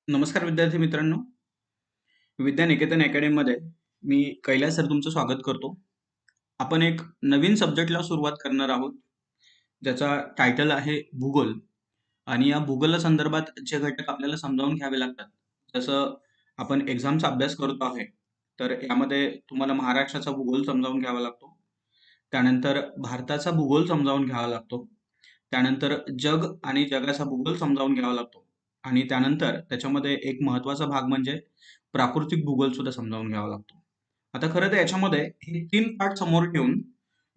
नमस्कार विद्यार्थी मित्रांनो. विद्या निकेतन अकॅडमीमध्ये मी कैलास सर तुमचं स्वागत करतो. आपण एक नवीन सब्जेक्टला सुरुवात करणार आहोत, ज्याचा टायटल आहे भूगोल. आणि या भूगोला संदर्भात जे घटक आपल्याला समजावून घ्यावे लागतात, जसं आपण एक्झामचा अभ्यास करत आहे, तर यामध्ये तुम्हाला महाराष्ट्राचा भूगोल समजावून घ्यावा लागतो. त्यानंतर भारताचा भूगोल समजावून घ्यावा लागतो. त्यानंतर जग आणि जगाचा भूगोल समजावून घ्यावा लागतो. आणि त्यानंतर त्याच्यामध्ये एक महत्त्वाचा भाग म्हणजे प्राकृतिक भूगोल सुद्धा समजावून घ्यावा लागतो. आता खरं तर याच्यामध्ये हे 3 पार्ट समोर ठेवून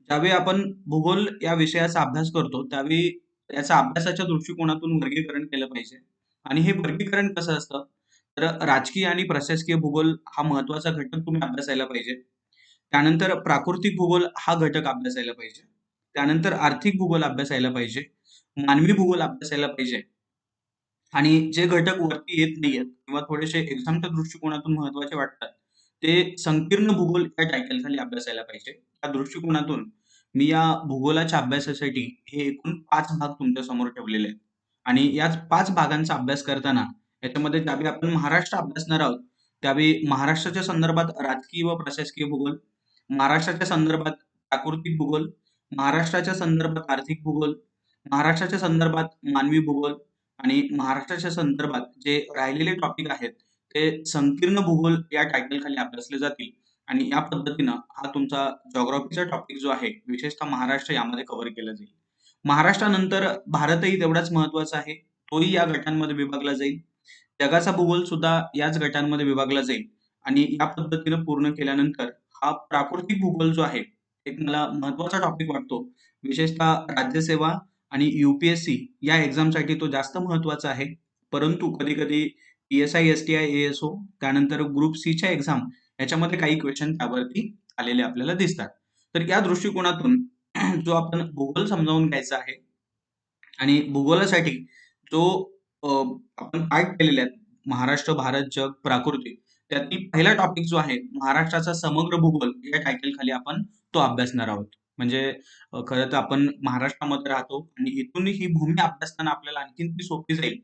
ज्यावेळी आपण भूगोल या विषयाचा अभ्यास करतो, त्यावेळी याचा अभ्यासाच्या दृष्टिकोनातून वर्गीकरण केलं पाहिजे. आणि हे वर्गीकरण कसं असतं, तर राजकीय आणि प्रशासकीय भूगोल हा महत्त्वाचा घटक तुम्ही अभ्यासायला पाहिजे. त्यानंतर प्राकृतिक भूगोल हा घटक अभ्यासायला पाहिजे. त्यानंतर आर्थिक भूगोल अभ्यासायला पाहिजे. मानवी भूगोल अभ्यासायला पाहिजे. आणि जे घटक वरती येत नाहीयेत किंवा थोडेसे एक्झामच्या दृष्टिकोनातून महत्त्वाचे वाटतात, ते संकीर्ण भूगोल या टायटलखाली अभ्यासायला पाहिजे. त्या दृष्टिकोनातून मी या भूगोलाच्या अभ्यासासाठी हे एकूण 5 भाग तुमच्यासमोर ठेवलेले आहेत. आणि याच 5 भागांचा अभ्यास करताना याच्यामध्ये ज्यावेळी आपण महाराष्ट्र अभ्यासणार आहोत, त्यावेळी महाराष्ट्राच्या संदर्भात राजकीय व प्रशासकीय भूगोल, महाराष्ट्राच्या संदर्भात प्राकृतिक भूगोल, महाराष्ट्राच्या संदर्भात आर्थिक भूगोल, महाराष्ट्राच्या संदर्भात मानवी भूगोल आणि महाराष्ट्राच्या संदर्भात जे राहिलेले टॉपिक आहेत, ते संकीर्ण भूगोल या टायटलखाली अभ्यासले जातील. आणि या पद्धतीनं हा तुमचा जिओग्राफीचा टॉपिक जो आहे, विशेषतः महाराष्ट्र यामध्ये कव्हर केला जाईल. महाराष्ट्रानंतर भारतही तेवढाच महत्त्वाचा आहे. तोही या गटांमध्ये विभागला जाईल. जगाचा भूगोल सुद्धा याच गटांमध्ये विभागला जाईल. आणि या पद्धतीनं पूर्ण केल्यानंतर हा प्राकृतिक भूगोल जो आहे, एक मला महत्त्वाचा टॉपिक वाटतो. विशेषतः राज्यसेवा आणि यू-पी-एस-सी या एक्झामसाठी तो जास्त महत्त्वाचा आहे. परंतु कधी-कधी पी-एस-आय, एस-टी-आय, ए-एस-ओ त्यानंतर ग्रुप सीच्या एक्झाम याच्यामध्ये काही क्वेशन त्यावरती आलेले आपल्याला दिसतात. तर या दृष्टिकोनातून जो आपण भूगोल समजावून घ्यायचा आहे आणि भूगोलासाठी जो अ, आपण पार्ट केलेले आहेत, महाराष्ट्र, भारत, जग, प्राकृतिक, त्यातील पहिला टॉपिक जो आहे, महाराष्ट्राचा समग्र भूगोल या टायटलखाली आपण तो अभ्यासणार आहोत. म्हणजे खरं तर आपण महाराष्ट्रामध्ये राहतो आणि इथून ही भूमी अभ्यासताना आपल्याला आणखीन ती सोपी जाईल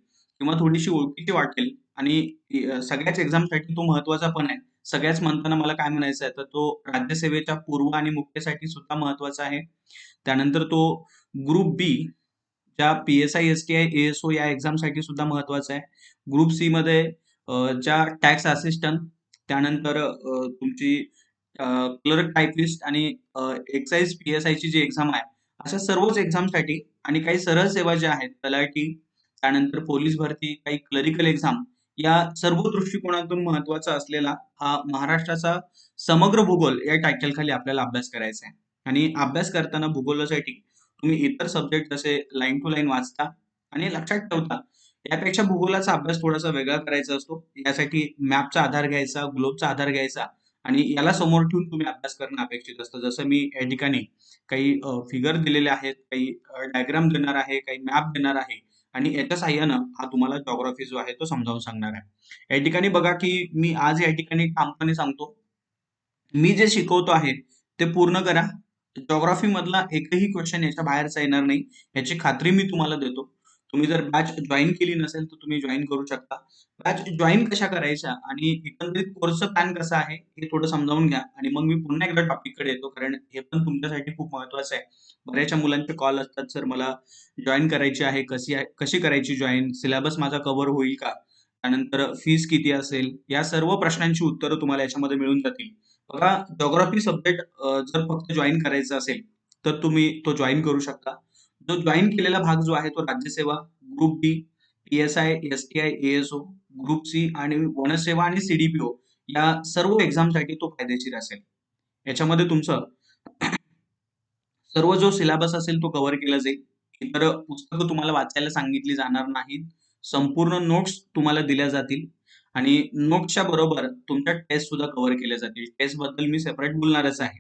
किंवा थोडीशी ओळखीची वाटेल. आणि सगळ्याच एक्झामसाठी तो महत्त्वाचा पण आहे. सगळ्याच म्हणताना मला काय म्हणायचं आहे, तर तो राज्यसेवेच्या पूर्व आणि मुख्यसाठी सुद्धा महत्त्वाचा आहे. त्यानंतर तो ग्रुप बी ज्या पी-एस-आय, एस-टी-आय, ए-एस-ओ या एक्झामसाठी सुद्धा महत्त्वाचा आहे. ग्रुप सीमध्ये ज्या टॅक्स असिस्टंट, त्यानंतर तुमची क्लर्क टायपिस्ट आणि एक्साईज पी-एस-आयची जी एक्झाम आहे, अशा सर्वच एक्झामसाठी आणि काही सरळ सेवा ज्या आहेत, तलाठी, त्यानंतर पोलीस भरती, काही क्लरिकल एक्झाम, या सर्व दृष्टिकोनातून महत्त्वाचा असलेला हा महाराष्ट्राचा समग्र भूगोल या टायटलखाली आपल्याला अभ्यास करायचा आहे. आणि अभ्यास करताना भूगोलासाठी तुम्ही इतर सब्जेक्ट जसे लाईन टू लाईन वाचता आणि लक्षात ठेवता. यापेक्षा भूगोलाचा अभ्यास थोडासा वेगळा करायचा असतो. यासाठी मॅपचा आधार घ्यायचा, ग्लोबचा आधार घ्यायचा आणि याला समोर ठेवून तुम्ही अभ्यास करणं अपेक्षित असतं. जसं मी या ठिकाणी काही फिगर दिलेले आहेत, काही डायग्राम देणार आहे, काही मॅप देणार आहे आणि याच्या सहाय्यानं हा तुम्हाला जिओग्राफी जो आहे तो समजावून सांगणार आहे. या ठिकाणी बघा, की मी आज या ठिकाणी ठामपणे सांगतो, मी जे शिकवतो आहे ते पूर्ण करा. जिओग्राफी मधला एकही क्वेश्चन याच्या बाहेरचा येणार नाही, याची खात्री मी तुम्हाला देतो. तुम्ही जर बॅच जॉइन केली नसेल, तर तुम्ही जॉइन करू शकता. बॅच जॉइन कशा करायच्या आणि एकंदरीत कोर्सचा प्लॅन कसा आहे, हे थोडं समजावून घ्या आणि मग मी पुन्हा एकदा टॉपिककडे येतो, कारण हे पण तुमच्यासाठी खूप महत्त्वाचं आहे. बऱ्याचशा मुलांचे कॉल असतात, "सर मला जॉइन करायची आहे, कशी करायची जॉइन? सिलेबस माझा कव्हर होईल का? त्यानंतर फीस किती असेल?" या सर्व प्रश्नांची उत्तरं तुम्हाला याच्यामध्ये मिळून जातील. बघा, जिओग्राफी सब्जेक्ट जर फक्त जॉइन करायचा असेल, तर तुम्ही तो जॉइन करू शकता. जो जॉइन केलेला भाग जो आहे तो राज्यसेवा, ग्रुप बी, पी-एस-आय, एस-टी-आय, ए-एस-ओ, ग्रुप सी आणि वनसेवा आणि सी-डी-पी-ओ या सर्व एक्झामसाठी तो फायदेशीर असेल. याच्यामध्ये तुमचं सर्व जो सिलेबस असेल तो कव्हर केला जाईल. इतर पुस्तकं तुम्हाला वाचायला सांगितली जाणार नाहीत. संपूर्ण नोट्स तुम्हाला दिल्या जातील आणि नोट्सच्या बरोबर तुमच्या टेस्ट सुद्धा कव्हर केल्या जातील. टेस्टबद्दल मी सेपरेट बोलणारच आहे.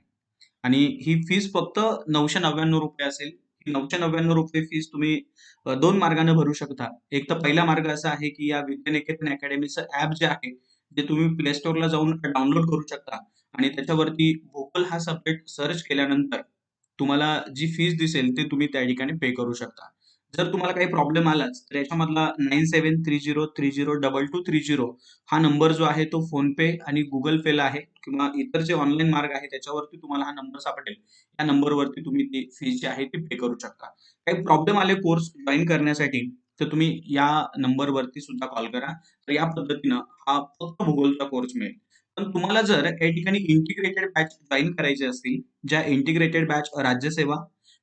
आणि ही फीस फक्त ₹999 असेल. ही ₹999 फीस तुम्ही 2 मार्गाने भरू शकता. एक तर पहिला मार्ग असा आहे, की या विद्यानिकेतन अकॅडमीचं ॲप जे आहे, ते तुम्ही प्ले स्टोअरला जाऊन डाउनलोड करू शकता आणि त्याच्यावरती भूगोल हा सब्जेक्ट सर्च केल्यानंतर तुम्हाला जी फीस दिसेल, ती तुम्ही त्या ठिकाणी पे करू शकता. जर तुम्हाला काही प्रॉब्लेम आलाच तर याच्यामधला 9730302230 हा नंबर जो आहे तो फोनपे आणि गुगल पेला आहे, किंवा इतर जे ऑनलाईन मार्ग आहे त्याच्यावरती तुम्हाला हा नंबर सापडेल. या नंबरवरती तुम्ही ती फीस जी आहे ती पे करू शकता. काही प्रॉब्लेम आले कोर्स जॉईन करण्यासाठी तर तुम्ही या नंबरवरती सुद्धा कॉल करा. तर या पद्धतीनं हा फक्त भूगोलचा कोर्स मिळेल. पण तुम्हाला जर या ठिकाणी इंटिग्रेटेड बॅच जॉईन करायचे असतील, ज्या इंटिग्रेटेड बॅच राज्यसेवा,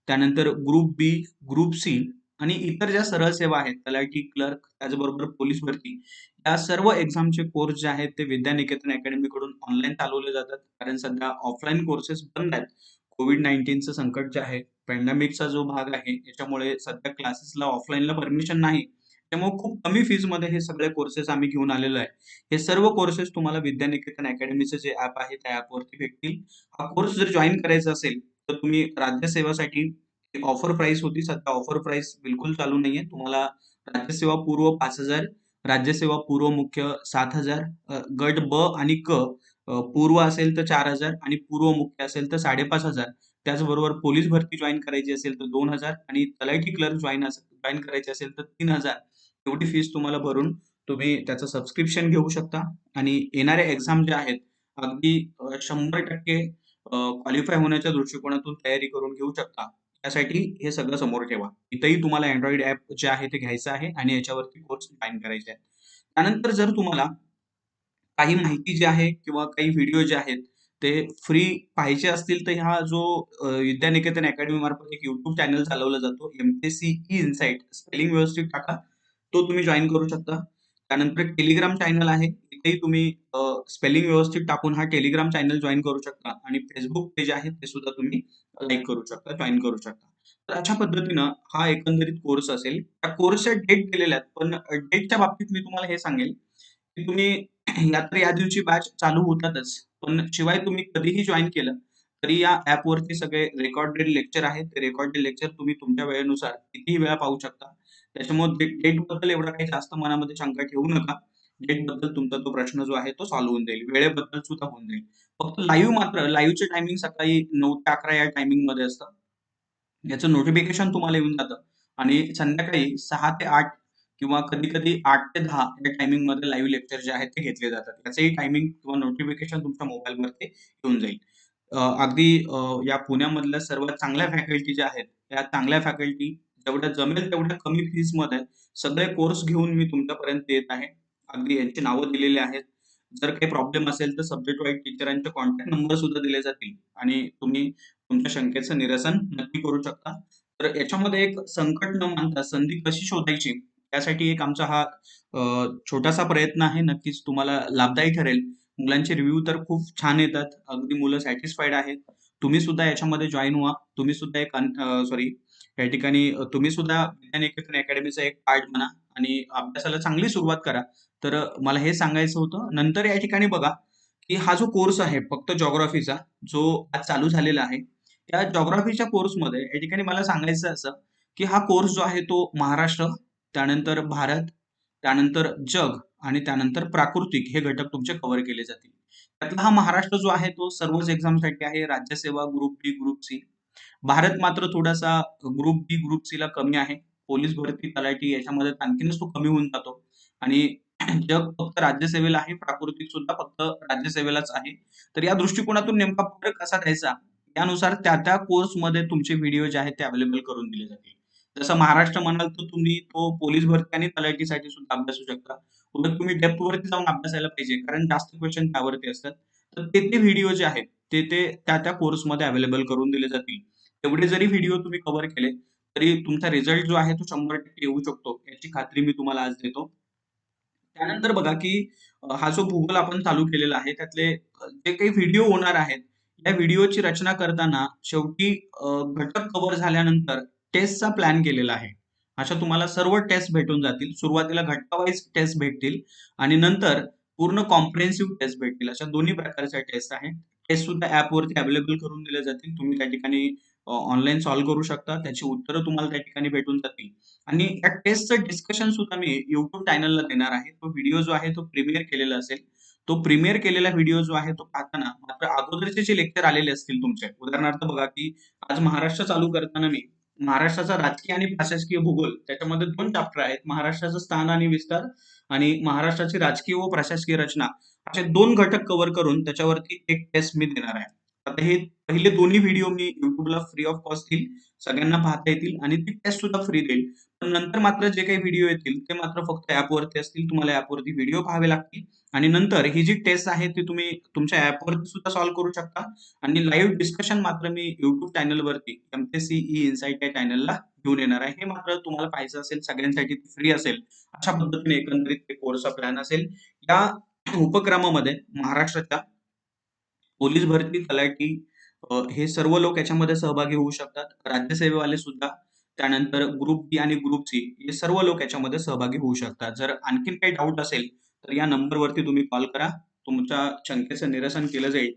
त्यानंतर ग्रुप बी, ग्रुप सी आणि इतर ज्या सरळ सेवा आहेत, तलाठी, क्लर्क, त्याचबरोबर पोलीस भरती, या सर्व एक्झामचे कोर्स जे आहेत ते विद्यानिकेतन अकॅडमीकडून ऑनलाईन चालवले जातात. कारण सध्या ऑफलाईन कोर्सेस बंद आहेत. कोविड-19चं संकट जे आहे, पॅन्डेमिकचा जो भाग आहे, याच्यामुळे सध्या क्लासेसला ऑफलाईनला परमिशन नाही. त्यामुळे खूप कमी फीजमध्ये हे सगळे कोर्सेस आम्ही घेऊन आलेलो आहे. हे सर्व कोर्सेस तुम्हाला विद्यानिकेतन अकॅडमीचं जे ॲप आहे, त्या ॲपवरती भेटतील. हा कोर्स जर जॉइन करायचा असेल, तर तुम्ही राज्यसेवासाठी एक ऑफर प्राइस होती. सध्या ऑफर प्राइस बिलकुल चालू नाहीये. तुम्हाला राज्यसेवा पूर्व 5,000, राज्यसेवा पूर्व मुख्य 7,000, गट ब आणि क पूर्व असेल तर 4,000 आणि पूर्व मुख्य असेल तर 5,500. त्याचबरोबर पोलीस भरती जॉइन करायची असेल तर 2,000 आणि तलाठी क्लर्क जॉइन करायची असेल तर 3,000. एवढी फीस तुम्हाला भरून तुम्ही त्याचं सबस्क्रिप्शन घेऊ शकता आणि येणाऱ्या एक्झाम ज्या आहेत अगदी 100% क्वालिफाय होण्याच्या दृष्टिकोनातून तयारी करून घेऊ शकता. त्यासाठी हे सगळं समोर ठेवा. इथंही तुम्हाला Android ॲप जे आहे ते घ्यायचं आहे आणि याच्यावरती कोर्स जॉइन करायचे आहेत. त्यानंतर जर तुम्हाला काही माहिती जी आहे किंवा काही व्हिडिओ जे आहेत ते फ्री पाहिजे असतील, तर हा जो विद्यानिकेतन अकॅडमी मार्फत एक YouTube चॅनल चालवला जातो, MPSC इनसाइट, स्पेलिंग व्यवस्थित टाका. तो तुम्ही जॉइन करू शकता. त्यानंतर एक टेलिग्राम चॅनल आहे. इथेही तुम्ही स्पेलिंग व्यवस्थित टाकून हा टेलिग्राम चॅनल जॉइन करू शकता आणि Facebook पेज आहे ते सुद्धा तुम्ही लाईक करू शकता, जॉइन करू शकता. तर अशा पद्धतीनं हा एकंदरीत कोर्स असेल. त्या कोर्सच्या डेट दिलेल्या आहेत, पण डेटच्या बाबतीत मी तुम्हाला हे सांगेल, की तुम्ही या तर या दिवशी बॅच चालू होतातच. पण शिवाय तुम्ही कधीही जॉइन केलं, तरी या ॲपवरती सगळे रेकॉर्डेड लेक्चर आहेत. ते रेकॉर्डेड लेक्चर तुम्ही तुमच्या वेळेनुसार कितीही वेळा पाहू शकता. त्याच्यामुळे डेटबद्दल एवढा काही जास्त मनामध्ये शंका ठेवू नका. डेटबद्दल तुमचा तो प्रश्न जो आहे तो सॉल्व्ह होऊन जाईल. वेळेबद्दल सुद्धा होऊन जाईल. फक्त लाईव्हचे टायमिंग सकाळी 9 ते 11 या टायमिंगमध्ये असतं. याचं नोटिफिकेशन तुम्हाला येऊन जातं आणि संध्याकाळी 6 ते 8 किंवा कधी-कधी 8 ते 10 या टायमिंगमध्ये लाईव्ह लेक्चर जे आहेत ते घेतले जातात. याचंही टायमिंग किंवा नोटिफिकेशन तुमच्या मोबाईलवरती येऊन जाईल. अगदी या पुण्यामधल्या सर्वात चांगल्या फॅकल्टी ज्या आहेत, त्या चांगल्या फॅकल्टी जेवढ्या जमेल तेवढ्या कमी फीसमध्ये सगळे कोर्स घेऊन मी तुमच्यापर्यंत येत आहे. अगदी यांची नावं दिलेली आहेत. जर काही प्रॉब्लेम असेल तर सब्जेक्ट वाईज टीचरांचे कॉन्टॅक्ट नंबर सुद्धा दिले जातील आणि तुम्ही तुमच्या शंकेचं निरसन नक्की करू शकता. तर याच्यामध्ये एक संकट न मानता संधी कशी शोधायची, त्यासाठी एक आमचा हा छोटासा प्रयत्न आहे. नक्कीच तुम्हाला लाभदायी ठरेल. मुलांचे रिव्ह्यू तर खूप छान येतात. अगदी मुलं सॅटिस्फाईड आहेत. तुम्ही सुद्धा याच्यामध्ये जॉइन व्हा. तुम्ही सुद्धा एक सॉरी या ठिकाणी तुम्ही सुद्धा विज्ञान अकॅडमीचा एक पार्ट बना आणि अभ्यासाला चांगली सुरुवात करा. तर मला हे सांगायचं होतं. नंतर या ठिकाणी बघा, की हा जो कोर्स आहे फक्त जिओग्राफीचा, जो आज चालू झालेला आहे, त्या जिओग्राफीच्या कोर्समध्ये या ठिकाणी मला सांगायचं असं, की हा कोर्स जो आहे तो महाराष्ट्र, त्यानंतर भारत, त्यानंतर जग आणि त्यानंतर प्राकृतिक हे घटक तुमचे कव्हर केले जातील. त्यातला हा महाराष्ट्र जो आहे तो सर्वच एक्झामसाठी आहे. राज्यसेवा, ग्रुप बी, ग्रुप सी. भारत मात्र थोडासा ग्रुप बी, ग्रुप सी ला कमी आहे. पोलीस भरती, तलाठी याच्यामध्ये आणखीनच तो कमी होऊन जातो आणि जग फक्त राज्यसेवेला आहे, प्राकृतिक सुद्धा फक्त राज्यसेवेलाच आहे. तर या दृष्टिकोनातून नेमका फरक कसा द्यायचा, त्यानुसार त्या कोर्समध्ये तुमचे व्हिडिओ जे आहेत ते अवेलेबल करून दिले जातील. जसं महाराष्ट्र म्हणाल तर तुम्ही तो पोलीस भरती आणि तलाठीसाठी सुद्धा अभ्यासू शकता. उलट तुम्ही डेप्थवरती जाऊन अभ्यासायला पाहिजे, कारण जास्त क्वेश्चन त्यावरती असतात. तर ते व्हिडिओ जे आहेत ते त्या कोर्समध्ये अवेलेबल करून दिले जातील. तेवढे जरी व्हिडिओ तुम्ही कव्हर केले, तरी तुमचा रिझल्ट जो आहे तो 100% येऊ शकतो. याची खात्री मी तुम्हाला आज देतो. त्यानंतर बघा, की हा जो भूगोल आपण चालू केलेला आहे, त्यातले जे काही व्हिडिओ होणार आहेत, या व्हिडिओची रचना करताना शेवटी घटक कव्हर झाल्यानंतर टेस्टचा प्लॅन केलेला आहे. अशा तुम्हाला सर्व टेस्ट भेटून जातील. सुरुवातीला घटकावाईज टेस्ट भेटतील आणि नंतर पूर्ण कॉम्प्रिहेन्सिव्ह टेस्ट भेटतील. अशा दोन्ही प्रकारच्या टेस्ट आहेत. टेस्ट सुद्धा ॲपवरती अवेलेबल करून दिल्या जातील. तुम्ही त्या ठिकाणी ऑनलाईन सॉल्व्ह करू शकता. त्याची उत्तरं तुम्हाला त्या ठिकाणी भेटून जातील. आणि या टेस्टचं डिस्कशन सुद्धा मी YouTube चॅनलला देणार आहे. तो व्हिडिओ जो आहे तो प्रीमियर केलेला असेल. तो प्रीमियर केलेला व्हिडिओ जो आहे तो पाहताना मात्र अगोदरचे जे लेक्चर आलेले असतील तुमचे, उदाहरणार्थ बघा, की आज महाराष्ट्र चालू करताना मी महाराष्ट्राचा राजकीय आणि प्रशासकीय भूगोल त्याच्यामध्ये 2 चॅप्टर आहेत. महाराष्ट्राचं स्थान आणि विस्तार आणि महाराष्ट्राची राजकीय व प्रशासकीय रचना असे 2 घटक कव्हर करून त्याच्यावरती एक टेस्ट मी देणार आहे. आता हे पहिले दोन्ही व्हिडिओ मी YouTubeला फ्री ऑफ कॉस्ट देईल. सगळ्यांना पाहता येतील आणि ती टेस्ट सुद्धा फ्री देईल. पण नंतर मात्र जे काही व्हिडिओ येतील ते मात्र फक्त ॲपवरती असतील. तुम्हाला ॲपवरती व्हिडिओ पाहावे लागतील आणि नंतर ही जी टेस्ट आहे ती तुम्ही तुमच्या ॲपवरती सुद्धा सॉल्व्ह करू शकता आणि लाईव्ह डिस्कशन मात्र मी YouTube चॅनलवरती एमपीएससी ई इन्साइट या चॅनलला घेऊन येणार आहे. हे मात्र तुम्हाला पाहायचं असेल सगळ्यांसाठी फ्री असेल. अशा पद्धतीने एकंदरीत ते कोर्सचा प्लॅन असेल. या उपक्रमामध्ये महाराष्ट्राच्या पोलीस भरती, तलाठी हे सर्व लोक याच्यामध्ये सहभागी होऊ शकतात. राज्यसेवेवाले सुद्धा, त्यानंतर ग्रुप बी आणि ग्रुप सी हे सर्व लोक याच्यामध्ये सहभागी होऊ शकतात. जर आणखीन काही डाऊट असेल तर या नंबरवरती तुम्ही कॉल करा. तुमच्या शंकेचं निरसन केलं जाईल.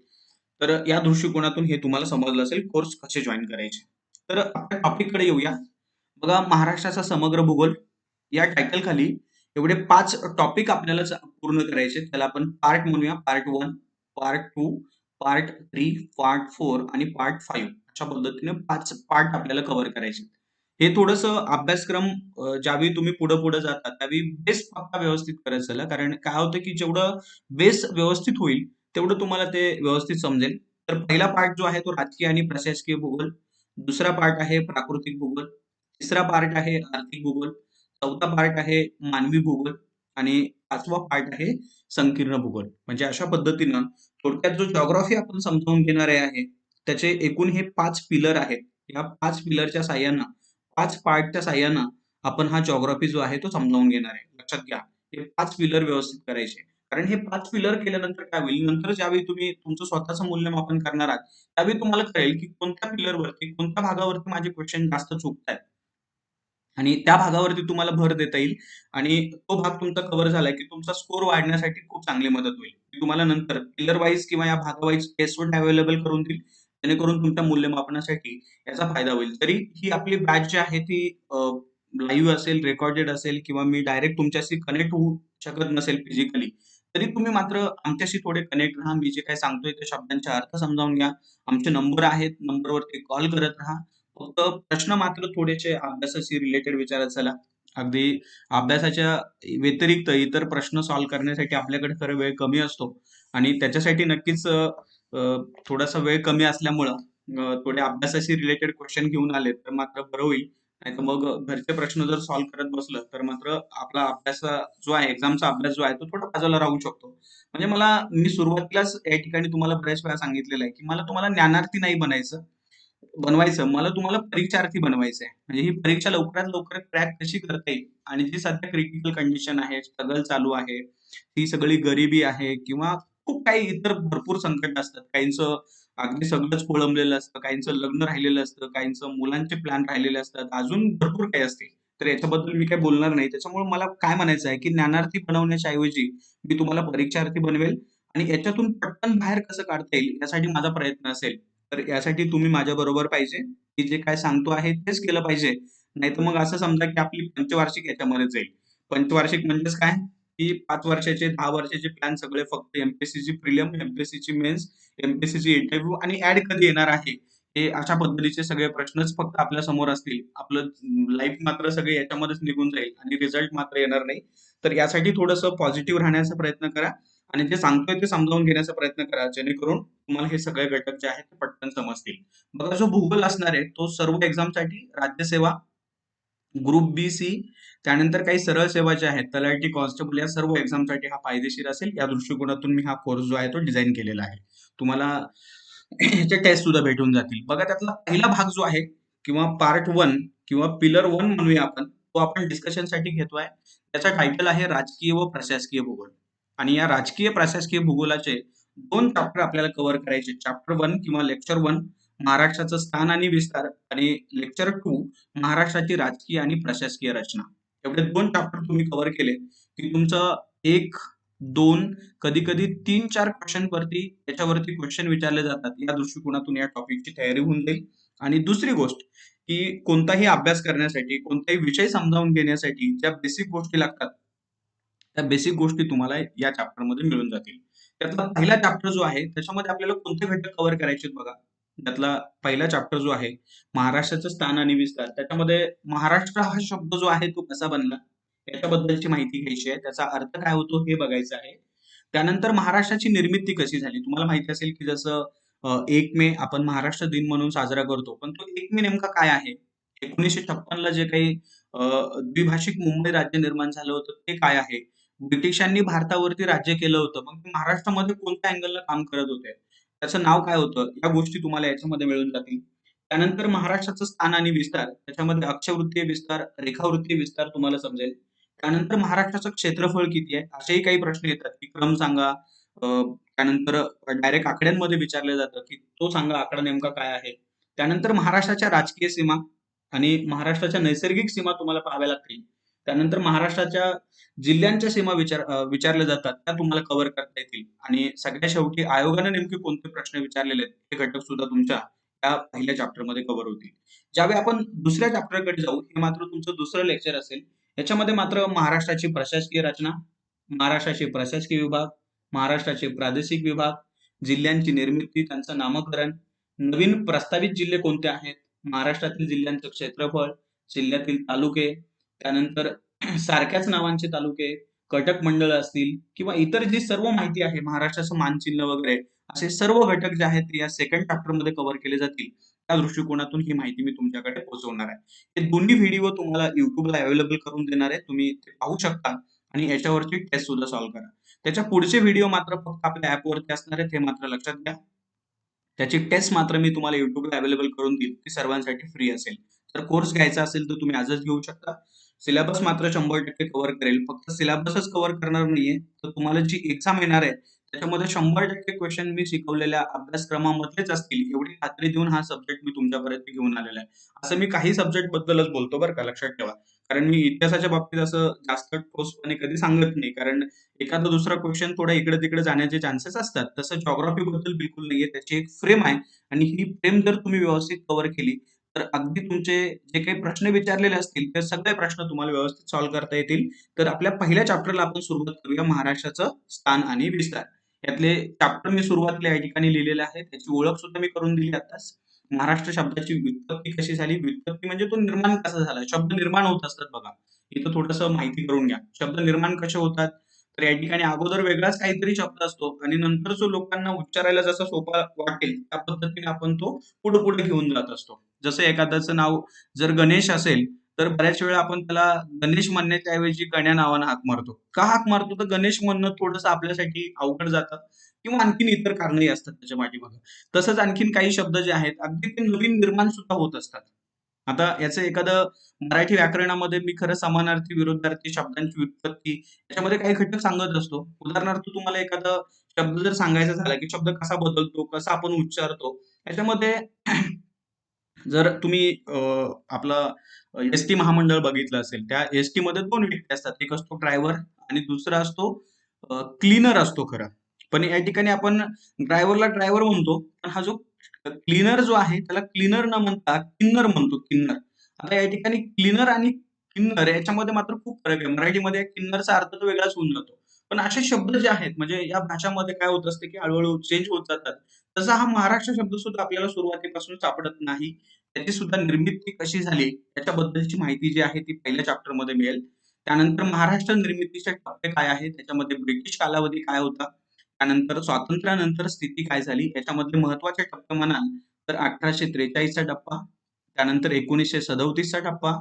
तर या दृष्टिकोनातून हे तुम्हाला समजलं असेल कोर्स कसे जॉइन करायचे. तर आपल्या टॉपिककडे येऊया. बघा, महाराष्ट्राचा समग्र भूगोल या टायटल खाली एवढे 5 टॉपिक आपल्याला पूर्ण करायचे. त्याला आपण पार्ट म्हणूया. पार्ट 1, पार्ट 2, पार्ट 3, पार्ट 4 आणि पार्ट 5 अशा पद्धतीने 5 पार्ट आपल्याला कव्हर करायचे. हे थोडंसं अभ्यासक्रम ज्यावेळी तुम्ही पुढे जाता त्यावेळी बेस पक्का व्यवस्थित करत चला. कारण काय होतं की जेवढं बेस व्यवस्थित होईल तेवढं तुम्हाला ते व्यवस्थित समजेल. तर पहिला पार्ट जो आहे तो राजकीय आणि प्रशासकीय भूगोल, दुसरा पार्ट आहे प्राकृतिक भूगोल, तिसरा पार्ट आहे आर्थिक भूगोल, चौथा पार्ट आहे मानवी भूगोल आणि 5वा पार्ट आहे संकीर्ण भूगोल. म्हणजे अशा पद्धतीनं थोडक्यात जो जिओग्राफी आपण समजावून घेणार आहे त्याचे एकूण हे 5 पिलर आहेत. या 5 पिलरच्या साहाय्यानं 5 पार्टच्या साहाय्यानं आपण हा जिओग्राफी जो आहे तो समजावून घेणार आहे. लक्षात घ्या, हे 5 पिलर व्यवस्थित करायचे. कारण हे 5 पिलर केल्यानंतर काय होईल, नंतर ज्यावेळी तुम्ही तुमचं स्वतःचं मूल्यमापन करणार आहात त्यावेळी तुम्हाला कळेल की कोणत्या पिलरवरती, कोणत्या भागावरती माझे क्वेश्चन जास्त चुकतायत आणि त्या भागावरती तुम्हाला भर देता येईल आणि तो भाग तुमचा कव्हर झाला की तुमचा स्कोर वाढण्यासाठी खूप चांगली मदत होईल. मी तुम्हाला नंतर पिलर वाईज किंवा या भागावाईज टेस्ट अवेलेबल करून देईल, जेणेकरून तुमच्या मूल्यमापनासाठी याचा फायदा होईल. तरी ही आपली बॅच जी आहे ती लाईव्ह असेल, रेकॉर्डेड असेल किंवा मी डायरेक्ट तुमच्याशी कनेक्ट होऊ शकत नसेल फिजिकली, तरी तुम्ही मात्र आमच्याशी थोडे कनेक्ट राहा. मी जे काही सांगतोय त्या शब्दांचे अर्थ समजावून घ्या. आमचे नंबर आहेत, नंबरवरती कॉल करत राहा. फक्त प्रश्न मात्र थोडेसे अभ्यासाशी रिलेटेड विचारत चला. अगदी अभ्यासाच्या व्यतिरिक्त इतर प्रश्न सॉल्व्ह करण्यासाठी आपल्याकडे खरं वेळ कमी असतो आणि त्याच्यासाठी नक्कीच थोडासा वेळ कमी असल्यामुळं थोडे अभ्यासाशी रिलेटेड क्वेश्चन घेऊन आले तर मात्र बरं होईल. नाहीतर मग घरचे प्रश्न जर सॉल्व्ह करत बसलं तर मात्र आपला अभ्यास जो आहे, एक्झामचा अभ्यास जो आहे तो थोडा बाजूला राहू शकतो. म्हणजे मी सुरुवातीलाच या ठिकाणी तुम्हाला बऱ्याच वेळा सांगितलेलं आहे की मला तुम्हाला ज्ञानार्थी नाही बनवायचं, मला तुम्हाला परीक्षार्थी बनवायचं आहे. म्हणजे ही परीक्षा लवकरात लवकर क्रॅक कशी करता येईल आणि जी सध्या क्रिटिकल कंडिशन आहे, स्ट्रगल चालू आहे, ती सगळी गरिबी आहे किंवा खूप काही इतर भरपूर संकट असतात. काहींचं अगदी सगळंच खोळंबलेलं असतं, काहींचं लग्न राहिलेलं असतं, काहींचं मुलांचे प्लॅन राहिलेले असतात, अजून भरपूर काही असते. तर याच्याबद्दल मी काही बोलणार नाही. त्याच्यामुळे मला काय म्हणायचं आहे, की ज्ञानार्थी बनवण्याच्या ऐवजी मी तुम्हाला परीक्षार्थी बनवेल आणि याच्यातून पटकन बाहेर कसं काढता येईल यासाठी माझा प्रयत्न असेल. तर यासाठी तुम्ही माझ्याबरोबर पाहिजे. मी जे काय सांगतो आहे तेच केलं पाहिजे. नाहीतर मग असं समजा की आपली पंचवार्षिक याच्यामध्ये जाईल. पंचवार्षिक म्हणजेच काय? की 5 वर्षाचे, 10 वर्षाचे प्लॅन सगळे फक्त एमपीएससीची प्रिलिम, एमपीएससीची मेन्स, एमपीएससीची इंटरव्ह्यू आणि ॲड कधी येणार आहे, हे अशा पद्धतीचे सगळे प्रश्नच फक्त आपल्या समोर असतील. आपलं लाईफ मात्र सगळे याच्यामध्येच निघून जाईल आणि रिझल्ट मात्र येणार नाही. तर यासाठी थोडंसं पॉझिटिव्ह राहण्याचा प्रयत्न करा आणि जे सांगतोय ते समजावून घेण्याचा प्रयत्न करा, जेणेकरून तुम्हाला हे सगळे घटक जे आहेत ते पटकन समजतील. बघा, जो भूगोल असणार आहे तो सर्व एक्झामसाठी, राज्यसेवा, ग्रुप बी, सी, त्यानंतर काही सरळ सेवा ज्या आहेत, तलाठी, कॉन्स्टेबल या सर्व एक्झामसाठी हा फायदेशीर असेल. या दृष्टिकोनातून मी हा कोर्स जो आहे तो डिझाइन केलेला आहे. तुम्हाला ह्याचे टेस्ट सुद्धा भेटून जातील. बघा, त्यातला पहिला भाग जो आहे किंवा पार्ट 1 किंवा पिलर 1 म्हणूया आपण, तो आपण डिस्कशनसाठी घेतोय. त्याचा टायटल आहे राजकीय व प्रशासकीय भूगोल आणि या राजकीय प्रशासकीय भूगोलाचे 2 चॅप्टर आपल्याला कव्हर करायचे. चॅप्टर 1 किंवा लेक्चर 1 महाराष्ट्राचं स्थान आणि विस्तार आणि लेक्चर 2 महाराष्ट्राची राजकीय आणि प्रशासकीय रचना. एवढे 2 चॅप्टर तुम्ही कव्हर केले की तुमचं 1, 2, कधी-कधी 3-4 क्वेश्चन वरती याच्यावरती क्वेश्चन विचारले जातात. या दृष्टिकोनातून या टॉपिकची तयारी होऊन जाईल. आणि दुसरी गोष्ट की कोणताही अभ्यास करण्यासाठी, कोणताही विषय समजावून घेण्यासाठी ज्या बेसिक गोष्टी लागतात, त्या बेसिक गोष्टी तुम्हाला या चॅप्टरमध्ये मिळून जातील. त्यातला पहिला चॅप्टर जो आहे त्याच्यामध्ये आपल्याला कोणते घटक कव्हर करायचे आहेत बघा. त्यातला पहिला चॅप्टर जो आहे महाराष्ट्राचं स्थान आणि विस्तार, त्याच्यामध्ये महाराष्ट्र हा शब्द जो आहे तो कसा बनला याच्याबद्दलची माहिती घ्यायची आहे. त्याचा अर्थ काय होतो हे बघायचं आहे. त्यानंतर महाराष्ट्राची निर्मिती कशी झाली. तुम्हाला माहिती असेल की जसं 1 मे आपण महाराष्ट्र दिन म्हणून साजरा करतो. पण तो 1 मे नेमका काय आहे? 1956 ला जे काही द्विभाषिक मुंबई राज्य निर्माण झालं होतं ते काय आहे? ब्रिटिशांनी भारतावरती राज्य केलं होतं. मग ते महाराष्ट्रामध्ये कोणत्या अँगलला काम करत होते? त्याचं नाव काय होतं? या गोष्टी तुम्हाला याच्यामध्ये मिळून जातील. त्यानंतर महाराष्ट्राचं स्थान आणि विस्तार, त्याच्यामध्ये अक्षवृत्तीय विस्तार, रेखावृत्तीय विस्तार तुम्हाला समजेल. त्यानंतर महाराष्ट्राचं क्षेत्रफळ किती आहे? असेही काही प्रश्न येतात, की क्रम सांगा. त्यानंतर डायरेक्ट आकड्यांमध्ये विचारलं जातं, की तो सांगा आकडा नेमका काय आहे? त्यानंतर महाराष्ट्राच्या राजकीय सीमा आणि महाराष्ट्राच्या नैसर्गिक सीमा तुम्हाला पाहाव्या लागतील. त्यानंतर महाराष्ट्राच्या जिल्ह्यांच्या सीमा विचारल्या जातात, त्या तुम्हाला कव्हर करता येतील. आणि सगळ्यात शेवटी आयोगाने नेमके कोणते प्रश्न विचारलेले आहेत, हे घटक सुद्धा तुमच्या त्या पहिल्या चॅप्टरमध्ये कव्हर होतील. ज्यावेळी आपण दुसऱ्या चॅप्टरकडे जाऊ, हे मात्र तुमचं दुसरं लेक्चर असेल. याच्यामध्ये मात्र महाराष्ट्राची प्रशासकीय रचना, महाराष्ट्राचे प्रशासकीय विभाग, महाराष्ट्राचे प्रादेशिक विभाग, जिल्ह्यांची निर्मिती, त्यांचं नामकरण, नवीन प्रस्तावित जिल्हे कोणते आहेत, महाराष्ट्रातील जिल्ह्यांचं क्षेत्रफळ, जिल्ह्यातील तालुके, त्यानंतर सारख्याच नावांचे तालुके, कटक मंडळ असतील किंवा इतर जी सर्व माहिती आहे, महाराष्ट्राचं मानचिन्ह वगैरे, असे सर्व घटक जे आहेत ते या सेकंड चॅप्टरमध्ये कव्हर केले जातील. त्या दृष्टिकोनातून ही माहिती मी तुमच्याकडे पोहोचवणार आहे. हे दोन्ही व्हिडिओ तुम्हाला YouTubeला अवेलेबल करून देणार आहे. तुम्ही ते पाहू शकता आणि याच्यावरची टेस्ट सुद्धा सॉल्व्ह करा. त्याच्या पुढचे व्हिडिओ मात्र फक्त आपल्या ॲपवरती असणार आहेत, हे मात्र लक्षात घ्या. त्याची टेस्ट मात्र मी तुम्हाला YouTubeला अवेलेबल करून देईल. ती सर्वांसाठी फ्री असेल. जर कोर्स घ्यायचा असेल तर तुम्ही आजच घेऊ शकता. सिलेबस मात्र 100% कव्हर करेल. फक्त सिलेबसच कव्हर करणार नाहीये, तर तुम्हाला जी एक्झाम येणार आहे, त्याच्यामध्ये 100% क्वेश्चन मी शिकवलेल्या अभ्यासक्रमामधलेच असतील, एवढी खात्री देऊन हा सब्जेक्ट मी तुमच्यापर्यंत घेऊन आलेला आहे. असं मी काही सब्जेक्ट बद्दलच बोलतो बरं का, लक्षात ठेवा. कारण मी इतिहासाच्या बाबतीत असं जास्त ठोसपणे कधी सांगत नाही. कारण एखादा दुसरा क्वेश्चन थोडा इकडे-तिकडे जाण्याचे चान्सेस असतात. तसं जिओग्राफी बद्दल बिलकुल नाहीये. त्याची एक फ्रेम आहे आणि ही फ्रेम जर तुम्ही व्यवस्थित कव्हर केली, तर अगदी तुमचे जे काही प्रश्न विचारलेले असतील, ते सगळे प्रश्न तुम्हाला व्यवस्थित सॉल्व्ह करता येतील. तर आपल्या पहिल्या चॅप्टरला आपण सुरुवात करूया, महाराष्ट्राचं स्थान आणि विस्तार. यातले चॅप्टर मी सुरुवातीला या ठिकाणी लिहिलेले आहे. त्याची ओळख सुद्धा मी करून दिली आत्ताच. महाराष्ट्र शब्दाची व्युत्पत्ती कशी झाली? व्युत्पत्ती म्हणजे तो निर्माण कसा झाला? शब्द निर्माण होत असतात बघा. इथं थोडंसं माहिती करून घ्या. शब्द निर्माण कसे होतात? तर या ठिकाणी अगोदर वेगळाच काहीतरी शब्द असतो आणि नंतर जो लोकांना उच्चारायला जसा सोपा वाटेल, त्या पद्धतीने आपण तो पुढे-पुढे घेऊन जात असतो. जसं एखाद्याचं नाव जर गणेश असेल, तर बऱ्याच वेळा आपण त्याला गणेश म्हणण्याच्या ऐवजी गण्या नावानं हाक मारतो. का हाक मारतो? तर गणेश म्हणणं थोडंसं आपल्यासाठी अवघड जातं किंवा आणखीन इतर कारणंही असतात त्याच्या पाठीमागे. तसंच आणखीन काही शब्द जे आहेत, अगदी ते नवीन निर्माण सुद्धा होत असतात. आता याचं एखादं मराठी व्याकरणामध्ये मी खरं समानार्थी, विरुद्धार्थी शब्दांची व्युत्पत्ती याच्यामध्ये काही घटक सांगत असतो. उदाहरणार्थ तुम्हाला एखादा शब्द जर सांगायचा झाला, की शब्द कसा बदलतो, कसा आपण उच्चारतो, याच्यामध्ये जर तुम्ही आपलं एस-टी महामंडळ बघितलं असेल, त्या एस-टीमध्ये 2 व्यक्ती असतात. एक असतो ड्रायव्हर आणि दुसरा असतो क्लीनर असतो खरं. पण या ठिकाणी आपण ड्रायव्हरला ड्रायव्हर म्हणतो. पण हा जो क्लीनर जो आहे त्याला क्लीनर न म्हणता किन्नर म्हणतो, किन्नर. आता या ठिकाणी क्लीनर आणि किन्नर याच्यामध्ये मात्र खूप फरक आहे. मराठीमध्ये किन्नरचा अर्थ तर वेगळाच होऊन जातो. पण असे शब्द जे आहेत म्हणजे या भाषामध्ये काय होत असते, की हळू चेंज होत जातात. तसा हा महाराष्ट्र शब्द सुद्धा आपल्याला सुरुवातीपासून सापडत नाही. त्याची सुद्धा निर्मिती कशी झाली याच्याबद्दलची माहिती जी आहे ती पहिल्या चॅप्टरमध्ये मिळेल. त्यानंतर महाराष्ट्र निर्मितीचे टप्पे काय आहेत, त्याच्यामध्ये ब्रिटिश कालावधी काय होता, त्यानंतर स्वातंत्र्यानंतर स्थिती काय झाली, याच्यामधले महत्त्वाचे टप्पे म्हणाल तर 1843 चा टप्पा, त्यानंतर 1937 चा टप्पा,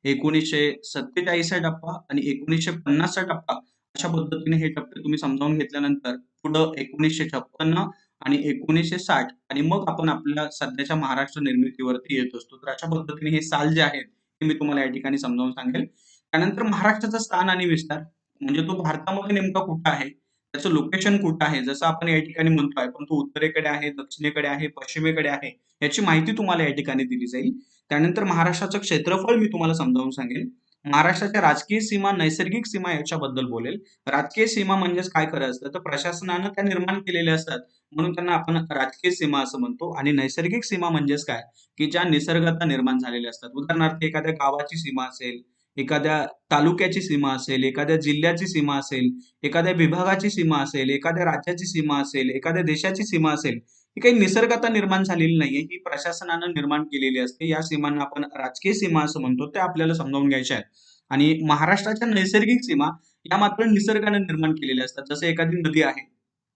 1947 चा टप्पा आणि 1950 चा टप्पा. अशा पद्धतीने हे टप्पे तुम्ही समजावून घेतल्यानंतर पुढं 1956 आणि 1960 आणि मग आपण आपल्या सध्याच्या महाराष्ट्र निर्मितीवरती येत असतो. तर अशा पद्धतीने हे साल जे आहेत, ते मी तुम्हाला या ठिकाणी समजावून सांगेल. त्यानंतर महाराष्ट्राचं स्थान आणि विस्तार, म्हणजे तो भारतामध्ये नेमका कुठं आहे? त्याचं लोकेशन कुठं आहे? जसं आपण या ठिकाणी म्हणतोय, पण तो उत्तरेकडे आहे, दक्षिणेकडे आहे, पश्चिमेकडे आहे, याची माहिती तुम्हाला या ठिकाणी दिली जाईल. त्यानंतर महाराष्ट्राचं क्षेत्रफळ मी तुम्हाला समजावून सांगेल. महाराष्ट्राच्या राजकीय सीमा, नैसर्गिक सीमा याच्याबद्दल बोलेल. राजकीय सीमा म्हणजेच काय खरं असतं, तर प्रशासनानं त्या निर्माण केलेल्या असतात. म्हणून त्यांना आपण राजकीय सीमा असं म्हणतो. आणि नैसर्गिक सीमा म्हणजेच काय, की ज्या निसर्गातनं निर्माण झालेल्या असतात. उदाहरणार्थ एखाद्या गावाची सीमा असेल, एखाद्या तालुक्याची सीमा असेल, एखाद्या जिल्ह्याची सीमा असेल, एखाद्या विभागाची सीमा असेल, एखाद्या राज्याची सीमा असेल, एखाद्या देशाची सीमा असेल. ही काही निसर्गता निर्माण झालेली नाहीये, ही प्रशासनानं निर्माण केलेली असते. या सीमांना आपण राजकीय सीमा असं म्हणतो, त्या आपल्याला समजावून घ्यायच्या आहेत. आणि महाराष्ट्राच्या नैसर्गिक सीमा या मात्र निसर्गाने निर्माण केलेल्या असतात. जसं एखादी नदी आहे,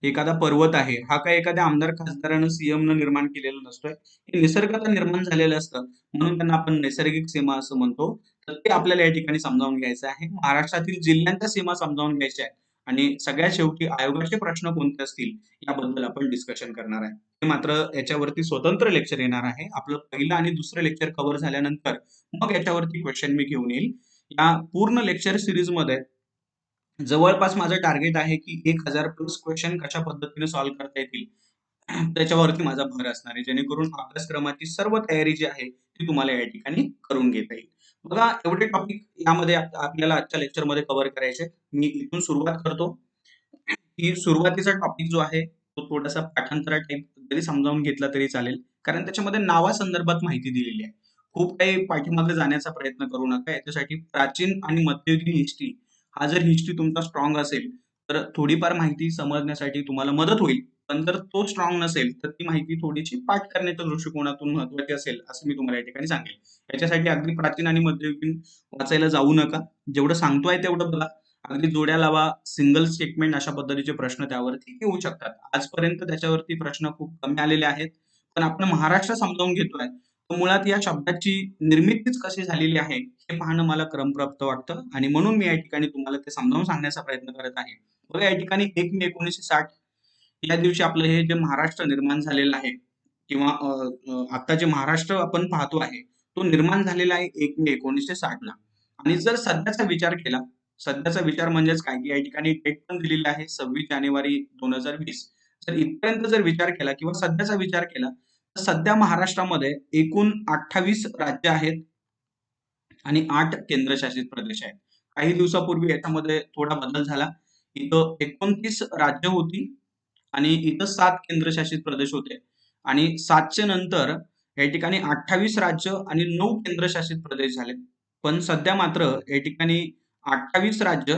एखादा पर्वत आहे, हा काही एखाद्या आमदार खासदारानं सीएमनं निर्माण केलेला नसतोय. हे निसर्गात निर्माण झालेलं असतं, म्हणून त्यांना आपण नैसर्गिक सीमा असं म्हणतो. तर ते आपल्याला या ठिकाणी समजावून घ्यायचं आहे. महाराष्ट्रातील जिल्ह्यांच्या सीमा समजावून घ्यायच्या आहेत आणि सगळ्यात शेवटी आयोगाचे प्रश्न कोणते असतील याबद्दल आपण डिस्कशन करणार आहे. हे मात्र याच्यावरती स्वतंत्र लेक्चर येणार आहे. आपलं पहिलं आणि दुसरं लेक्चर कव्हर झाल्यानंतर मग याच्यावरती क्वेश्चन मी घेऊन येईल. या पूर्ण लेक्चर सिरीजमध्ये जवळपास माझं टार्गेट आहे की 1000 प्लस क्वेश्चन कशा पद्धतीने सॉल्व्ह करता येतील त्याच्यावरती माझा भर असणार आहे, जेणेकरून अभ्यासक्रमाची सर्व तयारी जी आहे ती तुम्हाला या ठिकाणी करून घेता येईल. बघा, एवढे टॉपिक यामध्ये आपल्याला आजच्या लेक्चरमध्ये कव्हर करायचे. मी इथून सुरुवात करतो. की सुरुवातीचा टॉपिक जो आहे तो थोडासा पाठांतरा टाईप जरी समजावून घेतला तरी चालेल, कारण त्याच्यामध्ये नावासंदर्भात माहिती दिलेली आहे. खूप काही पाठीमागे जाण्याचा प्रयत्न करू नका. याच्यासाठी प्राचीन आणि मध्ययुगीन हिस्ट्री, हा जर हिस्ट्री तुमचा स्ट्रॉंग असेल तर थोडीफार माहिती समजण्यासाठी तुम्हाला मदत होईल. पण जर तो स्ट्रॉंग नसेल तर ती माहिती थोडीशी पाठ करण्याच्या दृष्टिकोनातून महत्वाची असेल असं मी तुम्हाला या ठिकाणी सांगेल. याच्यासाठी अगदी प्राचीन आणि मध्ययुगीन वाचायला जाऊ नका. जेवढं सांगतोय तेवढं बघा. अगदी जोड्या लावा, सिंगल स्टेटमेंट अशा पद्धतीचे प्रश्न त्यावरती येऊ शकतात. आजपर्यंत त्याच्यावरती प्रश्न खूप कमी आलेले आहेत. पण आपण महाराष्ट्र समजावून घेतोय, तर मुळात या शब्दाची निर्मितीच कशी झालेली आहे हे पाहणं मला क्रमप्राप्त वाटतं आणि म्हणून मी या ठिकाणी तुम्हाला ते समजावून सांगण्याचा प्रयत्न करत आहे. बघा, या ठिकाणी 1 मे 1960 या दिवशी आपलं हे जे महाराष्ट्र निर्माण झालेलं आहे किंवा आता जे महाराष्ट्र आपण पाहतो आहे, तो निर्माण झालेला आहे 1 मे 1960 ला. आणि जर सध्याचा विचार केला, सध्याचा विचार म्हणजेच काय, की या ठिकाणी डेट पण दिलेली आहे 26 जानेवारी 2020. जर इथपर्यंत जर विचार केला किंवा सध्याचा विचार केला, तर सध्या महाराष्ट्रामध्ये एकूण 28 राज्य आहेत आणि 8 केंद्रशासित प्रदेश आहेत. काही दिवसापूर्वी याच्यामध्ये थोडा बदल झाला. इथं 29 राज्य होती आणि इथं 7 केंद्रशासित प्रदेश होते आणि 7च्या नंतर या ठिकाणी 28 राज्य आणि 9 केंद्रशासित प्रदेश झाले. पण सध्या मात्र या ठिकाणी 28 राज्य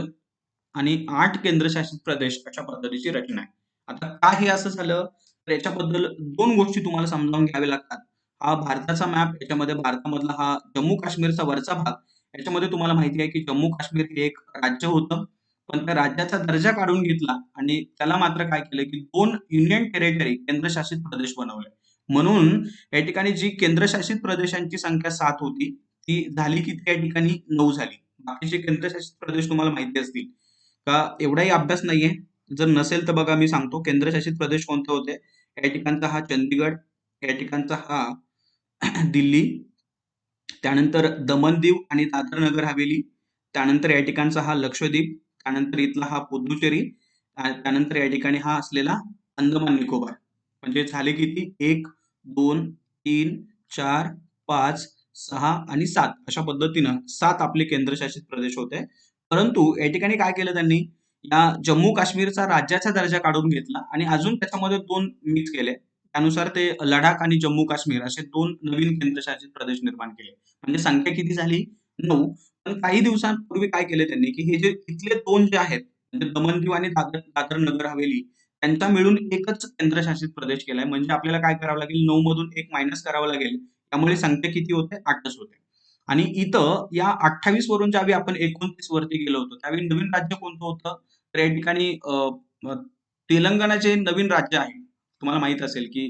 आणि 8 केंद्रशासित प्रदेश अशा पद्धतीची रचना आहे. आता का हे असं झालं? तर याच्याबद्दल 2 गोष्टी तुम्हाला समजावून घ्याव्या लागतात. हा भारताचा मॅप, याच्यामध्ये भारतामधला हा जम्मू काश्मीरचा वरचा भाग, याच्यामध्ये तुम्हाला माहिती आहे की जम्मू काश्मीर हे एक राज्य होतं. पण त्या राज्याचा दर्जा काढून घेतला आणि त्याला मात्र काय केलं की 2 युनियन टेरिटरी केंद्रशासित प्रदेश बनवले. म्हणून या ठिकाणी जी केंद्रशासित प्रदेशांची संख्या 7 होती, ती झाली किती या ठिकाणी 9 झाली. बाकीचे केंद्रशासित प्रदेश तुम्हाला माहिती असतील का? एवढाही अभ्यास नाहीये. जर नसेल तर बघा, मी सांगतो केंद्रशासित प्रदेश कोणते होते. या ठिकाणचा हा चंदीगड, या ठिकाणचा हा दिल्ली, त्यानंतर दमन दीव आणि दादर नगर हवेली, त्यानंतर या ठिकाणचा हा लक्षद्वीप, त्यानंतर इथला हा पुदुचेरी, त्यानंतर या ठिकाणी हा असलेला अंदमान निकोबार. म्हणजे झाले किती? 1, 2, 3, 4, 5, 6 आणि 7 अशा पद्धतीनं 7 आपले केंद्रशासित प्रदेश होते. परंतु या ठिकाणी काय केलं त्यांनी? या जम्मू काश्मीरचा राज्याचा दर्जा काढून घेतला आणि अजून त्याच्यामध्ये 2 मिक्स केले. त्यानुसार ते लडाख आणि जम्मू काश्मीर असे 2 नवीन केंद्रशासित प्रदेश निर्माण केले. म्हणजे संख्या किती झाली? 9. पण काही दिवसांपूर्वी काय केले त्यांनी, की हे जे इथले 2 जे आहेत, म्हणजे दमन दीव आणि दादर दादर नगर हवेली, त्यांचा मिळून एकच केंद्रशासित प्रदेश केलाय. म्हणजे आपल्याला काय करावं लागेल? 9 मधून 1 मायनस करावं लागेल. त्यामुळे संख्या किती होते? 8च होते. आणि इथं या 28 वरून ज्यावेळी आपण 29 वरती गेलो होतो, त्यावेळी नवीन राज्य कोणतं होतं? तर या ठिकाणी अ, तेलंगणा जे नवीन राज्य आहे, तुम्हाला माहित असेल की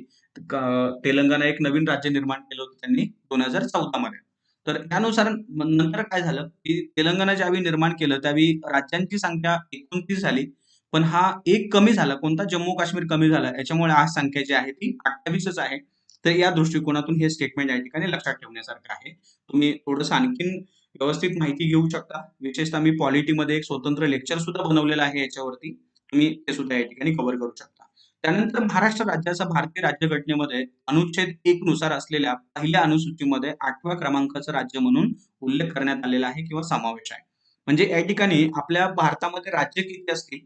तेलंगणा एक नवीन राज्य निर्माण केलं होतं त्यांनी 2014 मध्ये. तर त्यानुसार नंतर काय झालं, की तेलंगणा ज्यावेळी निर्माण केलं त्यावेळी राज्यांची संख्या 29 झाली. पण हा एक कमी झाला. कोणता? जम्मू काश्मीर कमी झाला. याच्यामुळे आज संख्या जी आहे ती 28च आहे. तर या दृष्टिकोनातून हे स्टेटमेंट या ठिकाणी लक्षात ठेवण्यासारखं आहे. तुम्ही थोडंसं आणखीन व्यवस्थित माहिती घेऊ शकता. विशेषतः मी पॉलिटीमध्ये एक स्वतंत्र लेक्चर सुद्धा बनवलेलं आहे याच्यावरती. तुम्ही ते सुद्धा या ठिकाणी कव्हर करू शकता. त्यानंतर महाराष्ट्र राज्याचा भारतीय राज्यघटनेमध्ये अनुच्छेद 1 नुसार असलेल्या पहिल्या अनुसूचीमध्ये 8व्या क्रमांकाचं राज्य म्हणून उल्लेख करण्यात आलेला आहे किंवा समावेश आहे. म्हणजे या ठिकाणी आपल्या भारतामध्ये राज्य किती असतील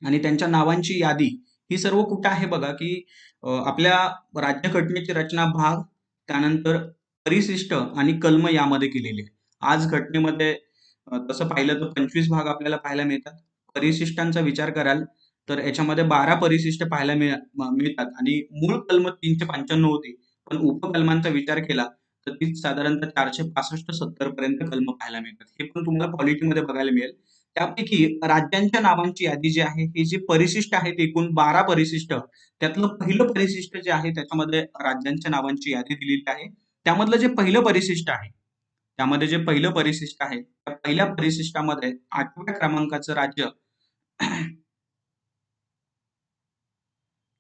आणि त्यांच्या नावांची यादी ही सर्व कुठे आहे बघा, की आपल्या राज्यघटनेची रचना भाग, त्यानंतर परिशिष्ट आणि कलम यामध्ये केलेली आहे. आज घटनेमध्ये तसं पाहिलं तर 25 भाग आपल्याला पाहायला मिळतात. परिशिष्टांचा विचार कराल तर याच्यामध्ये 12 परिशिष्ट पाहायला मिळतात आणि मूळ कलम 395 होती. पण उपकलमांचा विचार केला तर ती साधारणतः 465-70 पर्यंत कलम पाहायला मिळतात. हे पण तुम्हाला पॉलिटीमध्ये बघायला मिळेल. त्यापैकी राज्यांच्या नावांची यादी जी आहे, ही जी परिशिष्ट आहेत एकूण 12 परिशिष्ट, त्यातलं पहिलं परिशिष्ट जे आहे त्याच्यामध्ये राज्यांच्या नावांची यादी दिलेली आहे. त्यामधलं जे पहिलं परिशिष्ट आहे, त्यामध्ये जे पहिलं परिशिष्ट आहे, त्या पहिल्या परिशिष्टामध्ये 8व्या क्रमांकाचं राज्य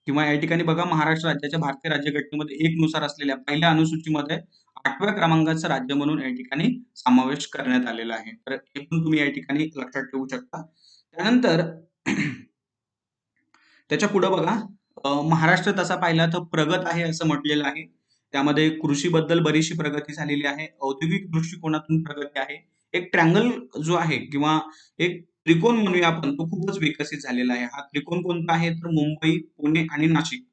किंवा या ठिकाणी बघा महाराष्ट्र राज्याच्या भारतीय राज्यघटनेमध्ये 1 नुसार असलेल्या पहिल्या अनुसूचीमध्ये 8व्या क्रमांकाचं राज्य म्हणून या ठिकाणी समावेश करण्यात आलेला आहे. तर हे पण तुम्ही या ठिकाणी लक्षात ठेवू शकता. त्यानंतर त्याच्या पुढे बघा महाराष्ट्र तसा पाहिला तर प्रगत आहे असं म्हटलेलं आहे. त्यामध्ये कृषीबद्दल बरीचशी प्रगती झालेली आहे. औद्योगिक दृष्टिकोनातून प्रगती आहे. एक ट्रँगल जो आहे किंवा एक त्रिकोण म्हणूया आपण, तो खूपच विकसित झालेला आहे. हा त्रिकोण कोणता आहे तर मुंबई, पुणे आणि नाशिक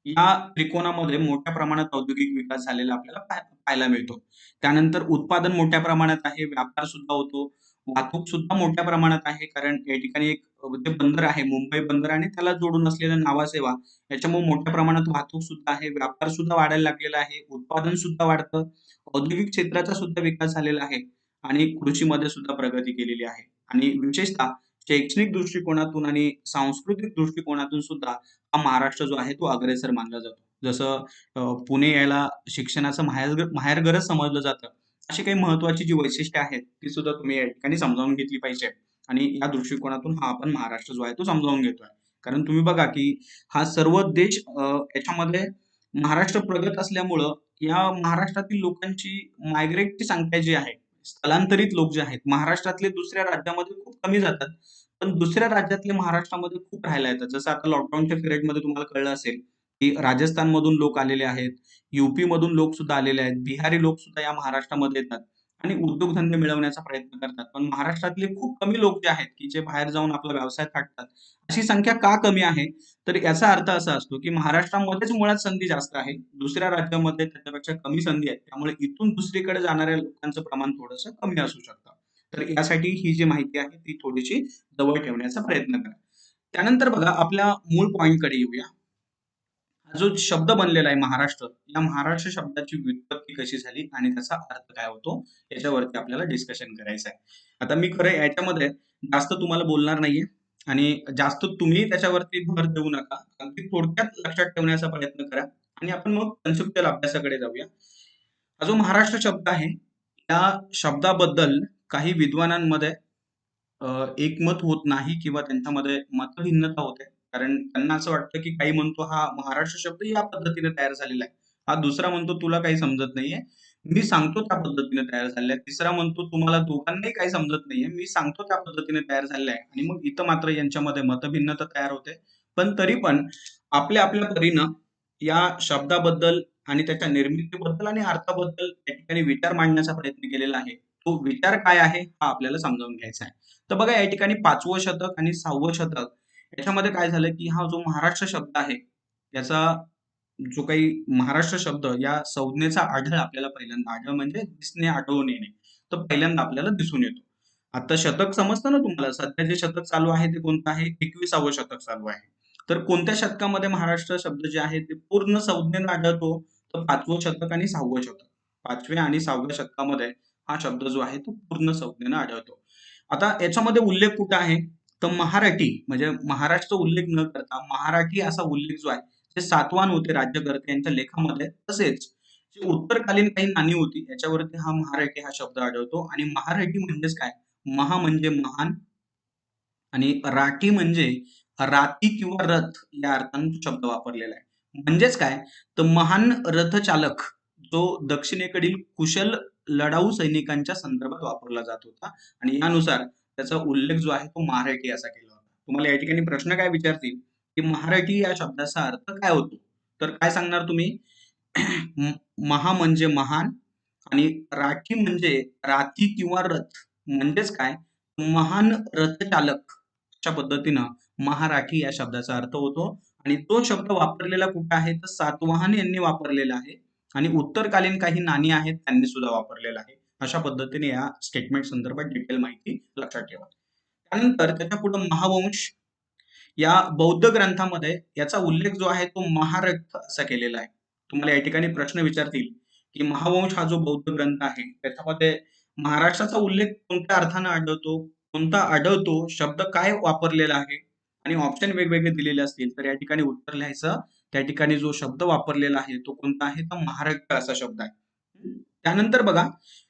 या त्रिकोणामध्ये मोठ्या प्रमाणात औद्योगिक विकास झालेला आपल्याला पाहायला मिळतो. त्यानंतर उत्पादन मोठ्या प्रमाणात आहे, व्यापार सुद्धा होतो, वाहतूक सुद्धा मोठ्या प्रमाणात आहे. कारण या ठिकाणी एक जे बंदर आहे, मुंबई बंदर आणि त्याला जोडून असलेल्या नावासेवा, याच्यामुळे मोठ्या प्रमाणात वाहतूक सुद्धा आहे, व्यापार सुद्धा वाढायला लागलेला आहे, उत्पादन सुद्धा वाढतं, औद्योगिक क्षेत्राचा सुद्धा विकास झालेला आहे आणि कृषीमध्ये सुद्धा प्रगती केलेली आहे. आणि विशेषतः शैक्षणिक दृष्टिकोनातून आणि सांस्कृतिक दृष्टिकोनातून सुद्धा हा महाराष्ट्र जो आहे तो अग्रेसर मानला जातो. जसं पुणे याला शिक्षणाचं माहेरघरच समजलं जातं. अशी काही महत्वाची जी वैशिष्ट्ये आहेत ती सुद्धा तुम्ही या ठिकाणी समजावून घेतली पाहिजे. आणि या दृष्टिकोनातून हा आपण महाराष्ट्र जो आहे तो समजावून घेतोय. कारण तुम्ही बघा की हा सर्व देश याच्यामध्ये महाराष्ट्र प्रगत असल्यामुळं या महाराष्ट्रातील लोकांची मायग्रेटची संख्या जी आहे, स्थलांतरित लोक जे आहेत, महाराष्ट्रातले दुसऱ्या राज्यामध्ये खूप कमी जातात. पण दुसऱ्या राज्यातले महाराष्ट्रामध्ये खूप राहायला येतात. जसं आता लॉकडाऊनच्या पिरियडमध्ये तुम्हाला कळलं असेल, की राजस्थानमधून लोक आलेले आहेत, यूपी मधून लोक सुद्धा आलेले आहेत, बिहारी लोक सुद्धा या महाराष्ट्रामध्ये येतात आणि उद्योगधंदे मिळवण्याचा प्रयत्न करतात. पण महाराष्ट्रातले खूप कमी लोक जे आहेत, की जे बाहेर जाऊन आपला व्यवसाय थाटतात. अशी संख्या का कमी आहे? तर याचा अर्थ असा असतो, की महाराष्ट्रामध्येच मुळात संधी जास्त आहे. दुसऱ्या राज्यामध्ये त्याच्यापेक्षा कमी संधी आहेत. त्यामुळे इथून दुसरीकडे जाणाऱ्या लोकांचं प्रमाण थोडंसं कमी असू शकतं. तर यासाठी ही जी माहिती आहे ती थोडीशी जवळ ठेवण्याचा प्रयत्न करा. त्यानंतर बघा आपल्या मूळ पॉइंटकडे येऊया. हा जो शब्द बनलेला आहे महाराष्ट्र, या महाराष्ट्र शब्दाची व्युत्पत्ती कशी झाली आणि त्याचा अर्थ काय होतो, याच्यावरती आपल्याला डिस्कशन करायचं आहे. आता मी खरं याच्यामध्ये जास्त तुम्हाला बोलणार नाहीये आणि जास्त तुम्ही त्याच्यावरती भर देऊ नका. अगदी थोडक्यात लक्षात ठेवण्याचा प्रयत्न करा आणि आपण मग कन्सेप्च्युअल अभ्यासाकडे जाऊया. हा जो महाराष्ट्र शब्द आहे, या शब्दाबद्दल काही विद्वानांमध्ये एकमत होत नाही किंवा त्यांच्यामध्ये मतभिन्नता होते. कारण त्यांना असं वाटतं, की काही म्हणतो हा महाराष्ट्र शब्द या पद्धतीने तयार झालेला आहे. हा दुसरा म्हणतो तुला काही समजत नाहीये. मी सांगतो त्या पद्धतीने तयार झालेला आहे. तिसरा म्हणतो तुम्हाला दोघांनाही काही समजत नाहीये. मी सांगतो त्या पद्धतीने तयार झालेला आहे आणि मग इथं मात्र यांच्यामध्ये मतभिन्नता तयार होते. पण तरी पण आपल्या आपल्या परीनं या शब्दाबद्दल आणि त्याच्या निर्मितीबद्दल आणि अर्थाबद्दल त्या ठिकाणी विचार मांडण्याचा प्रयत्न केलेला आहे. तो विचार काय आहे हा आपल्याला समजावून घ्यायचा आहे. तर बघा या ठिकाणी 5वं शतक आणि 6वं शतक याच्यामध्ये काय झालं, की हा जो महाराष्ट्र शब्द आहे, याचा जो काही महाराष्ट्र शब्द या संज्ञेचा आढळ आपल्याला पहिल्यांदा आढळ म्हणजे दिसणे, आढळून येणे. तर पहिल्यांदा आपल्याला दिसून येतो. आता शतक समजतं ना तुम्हाला? सध्या जे शतक चालू आहे ते कोणतं आहे? 21वं शतक चालू आहे. तर कोणत्या शतकामध्ये महाराष्ट्र शब्द जे आहे ते पूर्ण संज्ञेने आढळतो? तर 5वं शतक आणि 6वं शतक. 5व्या आणि 6व्या शतकामध्ये हा शब्द जो आहे तो पूर्ण संज्ञेने आढळतो. आता याच्यामध्ये उल्लेख कुठे आहे? तर मराठी म्हणजे महाराष्ट्र उल्लेख न करता मराठी असा उल्लेख जो आहे, ते सातवाहन होते राज्यकर्ते यांच्या लेखामध्ये. तसेच जी उत्तरकालीन काही नाणी होती याच्यावरती हा मराठी हा शब्द आढळतो आणि मराठी म्हणजेच काय? महा म्हणजे महान आणि राठी म्हणजे राती किंवा रथ या अर्थाने तो शब्द वापरलेला आहे. म्हणजेच काय? तर महान रथचालक जो दक्षिणेकडील कुशल लढाऊ सैनिकांच्या संदर्भात वापरला जात होता आणि यानुसार त्याचा उल्लेख जो आहे तो मराठी असा केला होता. तुम्हाला या ठिकाणी प्रश्न काय विचारतील, की मराठी या शब्दाचा अर्थ काय होतो? तर काय सांगणार तुम्ही? महा म्हणजे महान आणि राठी म्हणजे राती किंवा रथ. म्हणजेच काय? महान रथचालक अशा पद्धतीनं महाराठी या शब्दाचा अर्थ होतो आणि तो शब्द वापरलेला कुठे आहे तर सातवाहन यांनी वापरलेला आहे आणि उत्तरकालीन काही नाणी आहेत त्यांनी सुद्धा वापरलेला आहे. अशा पद्धतीने या स्टेटमेंट संदर्भात डिटेल माहिती लक्षात ठेवा. त्यानंतर त्याच्या पुढे महावंश. या बौद्ध ग्रंथामध्ये याचा उल्लेख जो आहे तो महारक्त असा केलेला आहे. तुम्हाला या ठिकाणी प्रश्न विचारतील की महावंश हा जो बौद्ध ग्रंथ आहे त्याच्यामध्ये महाराष्ट्राचा उल्लेख कोणत्या अर्थाने आढळतो, कोणता आढळतो, शब्द काय वापरलेला आहे आणि ऑप्शन वेगवेगळे दिलेले असतील तर या ठिकाणी उत्तर लिहायचं. त्या ठिकाणी जो शब्द वापरलेला आहे तो कोणता आहे, तर महारक्त असा शब्द आहे. त्यानंतर बघा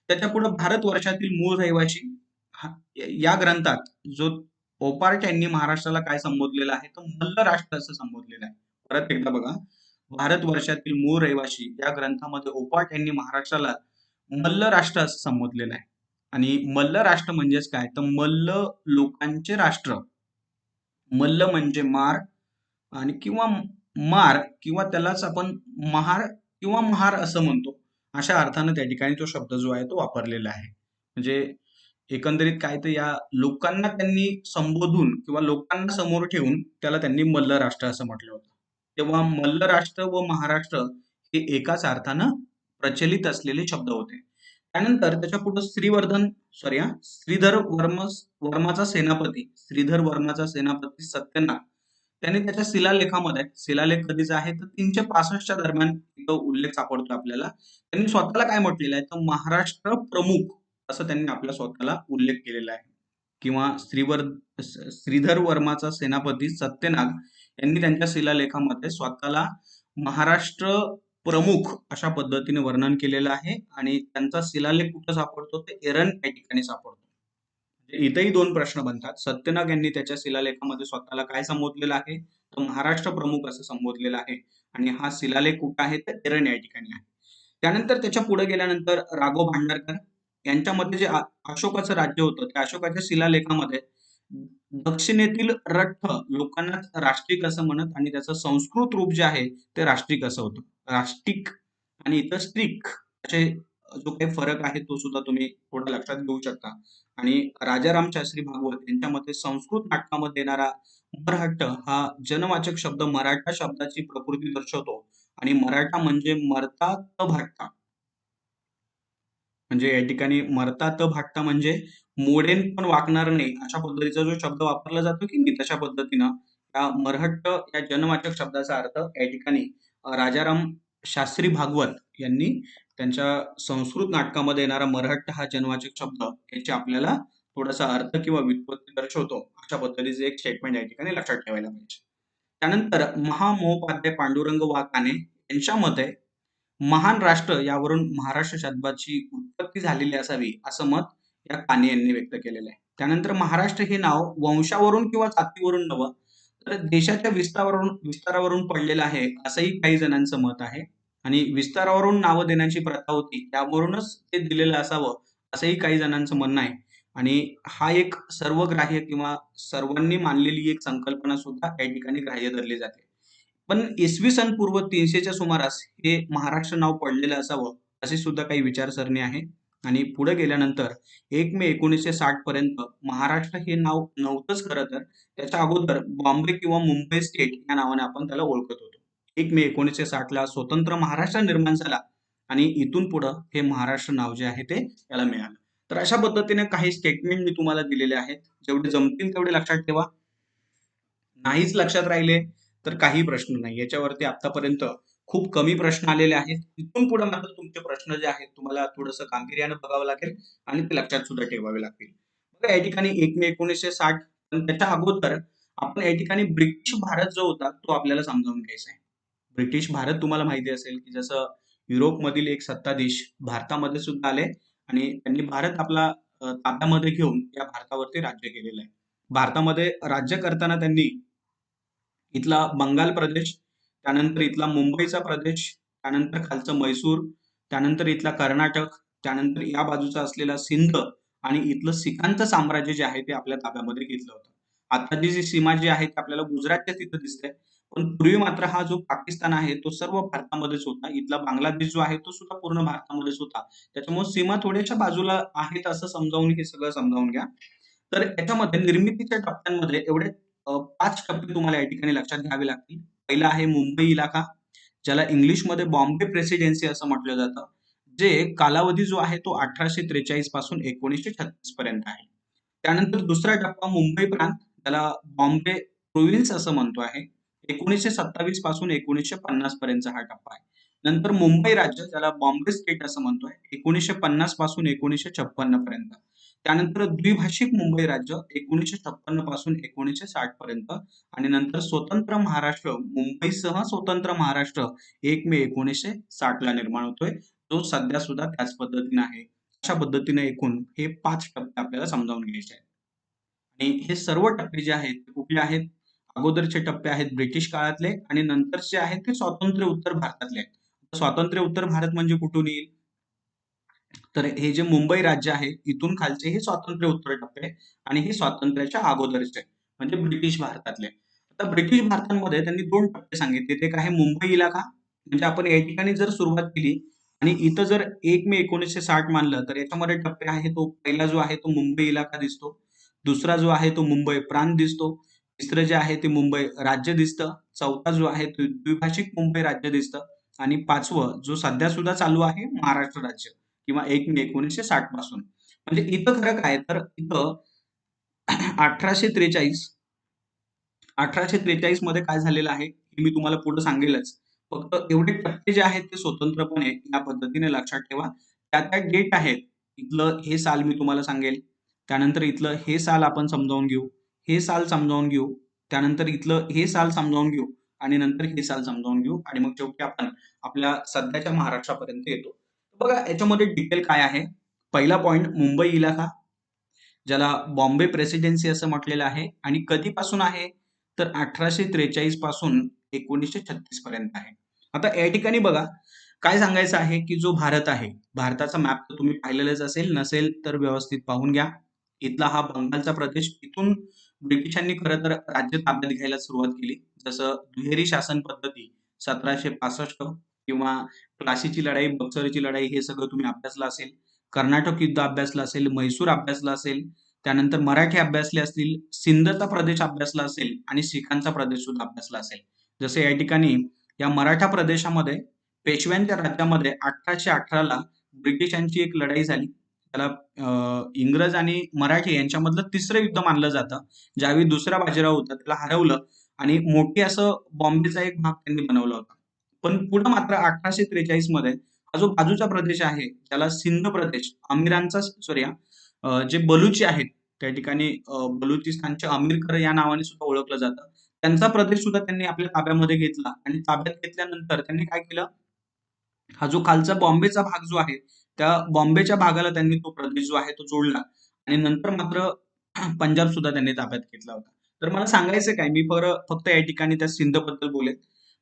त्याच्या पुढे भारतवर्षातील मूळ रहिवासी या ग्रंथात जो पोपार्ट यांनी महाराष्ट्राला काय संबोधलेलं आहे, तर मल्ल राष्ट्र असं संबोधलेलं आहे. परत एकदा बघा, भारतवर्षातील मूळ रहिवासी या ग्रंथामध्ये ओपाट यांनी महाराष्ट्राला मल्ल राष्ट्र असं संबोधलेलं आहे. आणि मल्ल राष्ट्र म्हणजेच काय, तर मल्ल लोकांचे राष्ट्र. मल्ल म्हणजे मार आणि किंवा मार किंवा त्यालाच आपण महार किंवा महार असं म्हणतो. अशा अर्थानं त्या ठिकाणी तो शब्द जो आहे तो वापरलेला आहे. म्हणजे एकंदरीत काय, तर या लोकांना त्यांनी संबोधून किंवा लोकांना समोर ठेवून त्याला त्यांनी मल्ल राष्ट्र असं म्हटलं होतं. तेव्हा मल्ल राष्ट्र व महाराष्ट्र हे एकाच अर्थानं प्रचलित असलेले शब्द होते. त्यानंतर त्याच्या पुढे वर्माचा सेनापती, श्रीधर वर्माचा सेनापती सत्यनाग त्यांनी त्याच्या शिलालेखामध्ये, शिलालेख कधीचा आहे तर 365च्या दरम्यान इथं उल्लेख सापडतो आपल्याला. त्यांनी स्वतःला काय म्हटलेलं आहे, तर महाराष्ट्र प्रमुख असं त्यांनी आपल्या स्वतःला उल्लेख केलेला आहे. किंवा श्रीधर वर्माचा सेनापती सत्यनाग यांनी त्यांच्या शिलालेखामध्ये स्वतःला महाराष्ट्र प्रमुख अशा पद्धतीने वर्णन केलेलं आहे आणि त्यांचा शिलालेख कुठं सापडतो, ते एरन या ठिकाणी सापडतो. म्हणजे इथेही दोन प्रश्न बनतात. सत्यनाग यांनी त्याच्या शिलालेखामध्ये स्वतःला काय संबोधलेलं आहे, तर महाराष्ट्र प्रमुख असं संबोधलेलं आहे आणि हा शिलालेख कुठं आहे, तर एरन या ठिकाणी आहे. त्यानंतर त्याच्या पुढे गेल्यानंतर राघव भांडारकर यांच्यामध्ये जे अशोकाचं राज्य होतं त्या अशोकाच्या शिलालेखामध्ये दक्षिणेतील रठ्ठ लोकांना राष्ट्रिक असं म्हणत आणि त्याचं संस्कृत रूप जे आहे ते राष्ट्रिक असं होतं. राष्ट्रिक आणि इथं स्ट्रिक असे जो काही फरक आहे तो सुद्धा तुम्ही थोडं लक्षात घेऊ शकता. आणि राजाराम शास्त्री भागवत यांच्यामध्ये संस्कृत नाटकामध्ये येणारा मरहट्ट हा जनवाचक शब्द मराठा शब्दाची प्रकृती दर्शवतो आणि मराठा म्हणजे मरता त भाटता. म्हणजे या ठिकाणी मरता त भाटता म्हणजे मोडेन पण वाकणार नाही अशा पद्धतीचा जो शब्द वापरला जातो की नाही, तशा पद्धतीनं या मरहट्ट या जनवाचक शब्दाचा अर्थ या ठिकाणी राजाराम शास्त्री भागवत यांनी त्यांच्या संस्कृत नाटकामध्ये येणारा मरहट्ट हा जनवाचक शब्द याची आपल्याला थोडासा अर्थ किंवा व्युत्पत्ती दर्शवतो अशा पद्धतीचे एक स्टेटमेंट या ठिकाणी लक्षात ठेवायला पाहिजे. त्यानंतर महामहोपाध्याय पांडुरंग वाकाने यांच्या मते महान राष्ट्र यावरून महाराष्ट्र शब्दाची उत्पत्ती झालेली असावी असं मत या काने यांनी व्यक्त केलेलं आहे. त्यानंतर महाराष्ट्र हे नाव वंशावरून किंवा जातीवरून नव्हे तर देशाच्या विस्तारावरून पडलेलं आहे असंही काही जणांचं मत आहे. आणि विस्तारावरून नावं देण्याची प्रथा होती त्यावरूनच ते दिलेलं असावं असंही काही जणांचं म्हणणं आहे. आणि हा एक सर्वग्राह्य किंवा सर्वांनी मानलेली एक संकल्पना सुद्धा या ठिकाणी ग्राह्य धरली जाते. पण इसवी सन पूर्व 300च्या सुमारास हे महाराष्ट्र नाव पडलेलं असावं अशी सुद्धा काही विचारसरणी आहे. आणि पुढे गेल्यानंतर 1 मे 1960 पर्यंत महाराष्ट्र हे नाव नव्हतंच खरं तर. त्याच्या अगोदर बॉम्बे किंवा मुंबई स्टेट या नावाने आपण त्याला ओळखत होतो. 1 मे 1960ला स्वतंत्र महाराष्ट्र निर्माण झाला आणि इथून पुढं हे महाराष्ट्र नाव जे आहे ते त्याला मिळालं. तर अशा पद्धतीने काही स्टेटमेंट मी तुम्हाला दिलेले आहेत. जेवढे जमतील तेवढे लक्षात ठेवा. नाहीच लक्षात राहिले तर काही प्रश्न नाही. याच्यावरती आतापर्यंत खूप कमी प्रश्न आलेले आहेत. इथून पुढे मात्र तुमचे प्रश्न जे आहेत तुम्हाला थोडंसं गांभीर्यानं बघावं लागेल आणि ते लक्षात सुद्धा ठेवावे लागतील. बघा या ठिकाणी 1 मे 1960 पण त्याच्या अगोदर आपण या ठिकाणी ब्रिटिश भारत जो होता तो आपल्याला समजावून घ्यायचा आहे. ब्रिटिश भारत तुम्हाला माहिती असेल की जसं युरोपमधील एक सत्ताधीश भारतामध्ये सुद्धा आले आणि त्यांनी भारत आपला ताब्यामध्ये घेऊन या भारतावरती राज्य केलेलं आहे. भारतामध्ये राज्य करताना त्यांनी इथला बंगाल प्रदेश, त्यानंतर इथला मुंबईचा प्रदेश, त्यानंतर खालचं मैसूर, त्यानंतर इथला कर्नाटक, त्यानंतर या बाजूचा असलेला सिंध आणि इथलं सिखांचं साम्राज्य जे आहे ते आपल्या ताब्यामध्ये घेतलं होतं. आताची जी सीमा जी आहे ती आपल्याला गुजरातच्या तिथं दिसते. पण पूर्वी मात्र हा जो पाकिस्तान आहे तो सर्व भारतामध्येच होता. इथला बांगलादेश जो आहे तो सुद्धा पूर्ण भारतामध्येच होता. त्याच्यामुळे सीमा थोड्याशा बाजूला आहेत असं समजावून हे सगळं समजावून घ्या. तर याच्यामध्ये निर्मितीच्या टप्प्यांमध्ये एवढे 5 टप्पे तुम्हाला या ठिकाणी लक्षात घ्यावे लागतील. पहिला आहे मुंबई इलाका, ज्याला इंग्लिशमध्ये बॉम्बे प्रेसिडेन्सी असं म्हटलं जातं. जे कालावधी जो आहे तो 1843 पासून 1936 पर्यंत आहे. त्यानंतर दुसरा टप्पा मुंबई प्रांत, त्याला बॉम्बे प्रोव्हिन्स असं म्हणतो आहे. 1927 पासून 1950 पर्यंतचा हा टप्पा आहे. नंतर मुंबई राज्य, ज्याला बॉम्बे स्टेट असं म्हणतोय, 1950 पासून 1956 पर्यंत. त्यानंतर द्विभाषिक मुंबई राज्य 1956 पासून 1960 पर्यंत. आणि नंतर स्वतंत्र महाराष्ट्र, मुंबईसह स्वतंत्र महाराष्ट्र 1 मे 1960 ला निर्माण होतोय, जो सध्या सुद्धा त्याच पद्धतीने आहे. अशा पद्धतीने एकूण हे 5 टप्पे आपल्याला समजावून घ्यायचे आहेत. आणि हे सर्व टप्पे जे आहेत ते कुठले आहेत? अगोदरचे टप्पे आहेत ब्रिटिश काळातले आणि नंतरचे आहेत ते स्वातंत्र्य उत्तर भारतातले आहेत. स्वातंत्र्य उत्तर भारत म्हणजे कुठून येईल? तर हे जे मुंबई राज्य आहे, इथून खालचे हे स्वातंत्र्य उत्तर टप्पे आहे आणि हे स्वातंत्र्याच्या अगोदरचे म्हणजे ब्रिटिश भारतातले. आता ब्रिटिश भारतामध्ये त्यांनी 2 टप्पे सांगितले. एक आहे मुंबई इलाका, म्हणजे आपण या ठिकाणी जर सुरुवात केली आणि इथं जर 1 मे 1960 मानलं, तर याच्यामध्ये टप्पे आहे. तो पहिला जो आहे तो मुंबई इलाका दिसतो. दुसरा जो आहे तो मुंबई प्रांत दिसतो. तिसरं जे आहे ते मुंबई राज्य दिसतं. चौथा जो आहे तो द्विभाषिक मुंबई राज्य दिसतं. आणि 5वं जो सध्या सुद्धा चालू आहे महाराष्ट्र राज्य किंवा 1 मे 1960 पासून. म्हणजे इथं खरं काय तर इथं 1843 1843 मध्ये काय झालेलं आहे हे मी तुम्हाला पुढे सांगेलच. फक्त एवढे टप्पे जे आहेत ते स्वतंत्रपणे या पद्धतीने लक्षात ठेवा. त्या डेट आहेत. इथलं हे साल मी तुम्हाला सांगेल. त्यानंतर इथलं हे साल आपण समजावून घेऊ. हे साल समजावून घेऊ. त्यानंतर इथलं हे साल समजावून घेऊ आणि नंतर हे साल समजावून घेऊ आणि मग शेवटी आपण आपल्या सध्याच्या महाराष्ट्रापर्यंत येतो. बघा याच्यामध्ये डिटेल काय आहे. पहिला पॉइंट मुंबई इलाका, ज्याला बॉम्बे प्रेसिडेन्सी असं म्हटलेलं आहे आणि कधीपासून आहे तर 1843 पासून 1936 पर्यंत आहे. आता या ठिकाणी बघा काय सांगायचं आहे की जो भारत आहे, भारताचा मॅप तर तुम्ही पाहिलेलाच असेल, नसेल तर व्यवस्थित पाहून घ्या. इथला हा बंगालचा प्रदेश, इथून ब्रिटिशांनी खरं तर राज्य ताब्यात घ्यायला सुरुवात केली. जसं दुहेरी शासन पद्धती 1765 किंवा प्लासीची लढाई, बक्सरची लढाई हे सगळं तुम्ही अभ्यासलं असेल. कर्नाटक युद्ध अभ्यासलं असेल, म्हैसूर अभ्यासलं असेल, त्यानंतर मराठी अभ्यासले असतील, सिंधचा प्रदेश अभ्यासला असेल आणि शिखांचा प्रदेश सुद्धा अभ्यासला असेल. जसं या ठिकाणी या मराठा प्रदेशामध्ये पेशव्यांच्या राज्यामध्ये 1818 ला ब्रिटिशांची एक लढाई झाली. त्याला इंग्रज आणि मराठी यांच्यामधलं तिसरं युद्ध मानलं जातं. ज्यावेळी दुसरा बाजीराव होता त्याला हरवलं आणि मोठी असं बॉम्बेचा एक भाग त्यांनी बनवला होता. पण पुढे मात्र 1843 मध्ये हा जो बाजूचा प्रदेश आहे त्याला सिंध प्रदेश, अमीरांचा सॉरी जे बलुची आहेत त्या ठिकाणी बलुचिस्तानचे अमीरकर या नावाने सुद्धा ओळखलं जातं. त्यांचा प्रदेश सुद्धा त्यांनी आपल्या ताब्यामध्ये घेतला आणि ताब्यात घेतल्यानंतर त्यांनी काय केलं, हा जो खालचा बॉम्बेचा भाग जो आहे त्या बॉम्बेच्या भागाला त्यांनी तो प्रदेश जो आहे तो जोडला आणि नंतर मात्र पंजाब सुद्धा त्यांनी ताब्यात घेतला होता. तर मला सांगायचं काय, मी फक्त या ठिकाणी त्या सिंध बद्दल बोलेन.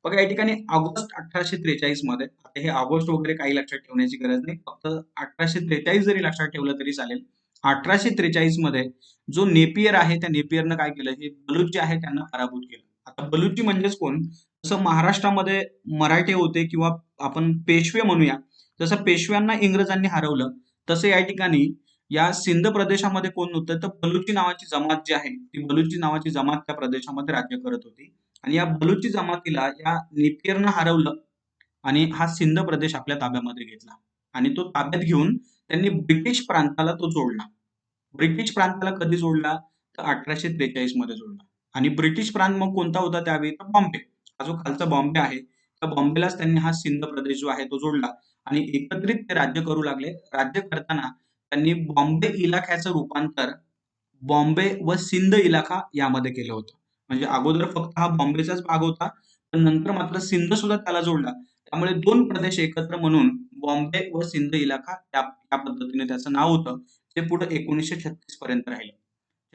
बघा या ठिकाणी ऑगस्ट 1843 मध्ये, आता हे ऑगस्ट वगैरे काही लक्षात ठेवण्याची गरज नाही, फक्त 1843 जरी लक्षात ठेवलं तरी चालेल. 1843 मध्ये जो नेपियर आहे त्या नेपियरनं काय केलं, हे बलूच जे आहे त्यांना पराभूत केलं. आता बलुची म्हणजेच कोण? जसं महाराष्ट्रामध्ये मराठे होते किंवा आपण पेशवे म्हणूया, जसं पेशव्यांना इंग्रजांनी हरवलं तसं या ठिकाणी या सिंध प्रदेशामध्ये कोण होतं तर बलुची नावाची जमात जी आहे ती बलुची नावाची जमात त्या प्रदेशामध्ये राज्य करत होती आणि या बलुची जमातीला या नेपियरनं हरवलं आणि हा सिंध प्रदेश आपल्या ताब्यामध्ये घेतला आणि तो ताब्यात घेऊन त्यांनी ब्रिटिश प्रांताला तो जोडला. ब्रिटिश प्रांताला कधी जोडला तर 1843 मध्ये जोडला आणि ब्रिटिश प्रांत मग कोणता होता त्यावेळी तर बॉम्बे. हा जो खालचा बॉम्बे आहे त्या बॉम्बेलाच त्यांनी हा सिंध प्रदेश जो आहे तो जोडला आणि एकत्रित ते राज्य करू लागले. राज्य करताना त्यांनी बॉम्बे इलाख्याचं रूपांतर बॉम्बे व सिंध इलाखा यामध्ये केलं होतं. म्हणजे अगोदर फक्त हा बॉम्बेचाच भाग होता, पण नंतर मात्र सिंध सुद्धा त्याला जोडला. त्यामुळे 2 प्रदेश एकत्र म्हणून बॉम्बे व सिंध इलाखा त्या पद्धतीने त्याचं नाव होतं. ते पुढे 1936 पर्यंत राहिलं.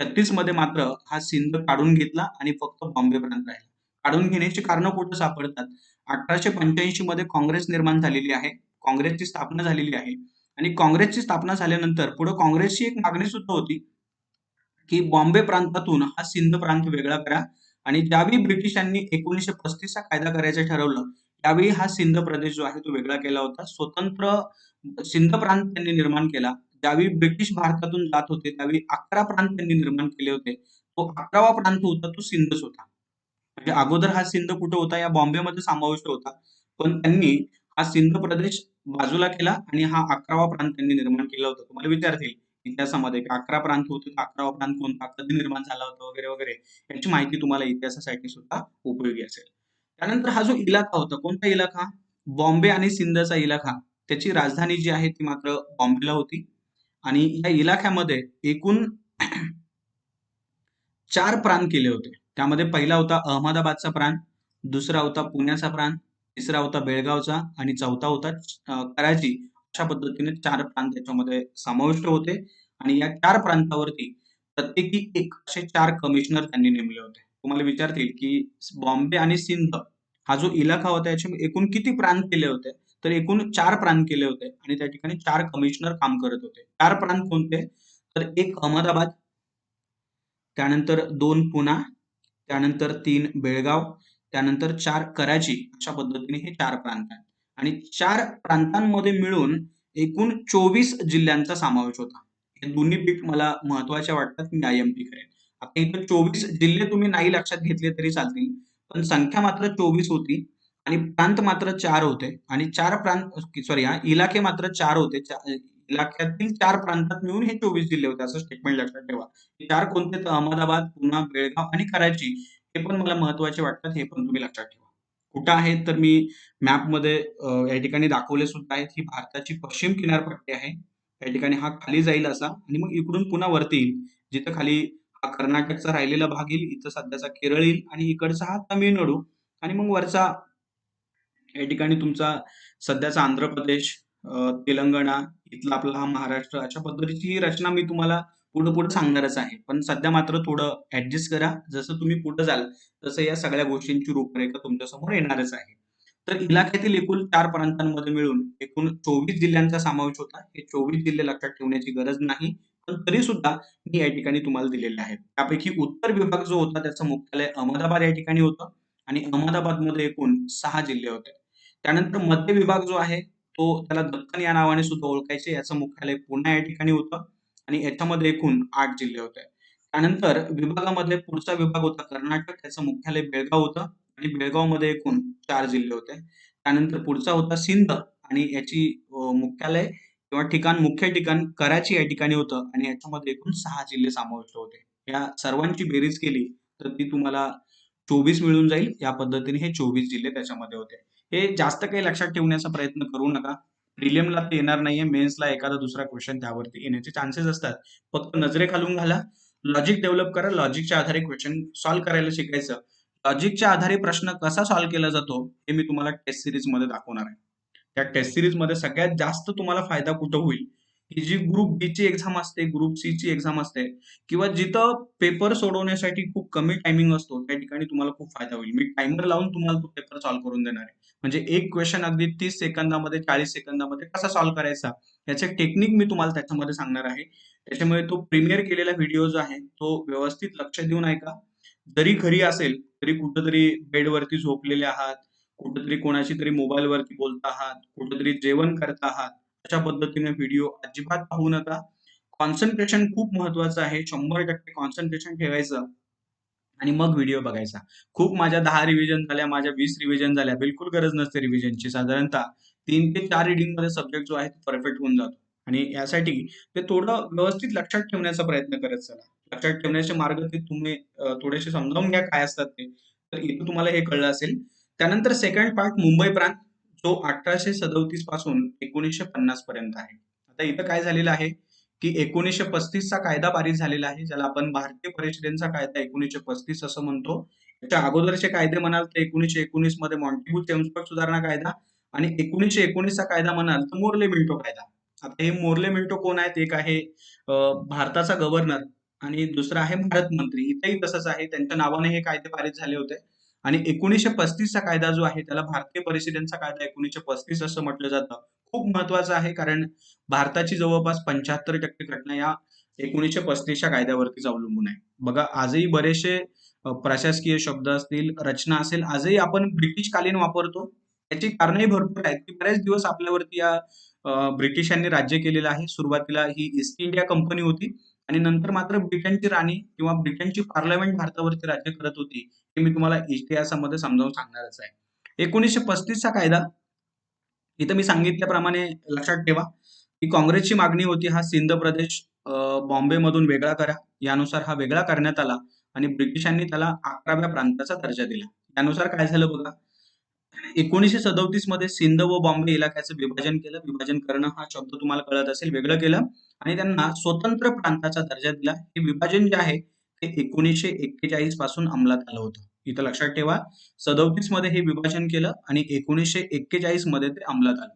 36 मध्ये मात्र हा सिंध काढून घेतला आणि फक्त बॉम्बे पर्यंत राहिला. काढून घेण्याची कारणं कुठे सापडतात? 1885 मध्ये काँग्रेस निर्माण झालेली आहे. काँग्रेसची स्थापना झालेली आहे आणि काँग्रेसची स्थापना झाल्यानंतर पुढे काँग्रेसची एक मागणी सुद्धा होती की बॉम्बे प्रांतातून हा सिंध प्रांत वेगळा करा आणि ज्यावेळी ब्रिटिशांनी 1935 चा कायदा करायचं ठरवलं त्यावेळी हा सिंध प्रदेश जो आहे तो वेगळा केला होता. स्वतंत्र सिंध प्रांत त्यांनी निर्माण केला. ज्यावेळी ब्रिटिश भारतातून जात होते त्यावेळी 11 प्रांत त्यांनी निर्माण केले होते. तो 11वा प्रांत होता तो सिंधच होता. म्हणजे अगोदर हा सिंध कुठे होता या बॉम्बेमध्ये समाविष्ट होता, पण त्यांनी हा सिंध प्रदेश बाजूला केला आणि हा 11वा प्रांत त्यांनी निर्माण केला होता. तुम्हाला विचारतील इतिहासामध्ये, की 11 प्रांत होते, 11वा प्रांत कोणता, कधी निर्माण झाला होता वगैरे वगैरे, याची माहिती तुम्हाला इतिहासासाठी सुद्धा उपयोगी असेल. त्यानंतर हा जो इलाका होता, कोणता इलाका? बॉम्बे आणि सिंधचा इलाका. त्याची राजधानी जी आहे ती मात्र बॉम्बेला होती. आणि या इलाख्यामध्ये एकूण 4 प्रांत केले होते. त्यामध्ये पहिला होता अहमदाबादचा प्रांत, दुसरा होता पुण्याचा प्रांत, तिसरा होता बेळगावचा आणि चौथा होता कराची. अशा पद्धतीने 4 प्रांत त्याच्यामध्ये समाविष्ट होते आणि या 4 प्रांतावरती प्रत्येकी एक असे 4 कमिशनर त्यांनी नेमले होते. तुम्हाला विचारतील की बॉम्बे आणि सिंध हा जो इलाका होता याचे एकूण किती प्रांत केले होते? तर एकूण 4 प्रांत केले होते आणि त्या ठिकाणी 4 कमिशनर काम करत होते. 4 प्रांत कोणते? तर एक अहमदाबाद, त्यानंतर 2 पुणा, त्यानंतर 3 बेळगाव, त्यानंतर 4 कराची. अशा पद्धतीने हे 4 प्रांत आहेत आणि 4 प्रांतांमध्ये मिळून एकूण 24 जिल्ह्यांचा समावेश होता. हे दोन्ही पीठ मला महत्वाचे वाटतात, मी आयएमपी करेन. आता इथं 24 जिल्हे तुम्ही नाही लक्षात घेतले तरी चालतील, पण संख्या मात्र 24 होती आणि प्रांत मात्र 4 होते आणि 4 प्रांत सॉरी इलाके मात्र 4 होते. इलाख्यातील 4 प्रांतात मिळून हे 24 जिल्हे होते, असं स्टेटमेंट लक्षात ठेवा. हे 4 कोणते? तर अहमदाबाद, पुणा, बेळगाव आणि कराची. हे पण मला महत्वाचे वाटतात, हे पण तुम्ही लक्षात ठेवा. कुठं आहेत तर मी मॅपमध्ये या ठिकाणी दाखवले सुद्धा आहेत. ही भारताची पश्चिम किनारपट्टी आहे. या ठिकाणी हा खाली जाईल असा आणि मग इकडून पुन्हा वरती येईल. जिथं खाली हा कर्नाटकचा राहिलेला भाग येईल, इथं सध्याचा केरळ येईल आणि इकडचा हा तामिळनाडू आणि मग वरचा या ठिकाणी तुमचा सध्याचा आंध्र प्रदेश, तेलंगणा, इथला आपला हा महाराष्ट्र. अशा पद्धतीची ही रचना मी तुम्हाला पुढे-पुढे सांगणारच आहे. पण सध्या मात्र थोडं ॲडजस्ट करा. जसं तुम्ही पुढे जाल, तसं या सगळ्या गोष्टींची रूपरेखा तुमच्यासमोर येणारच आहे. तर इलाख्यातील एकूण 4 प्रांतांमध्ये मिळून एकूण 24 जिल्ह्यांचा समावेश होता. हे 24 जिल्हे लक्षात ठेवण्याची गरज नाही. पण तरीसुद्धा मी या ठिकाणी तुम्हाला दिलेले आहेत. त्यापैकी उत्तर विभाग जो होता त्याचं मुख्यालय अहमदाबाद या ठिकाणी होतं आणि अहमदाबादमध्ये एकूण 6 जिल्हे होते. त्यानंतर मध्य विभाग जो आहे, तो त्याला दख्खन या नावाने सुद्धा ओळखायचे. याचं मुख्यालय पुणे या ठिकाणी होतं आणि याच्यामध्ये एकूण 8 जिल्हे होते. त्यानंतर विभागामध्ये पुढचा विभाग होता कर्नाटक. त्याचं मुख्यालय बेळगाव होतं आणि बेळगावमध्ये एकूण 4 जिल्हे होते. त्यानंतर पुढचा होता सिंध आणि याची मुख्यालय किंवा मुख्य ठिकाण कराची या ठिकाणी होतं आणि याच्यामध्ये एकूण 6 जिल्हे समाविष्ट होते. या सर्वांची बेरीज केली तर ती तुम्हाला 24 मिळून जाईल. या पद्धतीने हे 24 जिल्हे त्याच्यामध्ये होते. हे जास्त काही लक्षात ठेवण्याचा प्रयत्न करू नका. प्रिलिमला ते येणार नाहीये. मेन्सला एखादा दुसरा क्वेश्चन त्यावरती येण्याचे चान्सेस असतात. फक्त नजरेखालून घाला. लॉजिक डेव्हलप करा. लॉजिकच्या आधारे क्वेश्चन सॉल्व्ह करायला शिकायचं. लॉजिकच्या आधारे प्रश्न कसा सॉल्व्ह केला जातो, हे मी तुम्हाला टेस्ट सीरीजमध्ये दाखवणार आहे. त्या टेस्ट सीरीजमध्ये सगळ्यात जास्त तुम्हाला फायदा कुठं होईल, की जी ग्रुप बी ची एक्झाम असते, ग्रुप सी ची एक्झाम असते किंवा जिथं पेपर सोडवण्यासाठी खूप कमी टायमिंग असतो, त्या ठिकाणी तुम्हाला खूप फायदा होईल. मी टायमर लावून तुम्हाला तो पेपर सॉल्व्ह करून देणार आहे. म्हणजे एक क्वेश्चन अगदी 30 सेकंदामध्ये, 40 सेकंदामध्ये कसा सॉल्व्ह करायचा, याचे टेक्निक मी तुम्हाला त्याच्यामध्ये सांगणार आहे. त्याच्यामुळे तो प्रीमियर केलेला व्हिडिओ जो आहे, तो व्यवस्थित लक्ष देऊन ऐका. जरी घरी असेल, तरी कुठेतरी बेडवरती झोपलेले आहात, कुठेतरी कोणाशी तरी मोबाईलवरती बोलत आहात, कुठेतरी जेवण करत आहात, अशा पद्धतीने व्हिडिओ अजिबात पाहू नका. कॉन्सन्ट्रेशन खूप महत्वाचं आहे. 100% कॉन्सन्ट्रेशन ठेवायचं आणि मग व्हिडिओ बघायचा. खूप माझ्या 10 रिव्हिजन झाल्या, माझ्या 20 रिव्हिजन झाल्या. बिलकुल गरज नसते रिव्हिजनची. साधारणतः 3 ते 4 रीडिंगमध्ये सब्जेक्ट जो आहे तो परफेक्ट होऊन जातो आणि यासाठी ते थोडं व्यवस्थित लक्षात ठेवण्याचा प्रयत्न करत चला. लक्षात ठेवण्याचे मार्ग ते तुम्ही थोडेसे समजावून घ्या काय असतात ते. तर इथं तुम्हाला हे कळलं असेल. त्यानंतर सेकंड पार्ट मुंबई प्रांत, जो 1837 पासून 1950 पर्यंत आहे. आता इथं काय झालेलं आहे, की 1935 चा कायदा पारित झालेला आहे, ज्याला आपण भारतीय परिषदेचा कायदा 1935 असं म्हणतो. त्याच्या अगोदरचे कायदे म्हणाल तर 1919 मध्ये मॉन्टेग्यू चेम्सफर्ड सुधारणा कायदा आणि 1919 चा कायदा म्हणाल तर मोर्ले मिंटो कायदा. आता हे मोर्ले मिंटो कोण आहेत? एक आहे भारताचा गव्हर्नर आणि दुसरा आहे भारत मंत्री. इथेही तसंच आहे. त्यांच्या नावाने हे कायदे पारित झाले होते आणि 1935 चा कायदा जो आहे त्याला भारतीय परिषदेचा कायदा 1935 असं म्हटलं जातं. खूप महत्वाचं आहे, कारण भारताची जवळपास 75% घटना या 1935 च्या कायद्यावरतीच अवलंबून आहे. बघा आजही बरेचसे प्रशासकीय शब्द असतील, रचना असेल, आजही आपण ब्रिटिशकालीन वापरतो. त्याची कारणंही भरपूर आहेत, की बरेच दिवस आपल्यावरती या ब्रिटिशांनी राज्य केलेलं आहे. सुरुवातीला ही ईस्ट इंडिया कंपनी होती आणि नंतर मात्र ब्रिटनची राणी किंवा ब्रिटनची पार्लमेंट भारतावरती राज्य करत होती. हे मी तुम्हाला इतिहासामध्ये समजावून सांगणारच आहे. 1935 चा कायदा इथं मी सांगितल्याप्रमाणे लक्षात ठेवा. ही काँग्रेसची मागणी होती, हा सिंध प्रदेश बॉम्बेमधून वेगळा करा. यानुसार हा वेगळा करण्यात आला आणि ब्रिटिशांनी त्याला 11व्या प्रांताचा दर्जा दिला. त्यानुसार काय झालं बघा, 1937 मध्ये सिंध व बॉम्बे इलाक्याचं विभाजन केलं. विभाजन करणं हा शब्द तुम्हाला कळत असेल, वेगळं केलं आणि त्यांना स्वतंत्र प्रांताचा दर्जा दिला. हे विभाजन जे आहे ते 1941 पासून अंमलात आलं होतं. इथं लक्षात ठेवा, 37 मध्ये हे विभाजन केलं आणि 1941 मध्ये ते अंमलात आलं.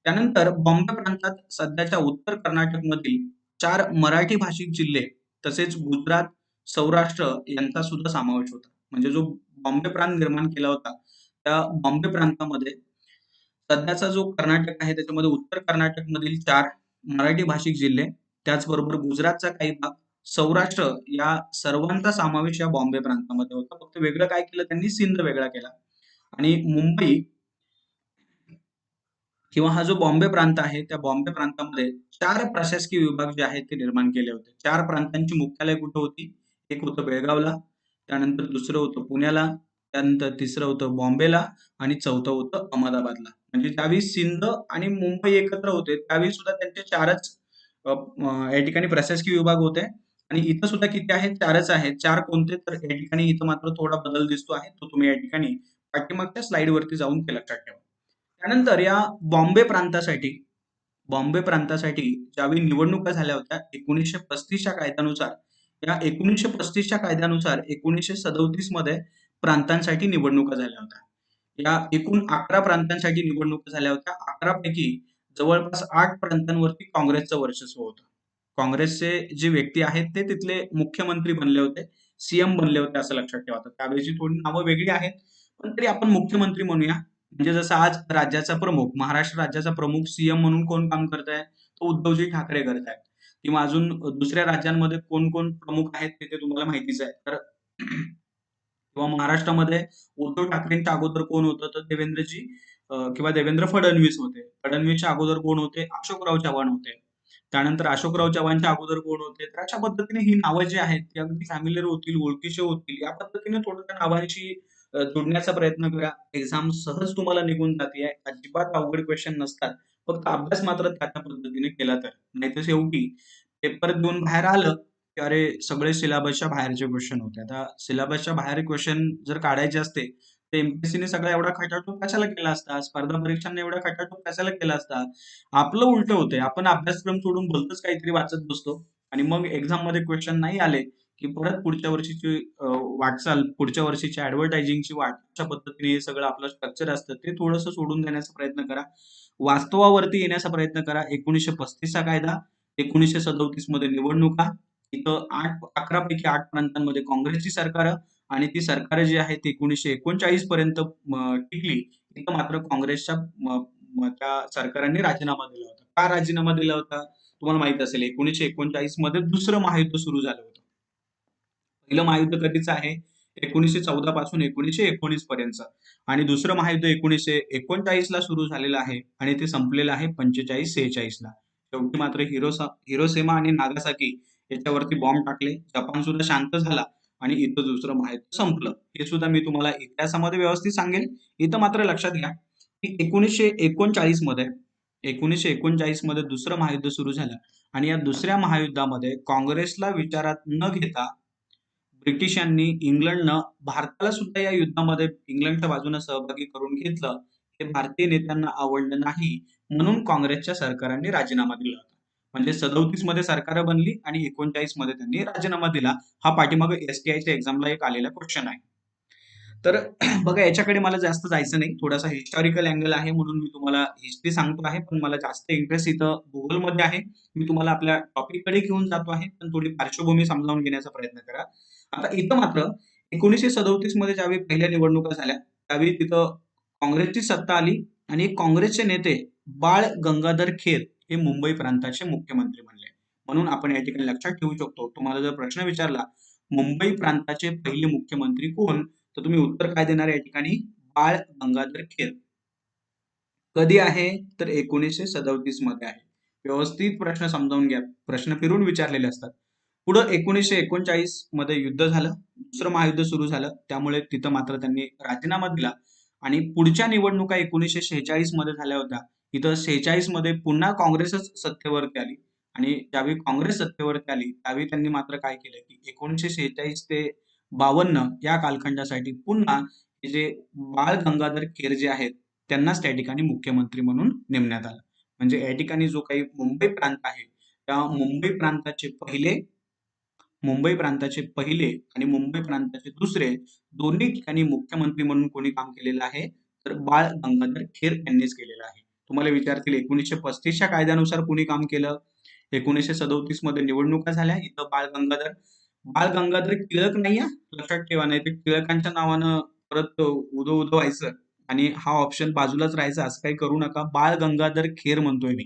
त्यानंतर बॉम्बे प्रांतात सध्याच्या उत्तर कर्नाटकमधील 4 मराठी भाषिक जिल्हे तसेच गुजरात, सौराष्ट्र यांचा सुद्धा समावेश होता. म्हणजे जो बॉम्बे प्रांत निर्माण केला होता, त्या बॉम्बे प्रांतामध्ये सध्याचा जो कर्नाटक आहे त्याच्यामध्ये उत्तर कर्नाटकमधील 4 मराठी भाषिक जिल्हे, त्याचबरोबर गुजरातचा काही भाग, सौराष्ट्र या सर्वांचा समावेश या बॉम्बे प्रांतामध्ये होता. फक्त वेगळं काय केलं त्यांनी, सिंध वेगळा केला आणि मुंबई किंवा हा जो बॉम्बे प्रांत आहे, त्या बॉम्बे प्रांतामध्ये 4 प्रशासकीय विभाग जे आहेत ते निर्माण केले होते. 4 प्रांतांची मुख्यालय कुठे होती? एक होतं बेळगावला, त्यानंतर दुसरं होतं पुण्याला, त्यानंतर तिसरं होतं बॉम्बेला आणि चौथं होतं अहमदाबादला. म्हणजे ज्यावेळी सिंध आणि मुंबई एकत्र होते, त्यावेळी सुद्धा त्यांचे 4च या ठिकाणी प्रशासकीय विभाग होते आणि इथं सुद्धा किती आहेत? 4च आहेत. 4 कोणते? तर या ठिकाणी इथं मात्र थोडा बदल दिसतो आहे. तो तुम्ही या ठिकाणी पाठीमागच्या स्लाइडवरती जाऊन ते लक्षात ठेवा. त्यानंतर या बॉम्बे प्रांतासाठी बॉम्बे प्रांतासाठी ज्यावेळी निवडणुका झाल्या होत्या 1935च्या कायद्यानुसार, या 1935च्या कायद्यानुसार 1937 मध्ये प्रांतांसाठी निवडणुका झाल्या होत्या. या एकूण 11 प्रांतांसाठी निवडणुका झाल्या होत्या. 11 पैकी जवळपास 8 प्रांतांवरती काँग्रेसचं वर्चस्व होतं. काँग्रेसचे जे व्यक्ती आहेत ते तिथले मुख्यमंत्री बनले होते, सीएम बनले होते असं लक्षात ठेवा. तर त्यावेळेची थोडी नावं वेगळी आहेत, पण तरी आपण मुख्यमंत्री म्हणूया. म्हणजे जसं आज राज्याचा प्रमुख, महाराष्ट्र राज्याचा प्रमुख सीएम म्हणून कोण काम करत आहे? तो उद्धवजी ठाकरे करत आहेत. किंवा अजून दुसऱ्या राज्यांमध्ये कोण-कोण प्रमुख आहेत ते ते तुम्हाला माहितीच आहे. तर किंवा महाराष्ट्रामध्ये उद्धव ठाकरेंच्या अगोदर कोण होतं? तर देवेंद्रजी किंवा देवेंद्र फडणवीस होते. फडणवीसच्या अगोदर कोण होते? अशोकराव चव्हाण होते. त्यानंतर अशोकराव चव्हाणच्या अगोदर कोण होते? तर अशा पद्धतीने ही नावं जी आहेत ती अगदी फॅमिलिअर होतील, ओळखीचे होतील. या पद्धतीने थोडं त्या नावांशी जोडण्याचा प्रयत्न करा. एक्झाम सहज तुम्हाला निघून जाते. अजिबात अवघड क्वेश्चन नसतात. फक्त अभ्यास मात्र त्या पद्धतीने केला तर. नाहीतर शेवटी पेपर देऊन बाहेर आलं, की अरे सगळे सिलेबसच्या बाहेरचे क्वेश्चन होते. आता सिलेबसच्या बाहेर क्वेश्चन जर काढायचे असते, तर एमपीएससीने सगळा एवढा खटाटोप कशाला केला असता? स्पर्धा परीक्षांनी एवढा खटाटोप कशाला केला असता? आपलं उलटं होतंय. आपण अभ्यासक्रम सोडून भलतंच काहीतरी वाचत बसतो आणि मग एक्झाममध्ये क्वेश्चन नाही आले, की परत पुढच्या वर्षीची वाटचाल, पुढच्या वर्षीची ॲडव्हर्टायझिंगची वाट, अशा पद्धतीने हे सगळं आपलं स्ट्रक्चर असतं, ते थोडंसं सोडून देण्याचा प्रयत्न करा. वास्तवावरती येण्याचा प्रयत्न करा. 1935 चा कायदा, 1937 मध्ये निवडणुका, इथं 11 पैकी 8 प्रांतांमध्ये काँग्रेसची सरकारं आणि ती सरकारं जी आहेत ती 1939 पर्यंत टिकली. इथं मात्र काँग्रेसच्या त्या सरकारांनी राजीनामा दिला होता. का राजीनामा दिला होता? तुम्हाला माहित असेल 1939 मध्ये दुसरं महायुद्ध सुरू झालं होतं. पहिलं महायुद्ध कधीचं आहे? 1914 पासून 1919 पर्यंतचं आणि दुसरं महायुद्ध 1939 ला सुरू झालेलं आहे आणि ते संपलेलं आहे 45-46 ला. शेवटी मात्र हिरोशिमा आणि नागासाकी याच्यावरती बॉम्ब टाकले. जपान सुद्धा शांत झाला आणि इथं दुसरं महायुद्ध संपलं. हे सुद्धा मी तुम्हाला इतिहासामध्ये व्यवस्थित सांगेल. इथं मात्र लक्षात घ्या की 1939 मध्ये दुसरं महायुद्ध सुरू झालं आणि या दुसऱ्या महायुद्धामध्ये काँग्रेसला विचारात न घेता ब्रिटिशांनी, इंग्लंडनं भारताला सुद्धा या युद्धामध्ये इंग्लंडच्या बाजूने सहभागी करून घेतलं. हे भारतीय नेत्यांना आवडलं नाही, म्हणून काँग्रेसच्या सरकारांनी राजीनामा दिला होता. म्हणजे 37 मध्ये सरकारं बनली आणि 39 मध्ये त्यांनी राजीनामा दिला. हा पाठीमागे एसटीआयच्या एक्झामला एक आलेला क्वेश्चन आहे. तर बघा याच्याकडे मला जास्त जायचं नाही. थोडासा हिस्टॉरिकल अँगल आहे म्हणून मी तुम्हाला हिस्ट्री सांगतो आहे. पण मला जास्त इंटरेस्ट इथं भूगोलमध्ये आहे. मी तुम्हाला आपल्या टॉपिककडे घेऊन जातो आहे. पण थोडी पार्श्वभूमी समजावून घेण्याचा प्रयत्न करा. आता इथं मात्र 1937 मध्ये ज्यावेळी पहिल्या निवडणुका झाल्या, त्यावेळी तिथं काँग्रेसची सत्ता आली आणि काँग्रेसचे नेते बाळ गंगाधर खेर हे मुंबई प्रांताचे मुख्यमंत्री बनले. म्हणून आपण या ठिकाणी लक्षात ठेवू शकतो. तुम्हाला जर प्रश्न विचारला, मुंबई प्रांताचे पहिले मुख्यमंत्री कोण? तर तुम्ही उत्तर काय देणार या ठिकाणी? बाळ गंगाधर खेर. कधी आहे? तर 1937 मध्ये आहे. व्यवस्थित प्रश्न समजावून घ्या. प्रश्न फिरून विचारलेले असतात. पुढं 1939 मध्ये युद्ध झालं. दुसरं महायुद्ध सुरू झालं. त्यामुळे तिथं मात्र त्यांनी राजीनामा दिला आणि पुढच्या निवडणुका 1946 मध्ये झाल्या होत्या. इथं 46 मध्ये पुन्हा काँग्रेसच सत्तेवरती आली आणि ज्यावेळी काँग्रेस सत्तेवरती आली त्यावेळी त्यांनी मात्र काय केलं की 1946 ते 52 या कालखंडासाठी पुन्हा हे जे बाळ गंगाधर खेर जे आहेत त्यांनाच त्या ठिकाणी मुख्यमंत्री म्हणून नेमण्यात आलं. म्हणजे या ठिकाणी जो काही मुंबई प्रांत आहे त्या मुंबई प्रांताचे पहिले आणि मुंबई प्रांताचे दुसरे दोन्ही ठिकाणी मुख्यमंत्री म्हणून कोणी काम केलेलं आहे तर बाळ गंगाधर खेर यांनीच केलेलं आहे. तुम्हाला विचारतील 1935च्या कायद्यानुसार कोणी काम केलं? 1937 मध्ये निवडणुका झाल्या, इथं बाळ गंगाधर टिळक नाही हा, लक्षात ठेवा, नाही तर टिळकांच्या नावानं परत उदो उदो व्हायचं आणि हा ऑप्शन बाजूलाच राहायचा असं काही करू नका. बाळ गंगाधर खेर म्हणतोय मी.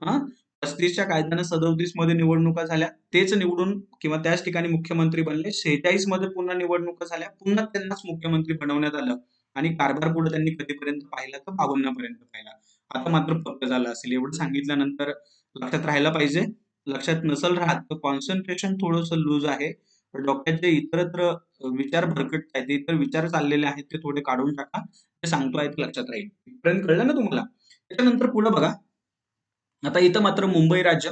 हा, 35च्या कायद्यानं 37 मध्ये निवडणुका झाल्या, तेच निवडून किंवा त्याच ठिकाणी मुख्यमंत्री बनले. 46 मध्ये पुन्हा निवडणुका झाल्या, पुन्हा त्यांनाच मुख्यमंत्री बनवण्यात आलं आणि कारभार पुढे त्यांनी कधीपर्यंत पाहिला तर 52 पर्यंत पाहिला. आता मात्र पक्क झालं असेल. एवढं सांगितल्यानंतर लक्षात राहायला पाहिजे. लक्षात नसेल राहत तर कॉन्सन्ट्रेशन थोडंसं लूज आहे. डोक्यात जे इतरत्र विचार भरकटत आहेत, इतर विचार चाललेले आहेत ते थोडे काढून टाका. ते सांगतो आहे ते लक्षात राहील. इथपर्यंत कळलं ना तुम्हाला? त्याच्यानंतर पुढे बघा. आता इथं मात्र मुंबई राज्य,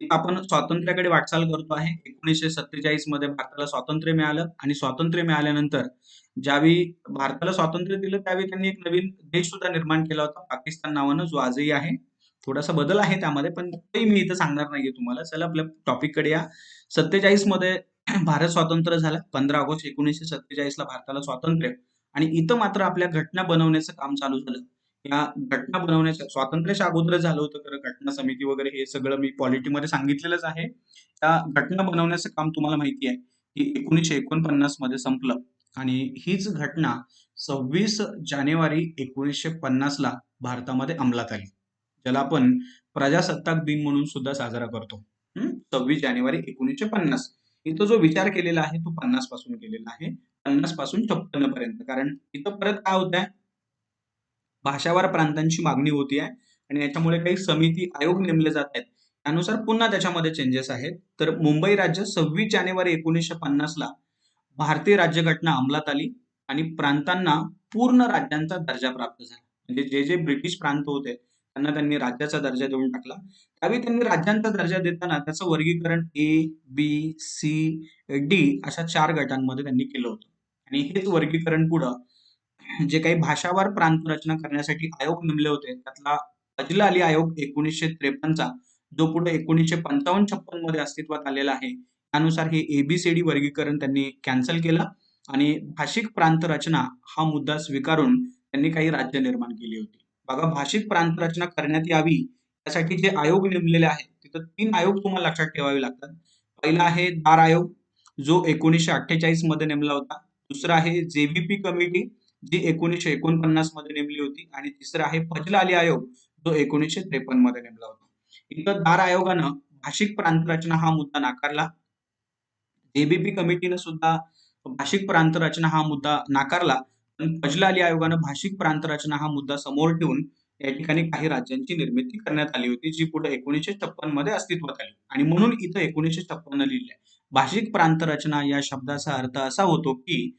इथं आपण स्वातंत्र्याकडे वाटचाल करतो आहे. 1947 मध्ये भारताला स्वातंत्र्य मिळालं आणि स्वातंत्र्य मिळाल्यानंतर ज्यावेळी भारताला स्वातंत्र्य दिलं त्यावेळी त्यांनी एक नवीन देश सुद्धा निर्माण केला होता पाकिस्तान नावानं, जो आजही आहे. थोडासा बदल आहे त्यामध्ये, पण तेही मी इथं सांगणार नाहीये तुम्हाला. चला आपल्या टॉपिक कडे या. 47 मध्ये भारत स्वतंत्र झाला. 15 ऑगस्ट 1947 ला भारताला स्वातंत्र्य आणि इथं मात्र आपल्या घटना बनवण्याचं काम चालू झालं. या घटना बनवण्याच्या स्वातंत्र्याच्या अगोदरच झालं होतं खरं, घटना समिती वगैरे हे सगळं मी पॉलिटीमध्ये सांगितलेलंच आहे. त्या घटना बनवण्याचं काम तुम्हाला माहिती आहे की 1949 मध्ये संपलं आणि हीच घटना 26 जानेवारी 1950 ला भारतामध्ये अंमलात आली, ज्याला आपण प्रजासत्ताक दिन म्हणून सुद्धा साजरा करतो. 26 जानेवारी 1950. इथं जो विचार केलेला आहे तो 50 पासून केलेला आहे, 50 पासून 56 पर्यंत. कारण इथं परत काय होत आहे, भाषावार प्रांतांची मागणी होती आहे आणि याच्यामुळे काही समिती आयोग नेमले जात आहेत. त्यानुसार पुन्हा त्याच्यामध्ये चेंजेस आहेत. तर मुंबई राज्य 26 जानेवारी 1950 ला भारतीय राज्यघटना अंमलात आली आणि प्रांतांना पूर्ण राज्यांचा दर्जा प्राप्त झाला. म्हणजे जे जे ब्रिटिश प्रांत होते त्यांना त्यांनी राज्याचा दर्जा देऊन टाकला. त्यावेळी त्यांनी राज्यांचा दर्जा देताना त्याचं वर्गीकरण A, B, C, D अशा 4 गटांमध्ये त्यांनी केलं होतं आणि हेच वर्गीकरण पुढं जे काही भाषावार प्रांत रचना करण्यासाठी आयोग नेमले होते त्यातला फजल अली आयोग 1953चा, जो पुढे 1955-56 मध्ये अस्तित्वात आलेला आहे, त्यानुसार हे ABCD वर्गीकरण त्यांनी कॅन्सल केलं आणि भाषिक प्रांत रचना हा मुद्दा स्वीकारून त्यांनी काही राज्य निर्माण केली होती. बघा, भाषिक प्रांत रचना करण्यात यावी त्यासाठी जे आयोग नेमलेले आहेत तिथं 3 आयोग तुम्हाला लक्षात ठेवावे लागतात. पहिला आहे दार आयोग, जो 1948 मध्ये नेमला होता. दुसरा आहे JBP कमिटी, जी 1949 मध्ये नेमली होती आणि तिसरा आहे फजल अली आयोग, जो 1953 मध्ये नेमला होता. इथं दार आयोगानं भाषिक प्रांत रचना हा मुद्दा नाकारला. JBP कमिटीनं सुद्धा भाषिक प्रांत रचना हा मुद्दा नाकारला, पण फजल अली आयोगानं भाषिक प्रांत रचना हा मुद्दा समोर ठेवून या ठिकाणी काही राज्यांची निर्मिती करण्यात आली होती, जी पुढे 1956 मध्ये अस्तित्वात आली आणि म्हणून इथं 1956 लिहिलंय. भाषिक प्रांत रचना या शब्दाचा अर्थ असा होतो की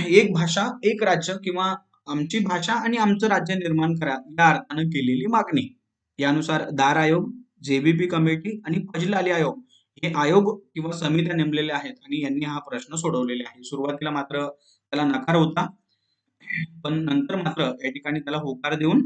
एक भाषा एक राज्य किंवा आमची भाषा आणि आमचं राज्य निर्माण करा या अर्थानं केलेली मागणी. यानुसार दार आयोग, JBP कमिटी आणि फजल अली आयोग हे आयोग किंवा समित्या नेमलेल्या आहेत आणि यांनी हा प्रश्न सोडवलेला आहे. सुरुवातीला मात्र त्याला नकार होता, पण नंतर मात्र या ठिकाणी त्याला होकार देऊन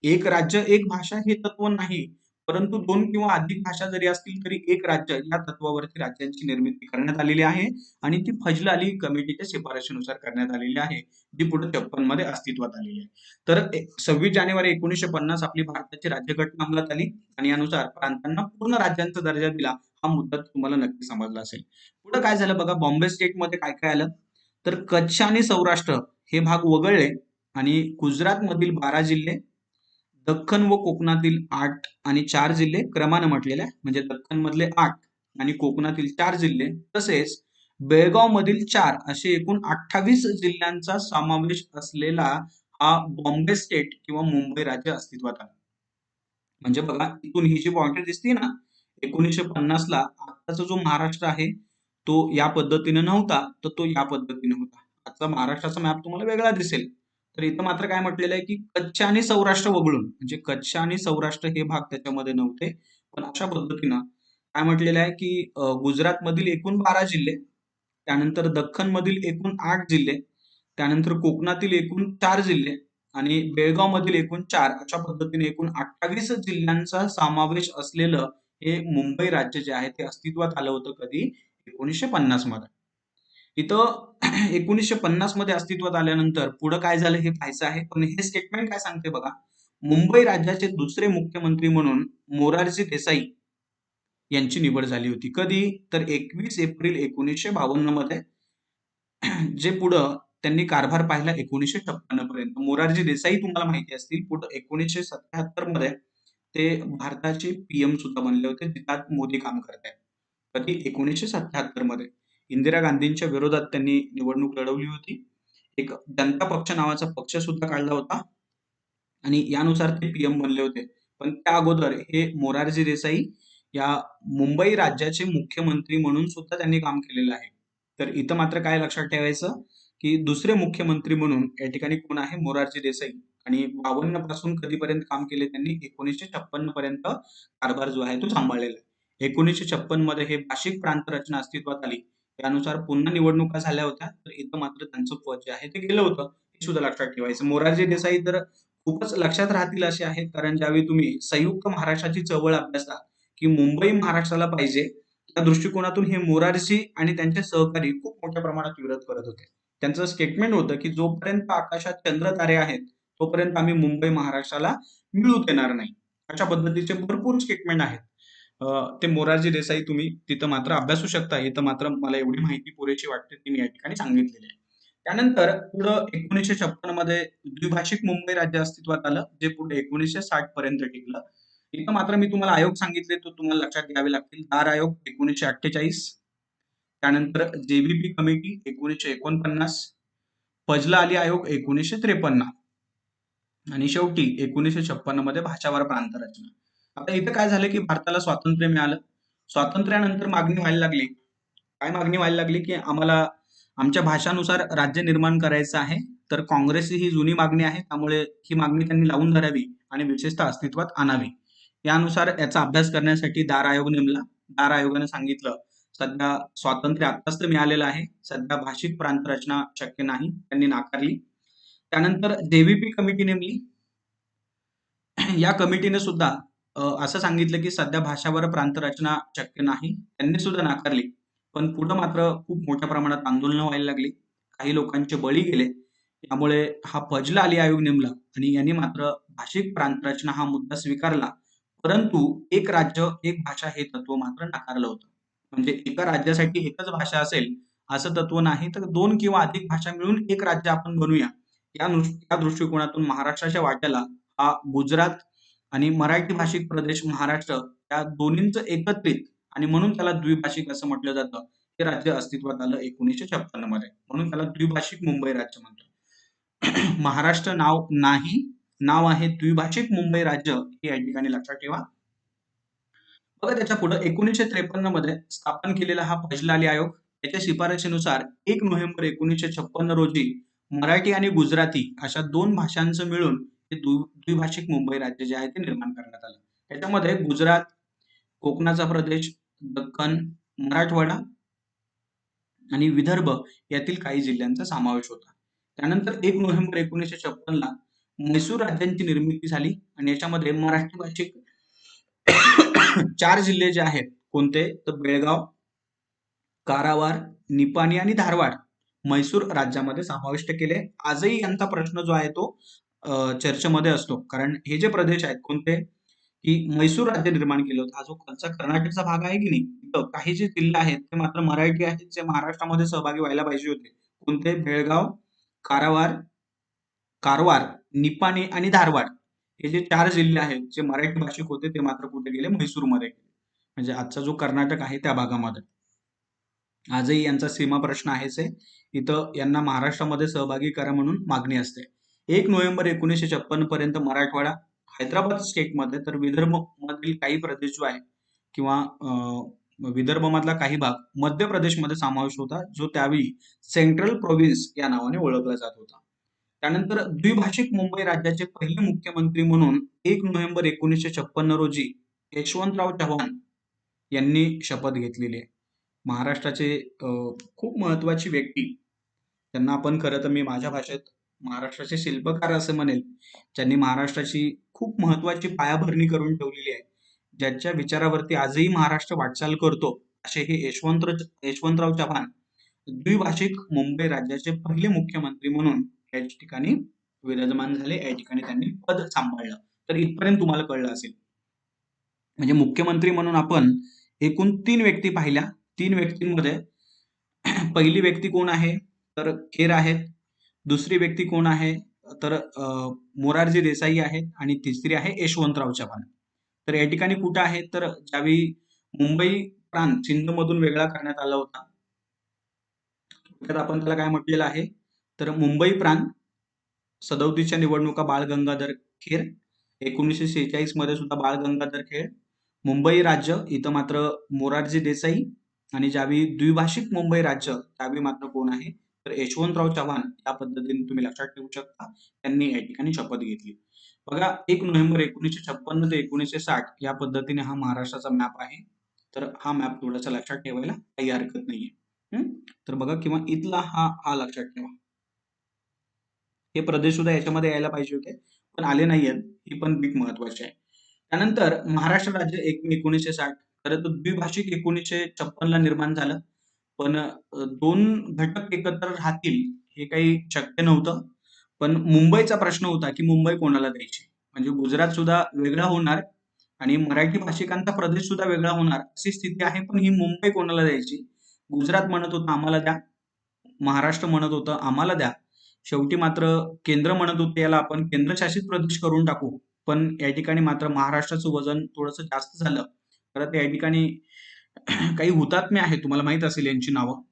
एक राज्य एक भाषा हे तत्व नाही, परंतु 2 किंवा अधिक भाषा जरी असतील तरी एक राज्य या तत्वावरती राज्यांची निर्मिती करण्यात आलेली आहे आणि ती फजल अली कमिटीच्या शिफारशीनुसार करण्यात आलेली आहे, जी पुढे 56 मध्ये अस्तित्वात आलेली आहे. तर 26 जानेवारी 1950 आपली भारताची राज्यघटना अंमलात आली आणि यानुसार प्रांतांना पूर्ण राज्यांचा दर्जा दिला. हा मुद्दा तुम्हाला नक्की समजला असेल. पुढे काय झालं बघा, बॉम्बे स्टेटमध्ये काय काय आलं, तर कच्छ आणि सौराष्ट्र हे भाग वगळले आणि गुजरात मधील 12 जिल्हे, दख्खन व कोकणातील 8 आणि 4 जिल्हे क्रमानं म्हटलेले आहे, म्हणजे दख्खन मधले 8 आणि कोकणातील 4 जिल्हे, तसेच बेळगाव मधील 4 असे एकूण 28 जिल्ह्यांचा समावेश असलेला हा बॉम्बे स्टेट किंवा मुंबई राज्य अस्तित्वात आलं. म्हणजे बघा, इथून ही जी पॉइंट दिसते ना, 1950 ला आताचा जो महाराष्ट्र आहे तो या पद्धतीने नव्हता, तर तो या पद्धतीने होता. आजचा महाराष्ट्राचा मॅप तुम्हाला वेगळा दिसेल. तर इथं मात्र काय म्हटलेलं आहे की कच्छ आणि सौराष्ट्र वगळून, म्हणजे कच्छ आणि सौराष्ट्र हे भाग त्याच्यामध्ये नव्हते. पण अशा पद्धतीनं काय म्हटलेलं आहे की गुजरातमधील एकूण 12 जिल्हे, त्यानंतर दख्खनमधील एकूण 8 जिल्हे, त्यानंतर कोकणातील एकूण 4 जिल्हे आणि बेळगाव मधील एकूण 4, अशा पद्धतीने एकूण 28 जिल्ह्यांचा समावेश असलेलं हे मुंबई राज्य जे आहे ते अस्तित्वात आलं होतं कधी? 1950 मध्ये. इथं 1950 मध्ये अस्तित्वात आल्यानंतर पुढं काय झालं हे पाहायचं आहे. पण हे स्टेटमेंट काय सांगते बघा, मुंबई राज्याचे दुसरे मुख्यमंत्री म्हणून मोरारजी देसाई यांची निवड झाली होती. कधी? तर 21 एप्रिल 1952 मध्ये. जे पुढं त्यांनी कारभार पाहिला 1956 पर्यंत. मोरारजी देसाई तुम्हाला माहिती असतील. पुढं 1977 मध्ये ते भारताचे पीएम सुद्धा बनले होते, जिथं मोदी काम करतायत. कधी? 1977 मध्ये. इंदिरा गांधींच्या विरोधात त्यांनी निवडणूक लढवली होती. एक जनता पक्ष नावाचा पक्ष सुद्धा काढला होता आणि यानुसार ते पीएम बनले होते. पण त्या अगोदर हे मोरारजी देसाई या मुंबई राज्याचे मुख्यमंत्री म्हणून सुद्धा त्यांनी काम केलेलं आहे. तर इथं मात्र काय लक्षात ठेवायचं की दुसरे मुख्यमंत्री म्हणून या ठिकाणी कोण आहे? मोरारजी देसाई. आणि 52 पासून कधीपर्यंत काम केले त्यांनी? 1956 पर्यंत कारभार जो आहे तो सांभाळलेला आहे. 1956 मध्ये हे भाषिक प्रांत रचना अस्तित्वात आली. त्यानुसार पुन्हा निवडणुका झाल्या होत्या. तर इथं मात्र त्यांचं पद जे आहे ते गेलं होतं. हे सुद्धा लक्षात ठेवायचं. मोरारजी देसाई तर खूपच लक्षात राहतील असे आहेत, कारण ज्यावेळी तुम्ही संयुक्त महाराष्ट्राची चळवळ अभ्यासता की मुंबई महाराष्ट्राला पाहिजे, त्या दृष्टिकोनातून हे मोरारजी आणि त्यांचे सहकारी खूप मोठ्या प्रमाणात विरोध करत होते. त्यांचं स्टेटमेंट होतं की जोपर्यंत आकाशात चंद्र तारे आहेत तोपर्यंत आम्ही मुंबई महाराष्ट्राला मिळू देणार नाही. अशा पद्धतीचे भरपूर स्टेटमेंट आहेत. ते मोरारजी देसाई तुम्ही तिथं मात्र अभ्यासू शकता. इथं मात्र मला एवढी माहिती पुरेशी वाटते ती मी या ठिकाणी सांगितलेली आहे. त्यानंतर पुढं 1956 मध्ये द्विभाषिक मुंबई राज्य अस्तित्वात आलं, जे पुढे 1960 पर्यंत टिकलं. इथं मात्र मी तुम्हाला आयोग सांगितले तो तुम्हाला लक्षात घ्यावे लागतील. दार आयोग 1948, त्यानंतर जेबीपी कमिटी 1949, फजला अली आयोग 1953 आणि शेवटी 1956 मध्ये भाषावार प्रांत रचना. आता इथं काय झालं की भारताला स्वातंत्र्य मिळालं. स्वातंत्र्यानंतर मागणी व्हायला लागली. काय मागणी व्हायला लागली की आम्हाला आमच्या भाषानुसार राज्य निर्माण करायचं आहे. तर काँग्रेसची ही जुनी मागणी आहे, त्यामुळे ही मागणी त्यांनी लावून धरावी आणि विशेषतः अस्तित्वात आणावी. यानुसार याचा अभ्यास करण्यासाठी दार आयोग नेमला. दार आयोगाने सांगितलं सध्या स्वातंत्र्य आत्ताच तर मिळालेलं आहे, सध्या भाषिक प्रांत रचना शक्य नाही, त्यांनी नाकारली. त्यानंतर जेव्हीपी कमिटी नेमली. या कमिटीने सुद्धा असं सांगितलं की सध्या भाषावर प्रांत रचना शक्य नाही, त्यांनी सुद्धा नाकारली. पण पुढं मात्र खूप मोठ्या प्रमाणात आंदोलनं व्हायला लागली, काही लोकांचे बळी गेले. त्यामुळे हा फजला अली आयोग नेमला आणि यांनी मात्र भाषिक प्रांत रचना हा मुद्दा स्वीकारला. परंतु एक राज्य एक भाषा हे तत्व मात्र नाकारलं होतं. म्हणजे एका राज्यासाठी एकच भाषा असेल असं तत्व नाही, तर 2 किंवा अधिक भाषा मिळून एक राज्य आपण बनवूया. या दृष्टिकोनातून महाराष्ट्राच्या वाट्याला हा गुजरात आणि मराठी भाषिक प्रदेश महाराष्ट्र या दोन्हींचं एकत्रित आणि म्हणून त्याला द्विभाषिक असं म्हटलं जातं. हे राज्य अस्तित्वात आलं 1956 मध्ये. म्हणून त्याला द्विभाषिक मुंबई राज्य म्हणतो. महाराष्ट्र नाव नाही, नाव आहे द्विभाषिक मुंबई राज्य, हे या ठिकाणी लक्षात ठेवा. बघा त्याच्या पुढे 1953 मध्ये स्थापन केलेला हा फजला अली आयोग, त्याच्या शिफारशीनुसार 1 नोव्हेंबर 1956 रोजी मराठी आणि गुजराती अशा 2 भाषांचं मिळून हे द्विभाषिक मुंबई राज्य जे आहे ते निर्माण करण्यात आलं. त्याच्यामध्ये गुजरात, कोकणाचा प्रदेश, दख्खन, मराठवाडा आणि विदर्भ यातील काही जिल्ह्यांचा समावेश होता. त्यानंतर 1 नोव्हेंबर 1956 ला म्हैसूर राज्यांची निर्मिती झाली आणि याच्यामध्ये मराठी भाषिक 4 जिल्हे जे आहेत कोणते? तर बेळगाव, कारावार, निपाणी आणि धारवाड म्हैसूर राज्यामध्ये समाविष्ट केले. आजही यांचा प्रश्न जो आहे तो चर्चेमध्ये असतो, कारण हे जे प्रदेश आहेत कोणते की म्हैसूर राज्य निर्माण केलं होतं. हा जो खालचा कर्नाटकचा भाग आहे की नाही, तिथं काही जे जिल्हे आहेत ते मात्र मराठी आहेत, जे महाराष्ट्रामध्ये सहभागी व्हायला पाहिजे होते. कोणते? बेळगाव, कारावार, कारवार, निपाणी आणि धारवाड हे जे 4 जिल्हे आहेत जे मराठी भाषिक होते ते मात्र कुठे गेले? म्हैसूरमध्ये गेले. म्हणजे आजचा जो कर्नाटक आहे त्या भागामध्ये. आजही यांचा सीमा प्रश्न आहेच आहे. इथं यांना महाराष्ट्रामध्ये सहभागी करा म्हणून मागणी असते. 1 नोव्हेंबर 1956 पर्यंत मराठवाडा, हैदराबाद स्टेटमध्ये, तर विदर्भ मधील काही प्रदेश जो आहे किंवा विदर्भ मधला काही भाग मध्य प्रदेशमध्ये समावेश होता, जो त्यावेळी सेंट्रल प्रोव्हिन्स या नावाने ओळखला जात होता. त्यानंतर द्विभाषिक मुंबई राज्याचे पहिले मुख्यमंत्री म्हणून 1 नोव्हेंबर 1956 रोजी यशवंतराव चव्हाण यांनी शपथ घेतलेली आहे. महाराष्ट्राचे खूप महत्वाची व्यक्ती, त्यांना आपण खरं तर मी माझ्या भाषेत महाराष्ट्राचे शिल्पकार असं म्हणेल, ज्यांनी महाराष्ट्राची खूप महत्वाची पायाभरणी करून ठेवलेली आहे, ज्यांच्या विचारावरती आजही महाराष्ट्र वाटचाल करतो, असे हे यशवंतराव चव्हाण द्विभाषिक मुंबई राज्याचे पहिले मुख्यमंत्री म्हणून या ठिकाणी विराजमान झाले. या ठिकाणी त्यांनी पद सांभाळलं. तर इथपर्यंत तुम्हाला कळलं असेल. म्हणजे मुख्यमंत्री म्हणून आपण एकूण 3 व्यक्ती पाहिल्या. 3 व्यक्तींमध्ये पहिली व्यक्ती कोण आहे, तर खेर आहेत. दुसरी व्यक्ती कोण आहे, तर मोरारजी देसाई आहेत. आणि तिसरी आहे यशवंतराव चव्हाण. तर या ठिकाणी कुठं आहे, तर ज्यावेळी मुंबई प्रांत सिंधमधून वेगळा करण्यात आला होता, त्यात आपण त्याला काय म्हटलेलं आहे, तर मुंबई प्रांत 37च्या निवडणुका बाळ गंगाधर खेर, 1946 मध्ये सुद्धा बाळ गंगाधर खेर, मुंबई राज्य इथं मात्र मोरारजी देसाई, आणि ज्यावेळी द्विभाषिक मुंबई राज्य त्यावेळी मात्र कोण आहे, तर यशवंतराव चव्हाण. या पद्धतीने तुम्ही लक्षात ठेवू शकता, त्यांनी या ठिकाणी शपथ घेतली. बघा, 1 नोव्हेंबर 1956 ते 1960 या पद्धतीने हा महाराष्ट्राचा मॅप आहे. तर हा मॅप थोडासा लक्षात ठेवायला काही हरकत नाहीये. तर बघा, किंवा इथला हा लक्षात ठेवा. हे प्रदेश सुद्धा याच्यामध्ये यायला पाहिजे होते, पण आले नाहीयेत. ही पण बीक महत्वाची आहे. त्यानंतर महाराष्ट्र राज्य 1960 खरं तर द्विभाषिक 1956 ला निर्माण झालं. पण 2 घटक एकत्र राहतील हे काही शक्य नव्हतं. पण मुंबईचा प्रश्न होता की मुंबई कोणाला द्यायची, म्हणजे गुजरात सुद्धा वेगळा होणार आणि मराठी भाषिकांचा प्रदेश सुद्धा वेगळा होणार अशी स्थिती आहे. पण ही मुंबई कोणाला द्यायची? गुजरात म्हणत होतं आम्हाला द्या, महाराष्ट्र म्हणत होतं आम्हाला द्या. शेवटी मात्र केंद्र म्हणत होते याला आपण केंद्रशासित प्रदेश करून टाकू. पण या ठिकाणी मात्र महाराष्ट्राचं वजन थोडंसं जास्त झालं. परत या ठिकाणी काही हुतात्मे आहेत, तुम्हाला माहित असेल यांची नावं.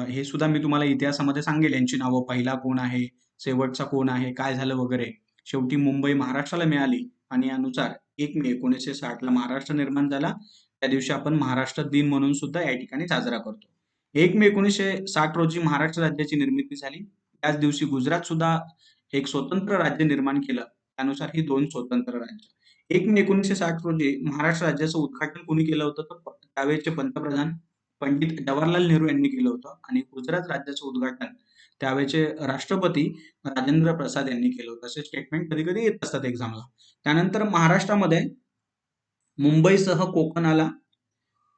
हे सुद्धा मी तुम्हाला इतिहासामध्ये सांगेल यांची नावं. पहिला कोण आहे, शेवटचा कोण आहे, काय झालं वगैरे. शेवटी मुंबई महाराष्ट्राला मिळाली आणि यानुसार 1 मे 1960 ला महाराष्ट्र निर्माण झाला. त्या दिवशी आपण महाराष्ट्र दिन म्हणून सुद्धा या ठिकाणी साजरा करतो. 1 मे 1960 रोजी महाराष्ट्र राज्याची निर्मिती झाली. त्याच दिवशी गुजरात सुद्धा एक स्वतंत्र राज्य निर्माण केलं. त्यानुसार ही 2 स्वतंत्र राज्य. 1 मे 1960 रोजी महाराष्ट्र राज्याचं उद्घाटन कोणी केलं होतं, तर त्यावेळेचे पंतप्रधान पंडित जवाहरलाल नेहरू यांनी केलं होतं. आणि गुजरात राज्याचं उद्घाटन त्यावेळेचे राष्ट्रपती राजेंद्र प्रसाद यांनी केलं होतं. असे स्टेटमेंट कधी कधी येत असतात एक्झामला. त्यानंतर महाराष्ट्रामध्ये मुंबईसह कोकण आला.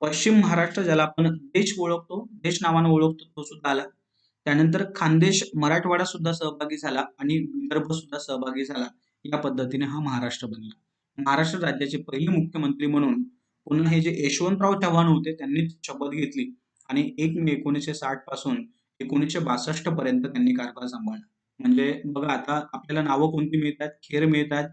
पश्चिम महाराष्ट्र, ज्याला आपण देश ओळखतो, देश नावानं ओळखतो, तो सुद्धा आला. त्यानंतर खानदेश, मराठवाडा सुद्धा सहभागी झाला आणि विदर्भ सुद्धा सहभागी झाला. या पद्धतीने हा महाराष्ट्र बनला. महाराष्ट्र राज्याचे पहिले मुख्यमंत्री म्हणून पुन्हा हे जे यशवंतराव चव्हाण होते त्यांनी शपथ घेतली आणि 1 मे 1960 पासून 1962 पर्यंत त्यांनी कारभार सांभाळला. म्हणजे बघा, आता आपल्याला नावं कोणती मिळतात? खेर मिळतात,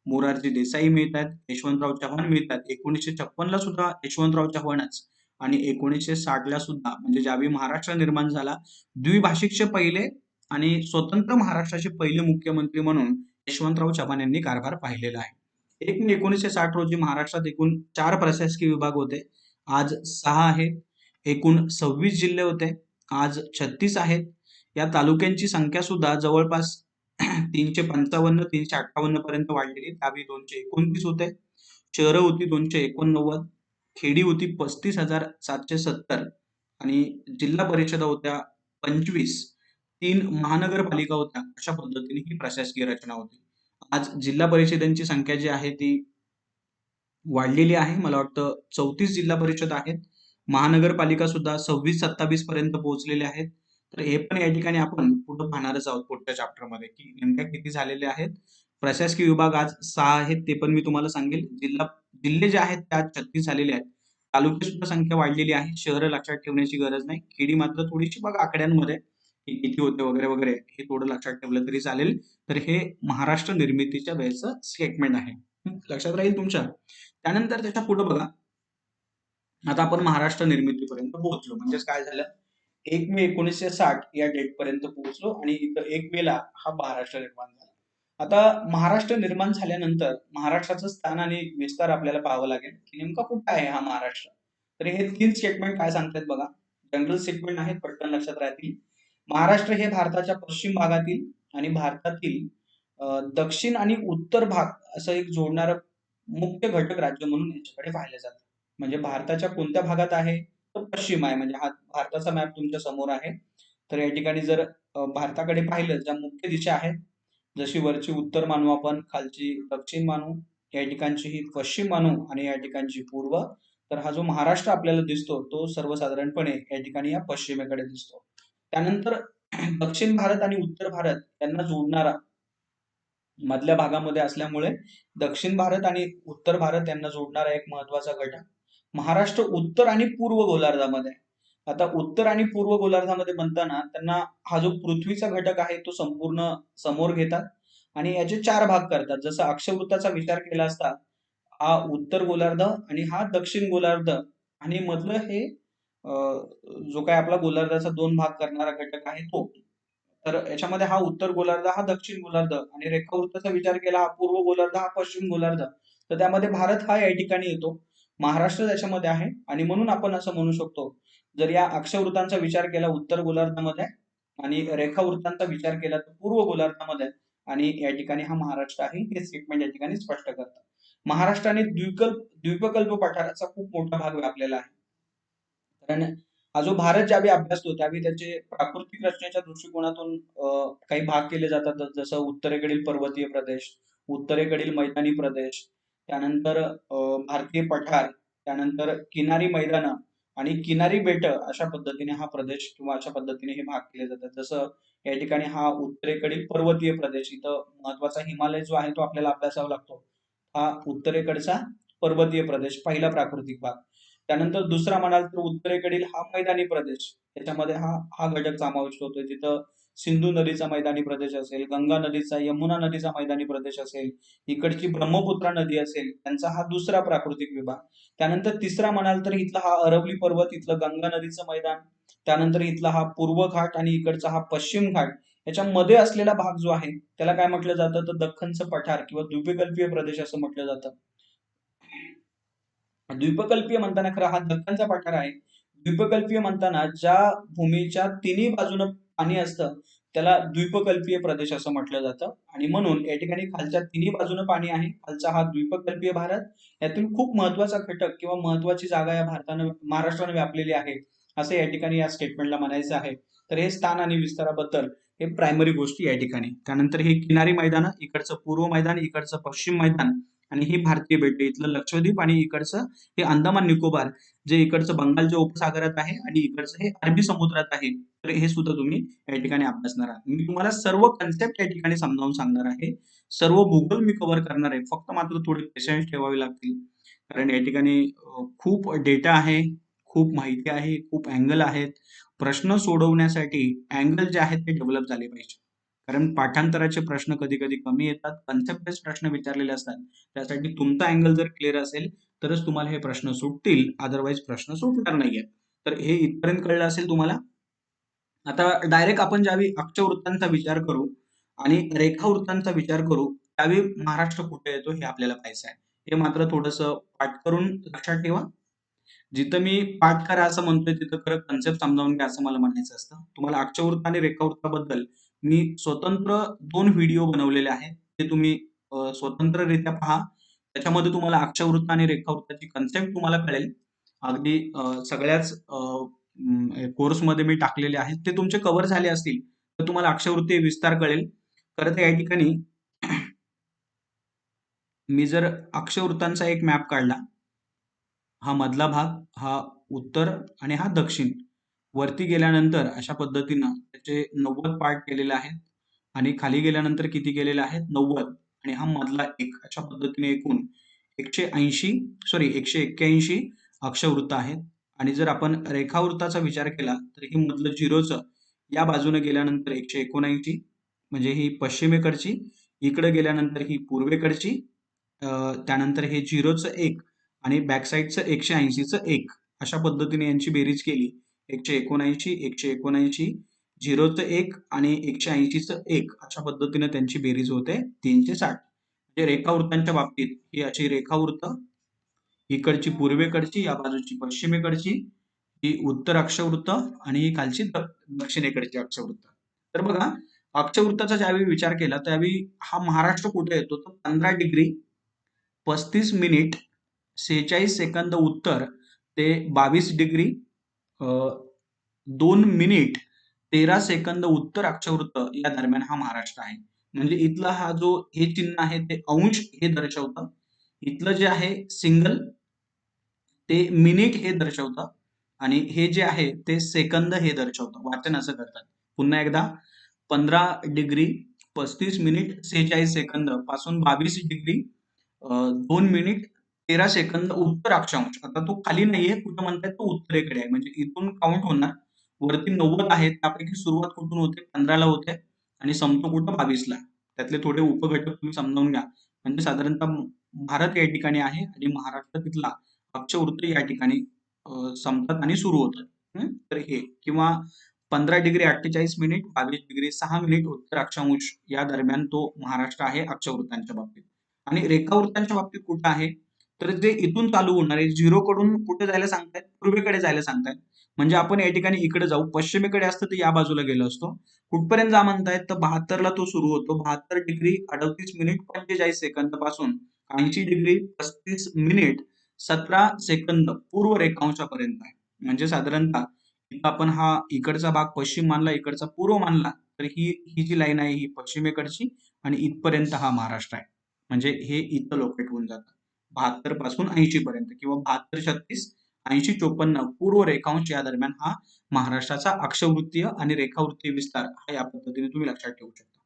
मोरारजी देसाई मिळतात, यशवंतराव चव्हाण मिळतात. 1956 ला सुद्धा यशवंतराव चव्हाणच, आणि 1960 ला सुद्धा, म्हणजे ज्यावेळी महाराष्ट्र निर्माण झाला, द्विभाषिकचे पहिले आणि स्वतंत्र महाराष्ट्राचे पहिले मुख्यमंत्री म्हणून यशवंतराव चव्हाण यांनी कारभार पाहिलेला आहे. 1 मे 1960 रोजी महाराष्ट्रात एकूण 4 प्रशासकीय विभाग होते. आज 6 आहेत. एकूण 26 जिल्हे होते. आज 36 आहेत. या तालुक्यांची संख्या सुद्धा जवळपास 355-358 पर्यंत वाढलेली. त्यावेळी 229 होते. शहरं होती 289, खेडी होती 35,770 आणि जिल्हा परिषदा होत्या 25, 3 महानगरपालिका होत्या. अशा पद्धतीने ही प्रशासकीय रचना होती. आज जिल्हा परिषदांची संख्या जी आहे ती वाढलेली आहे. मला वाटतं 34 जिल्हा परिषद आहेत. महानगरपालिका सुद्धा 26-27 पर्यंत पोहोचलेल्या आहेत. तर हे पण या ठिकाणी आपण पुढे पाहणारच आहोत पुढच्या चॅप्टरमध्ये, की नेमक्या किती झालेले आहेत. प्रशासकीय विभाग आज 6 आहेत, ते पण मी तुम्हाला सांगेल. जिल्हे जे आहेत ते आज 36 झालेले आहेत. तालुके सुद्धा संख्या वाढलेली आहे. शहरं लक्षात ठेवण्याची गरज नाही. खेडी मात्र थोडीशी बघा आकड्यांमध्ये, की किती होते वगैरे वगैरे, हे थोडं लक्षात ठेवलं तरी चालेल. तर हे महाराष्ट्र निर्मितीच्या वेळेचं स्टेटमेंट आहे. लक्षात राहील तुमच्या. त्यानंतर त्याच्या पुढे बघा, आता आपण महाराष्ट्र निर्मितीपर्यंत पोहोचलो. म्हणजेच काय झालं, 1 मे 1960 या डेट पर्यंत पोहोचलो आणि इथं 1 मे ला हा महाराष्ट्र निर्माण झाला. आता महाराष्ट्र निर्माण झाल्यानंतर महाराष्ट्राचं स्थान आणि विस्तार आपल्याला पाहावं लागेल, की नेमका कुठं आहे हा महाराष्ट्र. तर हे 3 स्टेटमेंट काय सांगतात बघा. जनरल स्टेटमेंट आहेत, पटकन लक्षात राहतील. महाराष्ट्र हे भारताच्या पश्चिम भागातील आणि भारतातील दक्षिण आणि उत्तर भाग असं एक जोडणारं मुख्य घटक राज्य म्हणून याच्याकडे पाहिलं जातं. म्हणजे भारताच्या कोणत्या भागात आहे? तर पश्चिम आहे. म्हणजे हा भारताचा मॅप तुमच्या समोर आहे. तर या ठिकाणी जर भारताकडे पाहिलं, ज्या मुख्य दिशा आहेत, जशी वरची उत्तर मानू आपण, खालची दक्षिण मानू, या ठिकाणची ही पश्चिम मानू आणि या ठिकाणची पूर्व. तर हा जो महाराष्ट्र आपल्याला दिसतो तो सर्वसाधारणपणे या ठिकाणी या पश्चिमेकडे दिसतो. त्यानंतर दक्षिण भारत आणि उत्तर भारत यांना जोडणारा मधल्या भागामध्ये असल्यामुळे दक्षिण भारत आणि उत्तर भारत यांना जोडणारा एक महत्वाचा घटक महाराष्ट्र उत्तर आणि पूर्व गोलार्धामध्ये आहे. आता उत्तर आणि पूर्व गोलार्धामध्ये म्हणताना त्यांना हा जो पृथ्वीचा घटक आहे तो संपूर्ण समोर घेतात आणि याचे 4 भाग करतात. जसं अक्षवृत्ताचा विचार केला असता हा उत्तर गोलार्ध आणि हा दक्षिण गोलार्ध आणि मधलं हे जो काय आपला गोलार्धाचा 2 भाग करणारा घटक आहे तो. तर याच्यामध्ये हा उत्तर गोलार्ध हा दक्षिण गोलार्ध आणि रेखावृत्ताचा विचार केला हा पूर्व गोलार्ध हा पश्चिम गोलार्ध. तर त्यामध्ये भारत हा या ठिकाणी येतो. महाराष्ट्र त्याच्यामध्ये आहे आणि म्हणून आपण असं म्हणू शकतो, जर या अक्षवृत्तांचा विचार केला उत्तर गोलार्धामध्ये आणि रेखावृत्तांचा विचार केला तर पूर्व गोलार्धामध्ये आणि या ठिकाणी हा महाराष्ट्र आहे, हे स्टेटमेंट या ठिकाणी स्पष्ट करतात. महाराष्ट्राने द्वीपकल्प पठाराचा खूप मोठा भाग व्यापलेला आहे. कारण हा जो भारत ज्यावेळी अभ्यासतो त्यावेळी त्याचे प्राकृतिक रचनेच्या दृष्टिकोनातून काही भाग केले जातात, जसं उत्तरेकडील पर्वतीय प्रदेश, उत्तरेकडील मैदानी प्रदेश, त्यानंतर भारतीय पठार, त्यानंतर किनारी मैदानं आणि किनारी बेट, अशा पद्धतीने हा प्रदेश किंवा अशा पद्धतीने हे भाग केले जातात. जसं या ठिकाणी हा उत्तरेकडील पर्वतीय प्रदेश, इथं महत्वाचा हिमालय जो आहे तो आपल्याला अभ्यासावा लागतो. हा उत्तरेकडचा पर्वतीय प्रदेश, पहिला प्राकृतिक भाग. त्यानंतर दुसरा म्हणाल तर उत्तरेकडील हा मैदानी प्रदेश, त्याच्यामध्ये हा हा घटक समाविष्ट होतोय. तिथं सिंधू नदीचा मैदानी प्रदेश असेल, गंगा नदीचा, यमुना नदीचा मैदानी प्रदेश असेल, इकडची ब्रह्मपुत्रा नदी असेल, त्यांचा हा दुसरा प्राकृतिक विभाग. त्यानंतर तिसरा म्हणाल तर इथला हा अरवली पर्वत, इथलं गंगा नदीचं मैदान, त्यानंतर इथला हा पूर्व घाट आणि इकडचा हा पश्चिम घाट, याच्यामध्ये असलेला भाग जो आहे त्याला काय म्हटलं जातं तर दख्खनचं पठार किंवा द्वीपकल्पीय प्रदेश असं म्हटलं जातं. द्वीपकल्पीय म्हणताना खरं हा दख्खनचा पठार आहे. द्वीपकल्पीय म्हणताना ज्या भूमीच्या तिन्ही बाजूनं पाणी असतं त्याला द्वीपकल्पीय प्रदेश असं म्हटलं जातं आणि म्हणून या ठिकाणी खालच्या तिन्ही बाजूनं पाणी आहे. खालचा हा द्वीपकल्पीय भारत, यातील खूप महत्वाचा घटक किंवा महत्वाची जागा या भारतानं महाराष्ट्राने व्यापलेली आहे असं या ठिकाणी या स्टेटमेंटला म्हणायचं आहे. तर हे स्थान आणि विस्ताराबद्दल हे प्रायमरी गोष्टी या ठिकाणी. त्यानंतर हे किनारी मैदान, इकडचं पूर्व मैदान, इकडचं पश्चिम मैदान आणि ही भारतीय बेटे, इथलं लक्षद्वीप आणि इकडचं हे अंदमान निकोबार, जे इकडचं बंगालच्या उपसागरात आहे आणि इकडचं हे अरबी समुद्रात आहे. तर हे सुद्धा तुम्ही या ठिकाणी अभ्यासणार आहात. मी तुम्हाला सर्व कन्सेप्ट या ठिकाणी समजावून सांगणार आहे. सर्व भूगोल मी कव्हर करणार आहे. फक्त मात्र थोडे पेशन्स ठेवावे लागतील. कारण या ठिकाणी खूप डेटा आहे, खूप माहिती आहे, खूप अँगल आहेत. प्रश्न सोडवण्यासाठी अँगल जे आहेत ते डेव्हलप झाले पाहिजे. कारण पाठांतराचे प्रश्न कधी-कधी कमी येतात. कन्सेप्ट बेस्ड प्रश्न विचारलेले असतात. त्यासाठी तुमचा अँगल जर क्लिअर असेल तरच तुम्हाला हे प्रश्न सुटतील, अदरवाईज प्रश्न सुटणार नाहीयेत. तर हे इथपर्यंत कळलं असेल तुम्हाला. आता डायरेक्ट आपण ज्यावेळी अक्षवृत्तांचा विचार करू आणि रेखावृत्तांचा विचार करू त्यावेळी महाराष्ट्र कुठे येतो हे आपल्याला पाहायचं आहे. हे मात्र थोडंसं पाठ करून लक्षात ठेवा. जिथं मी पाठ करा असं म्हणतोय तिथं खरं कन्सेप्ट समजावून घ्या असं मला म्हणायचं असतं. तुम्हाला अक्षवृत्त आणि रेखावृत्ताबद्दल मी स्वतंत्र 2 व्हिडिओ बनवलेले आहेत. ते तुम्ही स्वतंत्ररित्या पहा. त्याच्यामध्ये तुम्हाला अक्षवृत्त आणि रेखावृत्ताची कन्सेप्ट तुम्हाला कळेल. अगदी सगळ्याच कोर्समध्ये मी टाकलेले आहेत. ते तुमचे कव्हर झाले असतील तर तुम्हाला अक्षवृत्ती विस्तार कळेल. खरं तर या ठिकाणी मी जर अक्षवृत्तांचा एक मॅप काढला, हा मधला भाग, हा उत्तर आणि हा दक्षिण. वरती गेल्यानंतर अशा पद्धतीनं त्याचे 90 पार्ट केलेले आहेत आणि खाली गेल्यानंतर किती केलेले आहेत 90 आणि हा मधला एक, अशा पद्धतीने एकूण 181 अक्षवृत्त आहेत. आणि जर आपण रेखावृत्ताचा विचार केला तर ही मधलं 0चं या बाजूने गेल्यानंतर 179 म्हणजे ही पश्चिमेकडची, इकडे गेल्यानंतर ही पूर्वेकडची, त्यानंतर हे 0चं 1 आणि बॅक साईडचं 180चं 1, अशा पद्धतीने यांची बेरीज केली 179 0चं 1 आणि 180चं 1, अशा पद्धतीने त्यांची बेरीज होते 360. म्हणजे रेखावृत्तांच्या बाबतीत ही अशी रेखावृत्त, इकडची पूर्वेकडची, या बाजूची पश्चिमेकडची, ही उत्तर अक्षवृत्त आणि ही खालची दक्षिणेकडची अक्षवृत्त. तर बघा अक्षवृत्ताचा ज्यावेळी विचार केला त्यावेळी हा महाराष्ट्र कुठे येतो, तर 15 डिग्री 35 मिनिट 46 सेकंद उत्तर ते 22 डिग्री 2 मिनिट 13 सेकंद उत्तर अक्षवृत्त या दरम्यान हा महाराष्ट्र आहे. म्हणजे इथला हा जो हे चिन्ह आहे ते अंश हे दर्शवतं. इथलं जे आहे सिंगल ते मिनिट हे दर्शवतं आणि हे जे आहे ते सेकंद हे दर्शवतं. वाचन असं करतात. पुन्हा एकदा 15 डिग्री 35 मिनिट 46 सेकंद पासून 22 डिग्री 2 मिनिट 13 सेकंद उत्तर अक्षांश. आता तो खाली नाहीये, कुठं म्हणतायत तो उत्तरेकडे आहे. म्हणजे इथून काउंट होणार. वरती 90 आहे, त्यापैकी सुरुवात कुठून होते? 15 ला होते आणि संपतो कुठं? 22 ला. त्यातले थोडे उपघटक तुम्ही समजावून घ्या. म्हणजे साधारणतः भारत या ठिकाणी आहे आणि महाराष्ट्र तिथला अक्षवृत्त या ठिकाणी संपतात आणि सुरू होतात. तर हे किंवा 15 डिग्री 48 मिनिट 22 डिग्री 6 मिनिट उत्तर अक्षांश या दरम्यान तो महाराष्ट्र आहे अक्षवृत्तांच्या बाबतीत. आणि रेखावृत्तांच्या बाबतीत कुठं आहे? तर जे इथून चालू होणार आहे, 0 कडून कुठे जायला सांगतायत? पूर्वेकडे जायला सांगतायत. म्हणजे आपण या ठिकाणी इकडे जाऊ. पश्चिमेकडे असतं तर या बाजूला गेलो असतो. कुठपर्यंत जा म्हणतायत? तर 72 ला तो सुरू होतो. 72 डिग्री 38 मिनिट 45 सेकंद पासून 80 डिग्री 35 मिनिट 17 सेकंद पूर्व रेखांशापर्यंत आहे. म्हणजे साधारणतः इथं आपण हा इकडचा भाग पश्चिम मानला, इकडचा पूर्व मानला, तर ही ही जी लाईन आहे ही पश्चिमेकडची आणि इथपर्यंत हा महाराष्ट्र आहे. म्हणजे हे इथं लोकेट होऊन जातं. 72 पासून 80 पर्यंत किंवा 72 36 80 54 पूर्व रेखांश या दरम्यान हा महाराष्ट्राचा अक्षवृत्तीय आणि रेखावृत्तीय विस्तार हा या पद्धतीने तुम्ही लक्षात ठेवू शकता.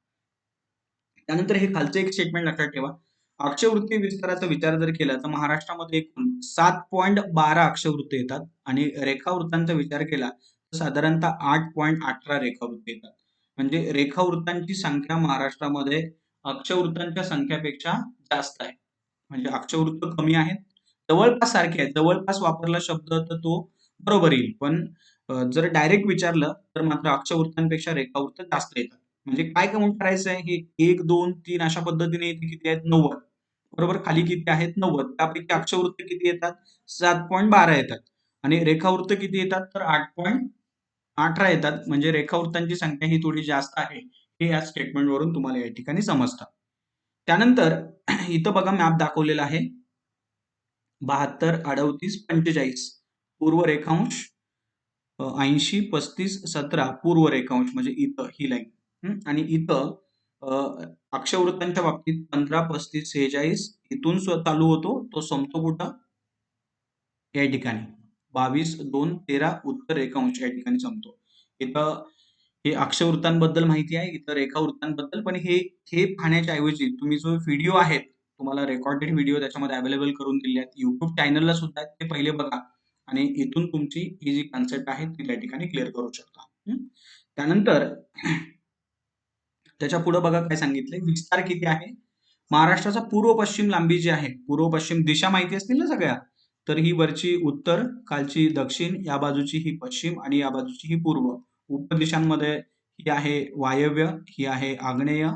त्यानंतर हे खालचं एक स्टेटमेंट लक्षात ठेवा. अक्षवृत्तीय विस्ताराचा विचार जर केला तर महाराष्ट्रामध्ये एकूण 7.12 अक्षवृत्त येतात आणि रेखावृत्तांचा विचार केला तर साधारणतः 8.18 रेखावृत्त येतात. म्हणजे रेखावृत्तांची संख्या महाराष्ट्रामध्ये अक्षवृत्तांच्या संख्यापेक्षा जास्त आहे. म्हणजे अक्षवृत्त कमी आहेत, जवळपास सारखे आहेत. जवळपास वापरला शब्द तर तो बरोबर येईल, पण जर डायरेक्ट विचारलं तर मात्र अक्षवृत्तांपेक्षा रेखावृत्त जास्त येतात. म्हणजे काय काउंट करायचं आहे? हे 1 2 3 अशा पद्धतीने इथे किती आहेत? 90. बरोबर. खाली किती आहेत? 90. त्यापैकी अक्षवृत्त किती येतात? 7.12 येतात आणि रेखावृत्त किती येतात? तर 8.18 येतात. म्हणजे रेखावृत्तांची संख्या ही थोडी जास्त आहे. हे या स्टेटमेंट वरून तुम्हाला या ठिकाणी समजतं. त्यानंतर इथं बघा मॅप दाखवलेला आहे. 72 38 45 पूर्व रेखांश, 80 35 17 पूर्व रेखांश म्हणजे इथं ही लाईन. आणि इथं अक्षवृत्तांच्या बाबतीत 15 35 46 इथून चालू होतो, तो संपतो कुठं? या ठिकाणी 22 2 13 उत्तर रेखांश या ठिकाणी संपतो. इथं हे अक्षवृत्तांबद्दल माहिती आहे, इथं रेखावृत्तांबद्दल. पण हे पाहण्याच्या ऐवजी तुम्ही जो व्हिडिओ आहेत, तुम्हाला रेकॉर्डेड व्हिडिओ त्याच्यामध्ये अवेलेबल करून दिले आहेत. YouTube चॅनलला सुद्धा ते पहिले बघा आणि इथून तुमची ही जी कन्सेप्ट आहे ती त्या ठिकाणी क्लिअर करू शकता. त्यानंतर त्याच्या पुढे बघा काय सांगितलंय, विस्तार किती आहे? महाराष्ट्राचा पूर्व पश्चिम लांबी जी आहे, पूर्व पश्चिम दिशा माहिती असतील ना सगळ्या, तर ही वरची उत्तर, खालची दक्षिण, या बाजूची ही पश्चिम आणि या बाजूची ही पूर्व. उपदिशांमध्ये ही आहे वायव्य, ही आहे आग्नेय,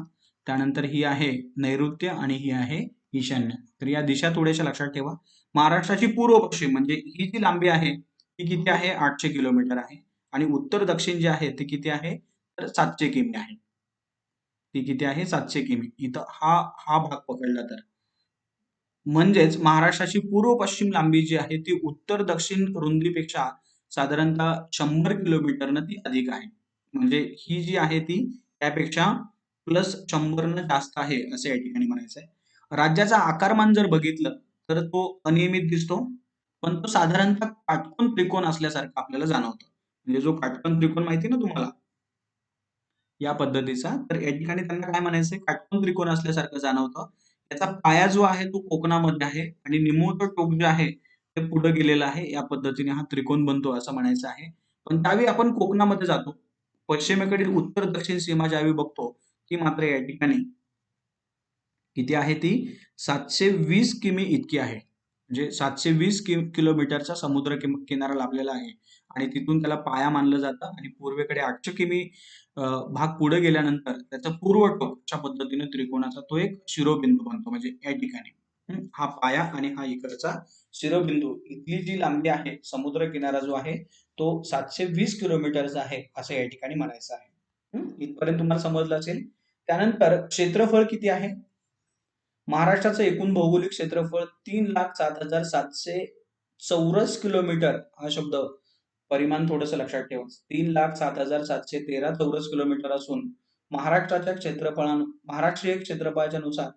त्यानंतर ही आहे नैऋत्य आणि ही आहे ईशान्य. तर या दिशा थोड्याशा लक्षात ठेवा. महाराष्ट्राची पूर्व पश्चिम म्हणजे ही जी लांबी आहे ती किती आहे? 800 किलोमीटर आहे आणि उत्तर दक्षिण जे आहे ते किती आहे? तर 700 किमी आहे. ती किती आहे? 700 किमी. इथं हा भाग पकडला तर म्हणजेच महाराष्ट्राची पूर्व पश्चिम लांबी जी आहे ती उत्तर दक्षिण रुंदीपेक्षा साधारणतः 100 किलोमीटरनं ती अधिक आहे. म्हणजे ही जी आहे ती त्यापेक्षा प्लस 100 जास्त आहे असं या ठिकाणी म्हणायचं आहे. राज्याचा आकारमान जर बघितलं तर तो अनियमित दिसतो, पण तो साधारणतः काटकोन त्रिकोण असल्यासारखं आपल्याला जाणवतं. म्हणजे जो काटकोन त्रिकोण माहिती ना तुम्हाला या पद्धतीचा, तर या ठिकाणी त्यांना काय म्हणायचंय? काटकोन त्रिकोण असल्यासारखं जाणवतं. त्याचा पाया जो आहे तो कोकणामध्ये आहे आणि निमुळतं टोक जे आहे ते पुढे गेलेलं आहे. या पद्धतीने हा त्रिकोण बनतो असं म्हणायचं आहे. पण त्यावेळी आपण कोकणामध्ये जातो. पश्चिमेकडील उत्तर दक्षिण सीमा ज्यावेळी बघतो, ती मात्र या ठिकाणी किती आहे? ती 720 किमी इतकी आहे. म्हणजे 720 किलोमीटरचा समुद्र किनारा लाभलेला आहे आणि तिथून त्याला पाया मानलं जातं आणि पूर्वेकडे 800 किमी भाग पुढे गेल्यानंतर त्याचा पूर्व टोकच्या पद्धतीने त्रिकोणाचा तो एक शिरोबिंदू बनतो. म्हणजे या ठिकाणी हा पाया आणि हा इकडचा शिरोबिंदू, इथली जी लांबी आहे समुद्र किनारा जो आहे तो 720 किलोमीटरचा आहे असं या ठिकाणी म्हणायचं आहे. इथपर्यंत तुम्हाला समजलं असेल. त्यानंतर क्षेत्रफळ किती आहे? महाराष्ट्राचं एकूण भौगोलिक क्षेत्रफळ 3,07,700 चौरस किलोमीटर. हा शब्द परिमाण थोडंसं लक्षात ठेवा. 3,07,713 चौरस किलोमीटर असून महाराष्ट्राच्या महाराष्ट्रीय क्षेत्रफळाच्या नुसार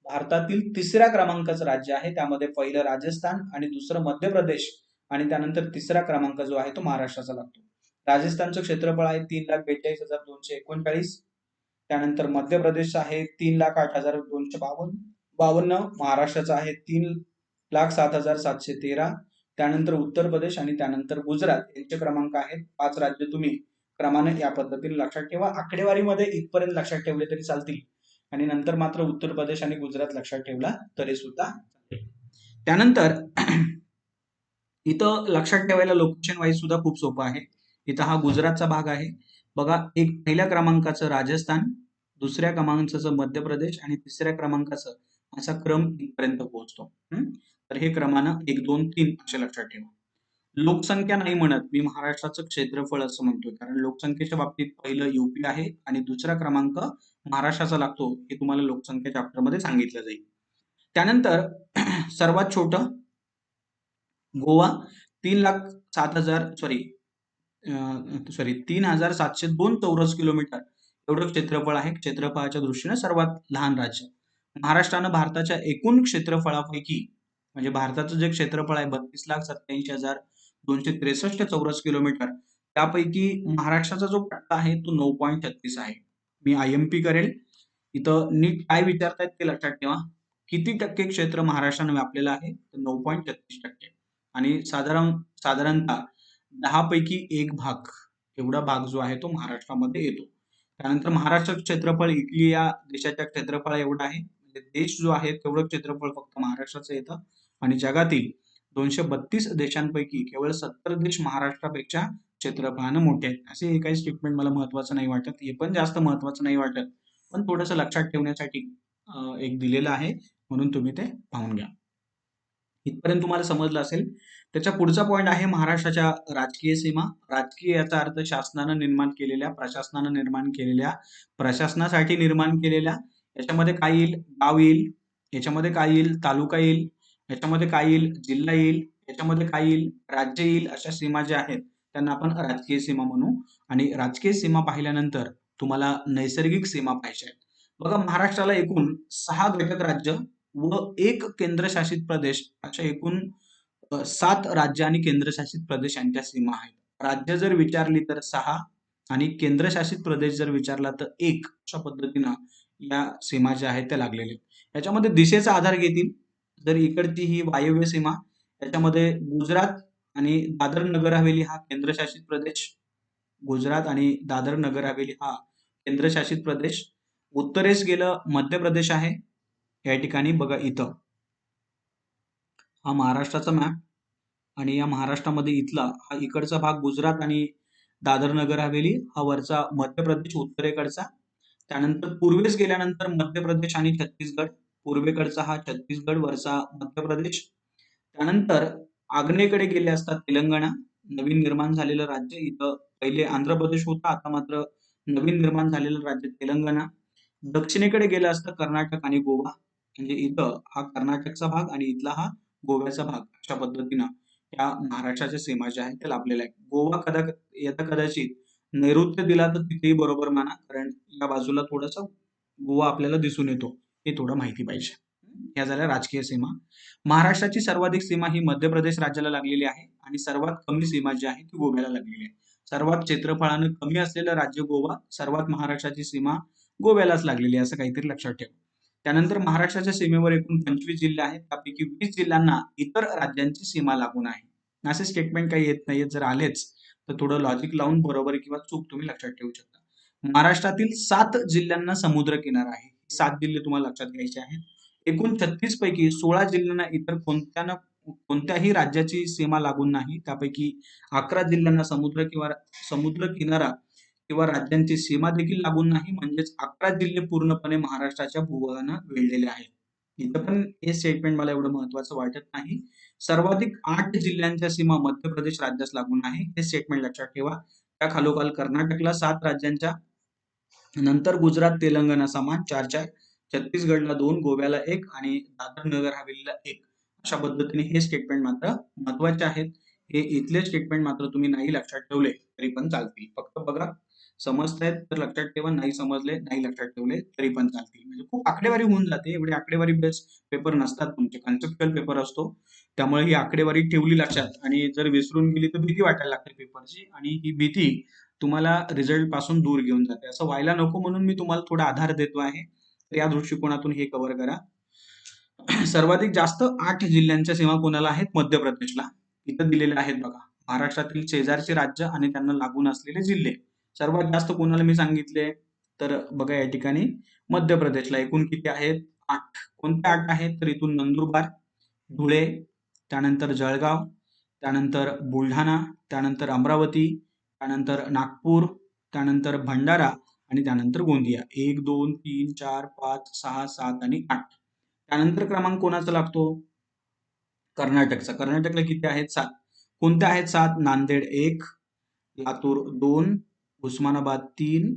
भारतातील 3ऱ्या क्रमांकाचं राज्य आहे. त्यामध्ये पहिलं राजस्थान आणि दुसरं मध्य प्रदेश आणि त्यानंतर 3रा क्रमांक जो आहे तो महाराष्ट्राचा लागतो. राजस्थानचं क्षेत्रफळ आहे 3,42,239. त्यानंतर मध्य प्रदेश आहे 3,08,252. महाराष्ट्राचं आहे 3,07,713. त्यानंतर उत्तर प्रदेश आणि त्यानंतर गुजरात यांचे क्रमांक आहेत. 5 राज्य तुम्ही क्रमाने या पद्धतीने लक्षात ठेवा. आकडेवारीमध्ये इथपर्यंत लक्षात ठेवले तरी चालतील आणि नंतर मात्र उत्तर प्रदेश आणि गुजरात लक्षात ठेवला तरी सुद्धा चालेल. त्यानंतर इथं लक्षात ठेवायला लोकेशन वाईज सुद्धा खूप सोपं आहे. इथं हा गुजरातचा भाग आहे बघा. एक पहिल्या क्रमांकाचं राजस्थान, दुसऱ्या क्रमांकाचं मध्य प्रदेश आणि 3ऱ्या क्रमांकाचं असा क्रम इथपर्यंत पोहोचतो. तर हे क्रमानं 1, 2, 3 असे लक्षात ठेवा. लोकसंख्या नाही म्हणत मी, महाराष्ट्राचं क्षेत्रफळ असं म्हणतोय, कारण लोकसंख्येच्या बाबतीत पहिलं युपी आहे आणि दुसरा क्रमांक महाराष्ट्राचा लागतो. हे तुम्हाला लोकसंख्या चॅप्टर मध्ये सांगितलं जाईल. त्यानंतर सर्वात छोटं गोवा 3,07,2 चौरस किलोमीटर एवढं क्षेत्रफळ आहे. क्षेत्रफळाच्या दृष्टीने सर्वात लहान राज्य. महाराष्ट्रानं भारताच्या एकूण क्षेत्रफळापैकी म्हणजे भारताचं जे क्षेत्रफळ आहे 32,87,263 चौरस किलोमीटर, त्यापैकी महाराष्ट्राचा जो टक्का आहे तो 9.36 आहे. मी IMP करेल. इथं नीट काय विचारतायत ते लक्षात ठेवा. किती टक्के क्षेत्र महाराष्ट्रानं व्यापलेलं आहे? तर 9.36%. आणि साधारणतः 10 पैकी 1 भाग एवढा भाग जो आहे तो महाराष्ट्रामध्ये येतो. त्यानंतर महाराष्ट्राचं क्षेत्रफळ इटली या देशाच्या क्षेत्रफळा एवढं आहे. म्हणजे देश जो आहे तेवढं क्षेत्रफळ फक्त महाराष्ट्राचं येतं आणि जगातील 232 देशांपैकी केवळ 70 देश महाराष्ट्रापेक्षा क्षेत्रफळानं मोठे आहेत. असे हे काही स्टेटमेंट मला महत्वाचं नाही वाटत. हे पण जास्त महत्वाचं नाही वाटत, पण थोडंसं लक्षात ठेवण्यासाठी एक दिलेलं आहे, म्हणून तुम्ही ते पाहून घ्या. इथपर्यंत तुम्हाला समजलं असेल. त्याच्या पुढचा पॉईंट आहे महाराष्ट्राच्या राजकीय सीमा. राजकीय याचा अर्थ शासनानं निर्माण केलेल्या, प्रशासनानं निर्माण केलेल्या, प्रशासनासाठी निर्माण केलेल्या. याच्यामध्ये काय येईल? गाव येईल. याच्यामध्ये काय येईल? तालुका येईल. याच्यामध्ये काय येईल? जिल्हा येईल. याच्यामध्ये काय येईल? राज्य येईल. अशा सीमा ज्या आहेत त्यांना आपण राजकीय सीमा म्हणू. आणि राजकीय सीमा पाहिल्यानंतर तुम्हाला नैसर्गिक सीमा पाहिजे. बघा, महाराष्ट्राला एकूण 6 घटक राज्य व 1 केंद्रशासित प्रदेश अशा एकूण 7 राज्य आणि केंद्रशासित प्रदेश यांच्या सीमा आहेत. राज्य जर विचारली तर 6 आणि केंद्रशासित प्रदेश जर विचारला तर 1. अशा पद्धतीनं या सीमा ज्या आहेत त्या लागलेल्या आहेत. याच्यामध्ये दिशेचा आधार घेतील. जर इकडची ही वायव्य सीमा, याच्यामध्ये गुजरात आणि दादर नगर हवेली हा केंद्रशासित प्रदेश. गुजरात आणि दादर नगर हवेली हा केंद्रशासित प्रदेश. उत्तरेस गेलं मध्य प्रदेश आहे. या ठिकाणी बघा, इथं हा महाराष्ट्राचा मॅप आणि या महाराष्ट्रामध्ये इथला हा इकडचा भाग गुजरात आणि दादर नगर हवेली, हा वरचा मध्य प्रदेश उत्तरेकडचा. त्यानंतर पूर्वेस गेल्यानंतर मध्य प्रदेश आणि छत्तीसगड. पूर्वेकडचा हा छत्तीसगड, वरचा मध्य प्रदेश. त्यानंतर आग्नेयेकडे गेले असता तेलंगणा, नवीन निर्माण झालेलं राज्य. इथं पहिले आंध्र प्रदेश होता, आता मात्र नवीन निर्माण झालेलं राज्य तेलंगणा. दक्षिणेकडे गेलं असतं कर्नाटक आणि गोवा. म्हणजे इथं हा कर्नाटकचा भाग आणि इथला हा गोव्याचा भाग. अशा पद्धतीनं या महाराष्ट्राच्या सीमा ज्या आहेत त्या लाभलेल्या आहेत. गोवा कदाचित नैऋत्य दिला तर तिथेही बरोबर माना, कारण या बाजूला थोडासा गोवा आपल्याला दिसून येतो. हे थोडं माहिती पाहिजे. ह्या झाल्या राजकीय सीमा. महाराष्ट्राची सर्वाधिक सीमा ही मध्य प्रदेश राज्याला लागलेली आहे आणि सर्वात कमी सीमा जी आहे ती गोव्याला लागलेली आहे. सर्वात क्षेत्रफळानं कमी असलेलं राज्य गोवा, सर्वात महाराष्ट्राची सीमा गोव्यालाच लागलेली आहे, असं काहीतरी लक्षात ठेवा. त्यानंतर महाराष्ट्राच्या सीमेवर एकूण 25 जिल्हे आहेत. त्यापैकी 20 जिल्ह्यांना इतर राज्यांची सीमा लागून आहे. असे स्टेटमेंट काही येत नाहीयेत. जर आलेच तर थोडं लॉजिक लावून बरोबर किंवा चूक तुम्ही लक्षात ठेवू शकता. महाराष्ट्रातील 7 जिल्ह्यांना समुद्र किनारा आहे. 7 जिल्हे तुम्हाला लक्षात घ्यायचे आहेत. एकूण 36 पैकी 16 जिल्ह्यांना इतर कोणत्याही राज्याची सीमा लागून नाही. त्यापैकी 11 जिल्ह्यांना समुद्र किनारा किंवा राज्यांची सीमा देखील लागून नाही. म्हणजेच 11 जिल्हे पूर्णपणे महाराष्ट्राच्या भूभागानं वेढलेले आहेत. इथं पण हे स्टेटमेंट मला एवढं महत्वाचं वाटत नाही. सर्वाधिक 8 जिल्ह्यांच्या सीमा मध्य प्रदेश राज्यास लागून आहे. हे स्टेटमेंट लक्षात ठेवा. त्या खालोखाल कर्नाटकला 7 राज्यांच्या नंतर गुजरात तेलंगणा समान 4-4, छत्तीसगडला 2, गोव्याला 1 आणि दादर नगर हवेलीला 1. अशा पद्धतीने हे स्टेटमेंट मात्र महत्वाचे आहेत. हे इथले स्टेटमेंट मात्र तुम्ही नाही लक्षात ठेवले तरी पण चालतील. फक्त बघा, समजतायत तर लक्षात ठेवा, नाही समजले नाही लक्षात ठेवले तरी पण चालतील. म्हणजे खूप आकडेवारी होऊन जाते. एवढे आकडेवारी बेस पेपर नसतात तुमचे, कन्सेप्च्युअल पेपर असतो. त्यामुळे ही आकडेवारी ठेवली लक्षात आणि जर विसरून गेली तर भीती वाटायला लागते पेपरची, आणि ही भीती तुम्हाला रिझल्ट पासून दूर घेऊन जाते. असं व्हायला नको म्हणून मी तुम्हाला थोडा आधार देतो आहे. तर या दृष्टिकोनातून हे कव्हर करा. सर्वाधिक जास्त 8 जिल्ह्यांच्या सीमा कोणाला आहेत? मध्य प्रदेशला. इथं दिलेले आहेत बघा. महाराष्ट्रातील शेजारचे राज्य आणि त्यांना लागून असलेले जिल्हे. सर्वात जास्त कोणाला मी सांगितले? तर बघा या ठिकाणी मध्य प्रदेशला. एकूण किती आहेत? 8. कोणते 8 आहेत? तर इथून नंदुरबार, धुळे, त्यानंतर जळगाव, त्यानंतर बुलढाणा, त्यानंतर अमरावती, त्यानंतर नागपूर, त्यानंतर भंडारा आणि त्यानंतर गोंदिया. 1, 2, 3, 4, 5, 6, 7 आणि 8. त्यानंतर क्रमांक कोणाचा लागतो? कर्नाटकचा. कर्नाटकला किती आहेत? 7. कोणत्या आहेत 7? नांदेड 1, लातूर 2, उस्मानाबाद 3,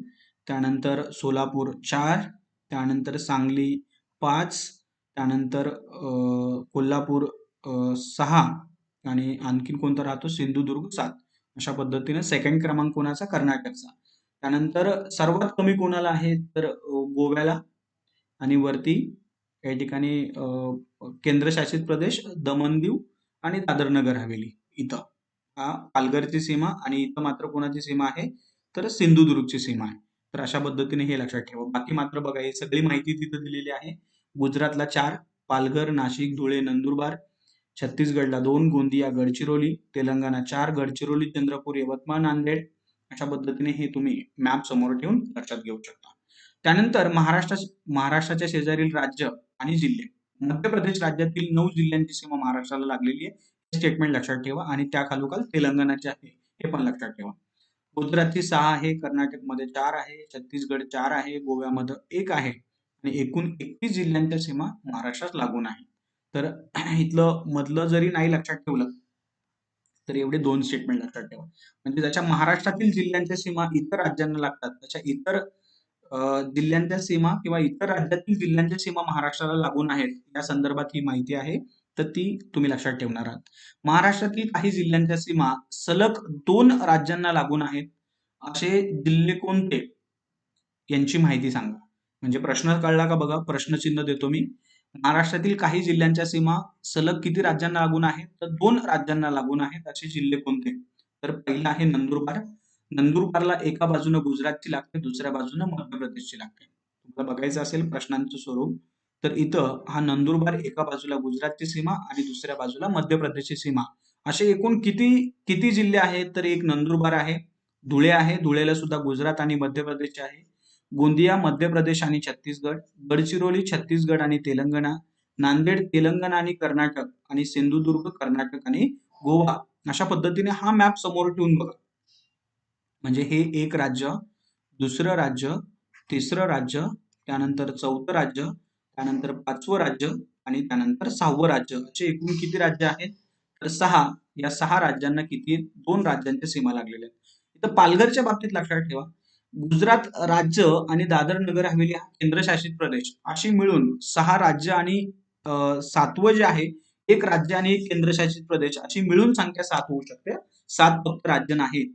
त्यानंतर सोलापूर 4, त्यानंतर सांगली 5, त्यानंतर कोल्हापूर 6 आणि आणखीन कोणता राहतो? सिंधुदुर्ग 7. अशा पद्धतीने सेकंड क्रमांक कोणाचा? कर्नाटकचा. त्यानंतर सर्वात कमी कोणाला आहे? तर गोव्याला, आणि वरती या ठिकाणी केंद्रशासित प्रदेश दमण दीव आणि दादर नगर हवेली इथं. हा पालघरची सीमा, आणि इथं मात्र कोणाची सीमा आहे? तर सिंधुदुर्गची सीमा आहे. तर अशा पद्धतीने हे लक्षात ठेवा. बाकी मात्र बघा, ही सगळी माहिती तिथं दिलेली आहे. गुजरातला 4, पालघर, नाशिक, धुळे, नंदुरबार. छत्तीसगडला 2, गोंदिया, गडचिरोली. तेलंगणा 4, गडचिरोली, चंद्रपूर, यवतमाळ, नांदेड. अशा पद्धतीने हे तुम्ही मॅप समोर ठेवून लक्षात घेऊ शकता. त्यानंतर महाराष्ट्राच्या शेजारील राज्य आणि जिल्हे. मध्य प्रदेश राज्यातील 9 जिल्ह्यांची सीमा महाराष्ट्राला लागलेली आहे. हे स्टेटमेंट लक्षात ठेवा. आणि त्या खालोखाल तेलंगणाचे आहे, हे पण लक्षात ठेवा. गुजरातची 6 आहे, कर्नाटकमध्ये 4 आहे, छत्तीसगड 4 आहे, गोव्यामध्ये 1 आहे आणि एकूण 31 जिल्ह्यांच्या सीमा महाराष्ट्रात लागून आहे. तर इथलं मधलं जरी नाही लक्षात ठेवलं तर एवढे 2 स्टेटमेंट लक्षात ठेवा. म्हणजे ज्याच्या महाराष्ट्रातील जिल्ह्यांच्या सीमा इतर राज्यांना लागतात, त्याच्या इतर जिल्ह्यांच्या सीमा किंवा इतर राज्यातील जिल्ह्यांच्या सीमा महाराष्ट्राला लागून आहेत, या संदर्भात ही माहिती आहे. तर ती तुम्ही लक्षात ठेवणार आहात. महाराष्ट्रातील काही जिल्ह्यांच्या सीमा सलग 2 राज्यांना लागून आहेत. असे जिल्हे कोणते? यांची माहिती सांगा. म्हणजे प्रश्न कळला का बघा, प्रश्नचिन्ह देतो मी. महाराष्ट्रातील काही जिल्ह्यांच्या सीमा सलग किती राज्यांना लागून आहेत? तर 2 राज्यांना लागून आहेत. असे जिल्हे कोणते? तर पहिला आहे नंदुरबार. नंदुरबारला एका बाजूने गुजरातची लागते, दुसऱ्या बाजूने मध्य प्रदेशची लागते. तुम्हाला बघायचं असेल प्रश्नांचं स्वरूप, तर इथं हा नंदुरबार एका बाजूला गुजरातची सीमा आणि दुसऱ्या बाजूला मध्य प्रदेशची सीमा. असे एकूण किती किती जिल्हे आहेत? तर एक नंदुरबार आहे, धुळे आहे, धुळेला सुद्धा गुजरात आणि मध्य प्रदेशचे आहे, गोंदिया मध्य प्रदेश आणि छत्तीसगड, गडचिरोली छत्तीसगड आणि तेलंगणा, नांदेड तेलंगणा आणि कर्नाटक, आणि सिंधुदुर्ग कर्नाटक आणि गोवा. अशा पद्धतीने हा मॅप समोर ठेवून बघा. म्हणजे हे एक राज्य, दुसरं राज्य, तिसरं राज्य, त्यानंतर चौथं राज्य, त्यानंतर 5वं राज्य आणि त्यानंतर 6वं राज्य. असे एकूण किती राज्य आहेत? तर 6. या 6 राज्यांना किती? 2 राज्यांच्या सीमा लागलेल्या आहेत. इथं पालघरच्या बाबतीत लक्षात ठेवा, गुजरात राज्य आणि दादर नगर हवेली हा केंद्रशासित प्रदेश अशी मिळून 6 राज्य आणि 7वं जे आहे, एक राज्य आणि एक केंद्रशासित प्रदेश अशी मिळून संख्या 7 होऊ शकते. 7 फक्त राज्य नाहीत.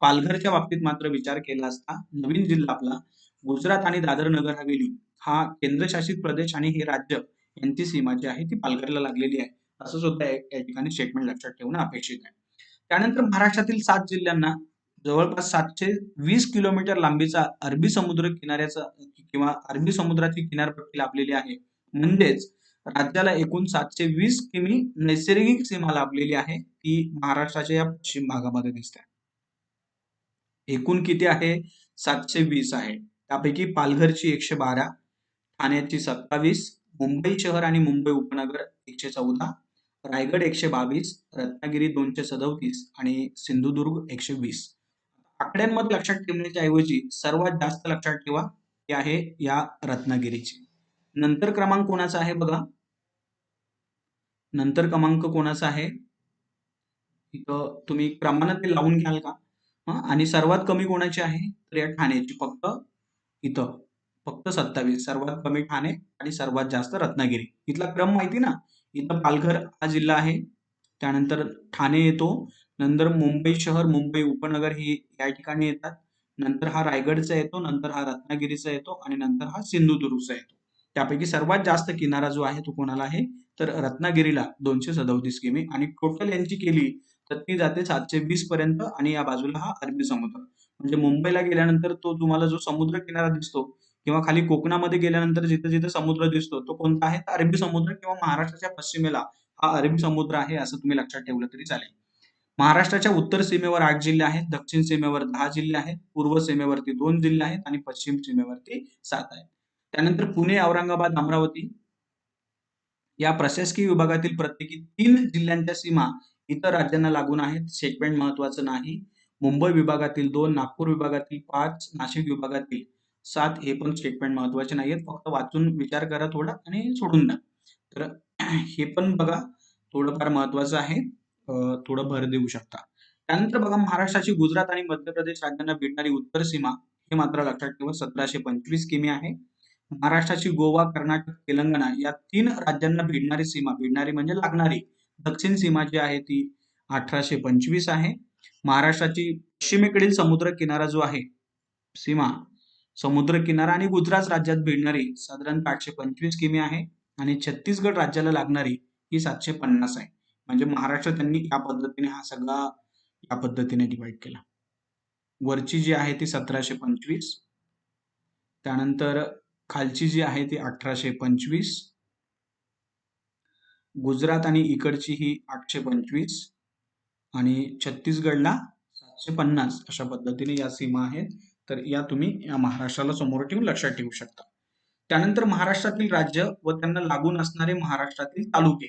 पालघरच्या बाबतीत मात्र विचार केला असता नवीन जिल्हा आपला गुजरात आणि दादर नगर हवेली हा केंद्रशासित प्रदेश आणि हे राज्य यांची सीमा जी आहे ती पालघरला लागलेली आहे. असं सुद्धा या ठिकाणी स्टेटमेंट लक्षात ठेवणं अपेक्षित आहे. त्यानंतर महाराष्ट्रातील 7 जिल्ह्यांना जवळपास 720 किलोमीटर लांबीचा अरबी समुद्र किनाऱ्याचा किंवा अरबी समुद्राची किनारपट्टी लाभलेली आहे. म्हणजेच राज्याला एकूण 720 किमी नैसर्गिक सीमा लाभलेली आहे. ती महाराष्ट्राच्या या पश्चिम भागामध्ये दिसते. एकूण किती आहे? 720 आहे. त्यापैकी पालघरची 112, ठाण्याची 27, मुंबई शहर आणि मुंबई उपनगर 114, रायगड 122, रत्नागिरी 237 आणि सिंधुदुर्ग 120. आकड्यांमध्ये लक्षात ठेवण्याच्या ऐवजी सर्वात जास्त लक्षात ठेवा ती आहे या रत्नागिरीची. नंतर क्रमांक कोणाचा आहे बघा, नंतर क्रमांक कोणाचा आहे? इथं तुम्ही क्रमानं ते लावून घ्याल का? आणि सर्वात कमी कोणाची आहे? तर या ठाण्याची. फक्त इथं फक्त 27, सर्वात कमी ठाणे आणि सर्वात जास्त रत्नागिरी. इथला क्रम माहिती ना? इथं पालघर हा जिल्हा आहे, त्यानंतर ठाणे येतो, नंतर मुंबई शहर, मुंबई उपनगर ही या ठिकाणी येतात. नंतर हा रायगडचा येतो, नंतर हा रत्नागिरीचा येतो आणि नंतर हा सिंधुदुर्गचा येतो. त्यापैकी सर्वात जास्त किनारा जो आहे तो कोणाला आहे? तर रत्नागिरीला 237 किमी आणि टोटल यांची केली तर ती जाते 720 पर्यंत आणि या बाजूला हा अरबी समुद्र. म्हणजे मुंबईला गेल्यानंतर तो तुम्हाला जो समुद्र किनारा दिसतो किंवा खाली कोकणामध्ये गेल्यानंतर जिथे जिथे समुद्र दिसतो तो कोणता आहे? तर अरबी समुद्र किंवा महाराष्ट्राच्या पश्चिमेला हा अरबी समुद्र आहे असं तुम्ही लक्षात ठेवलं तरी चालेल. महाराष्ट्राच्या उत्तर सीमेवर 8 जिल्हे आहेत, दक्षिण सीमेवर 10 जिल्हे आहेत, पूर्व सीमेवरती 2 जिल्हे आहेत आणि पश्चिम सीमेवरती 7 आहेत. त्यानंतर पुणे, औरंगाबाद, अमरावती या प्रशासकीय विभागातील प्रत्येकी 3 जिल्ह्यांच्या सीमा इतर राज्यांना लागून आहेत. सेगमेंट महत्वाचं नाही. मुंबई विभागातील 2, नागपूर विभागातील 5, नाशिक विभागातील 7 हे पण स्टेटमेंट महत्वाचे नाहीयेत. फक्त वाचून विचार करा थोडा आणि सोडून द्या. तर हे पण बघा थोडंफार महत्वाचं आहे. थोडं भर देऊ शकता. त्यानंतर बघा महाराष्ट्राची गुजरात आणि मध्य प्रदेश राज्यांना भेटणारी उत्तर सीमा हे मात्र लक्षात ठेवा 1725 किमी आहे. महाराष्ट्राची गोवा, कर्नाटक, तेलंगणा या 3 राज्यांना भिडणारी म्हणजे लागणारी दक्षिण सीमा जी आहे ती 1825 आहे. महाराष्ट्राची पश्चिमेकडील समुद्र किनारा जो आहे सीमा समुद्र किनारा आणि गुजरात राज्यात भिडणारी साधारणतः 825 किमी आहे आणि छत्तीसगड राज्याला लागणारी ही 750 आहे. म्हणजे महाराष्ट्र त्यांनी या पद्धतीने हा सगळा या पद्धतीने डिवाइड केला. वरची जी आहे ती 1725, त्यानंतर खालची जी आहे ती 1825, गुजरात आणि इकडची ही 825 आणि छत्तीसगडला 750 अशा पद्धतीने या सीमा आहेत. तर या तुम्ही या महाराष्ट्राला समोर ठेवून लक्षात ठेवू शकता. त्यानंतर महाराष्ट्रातील राज्य व त्यांना लागून असणारे महाराष्ट्रातील तालुके.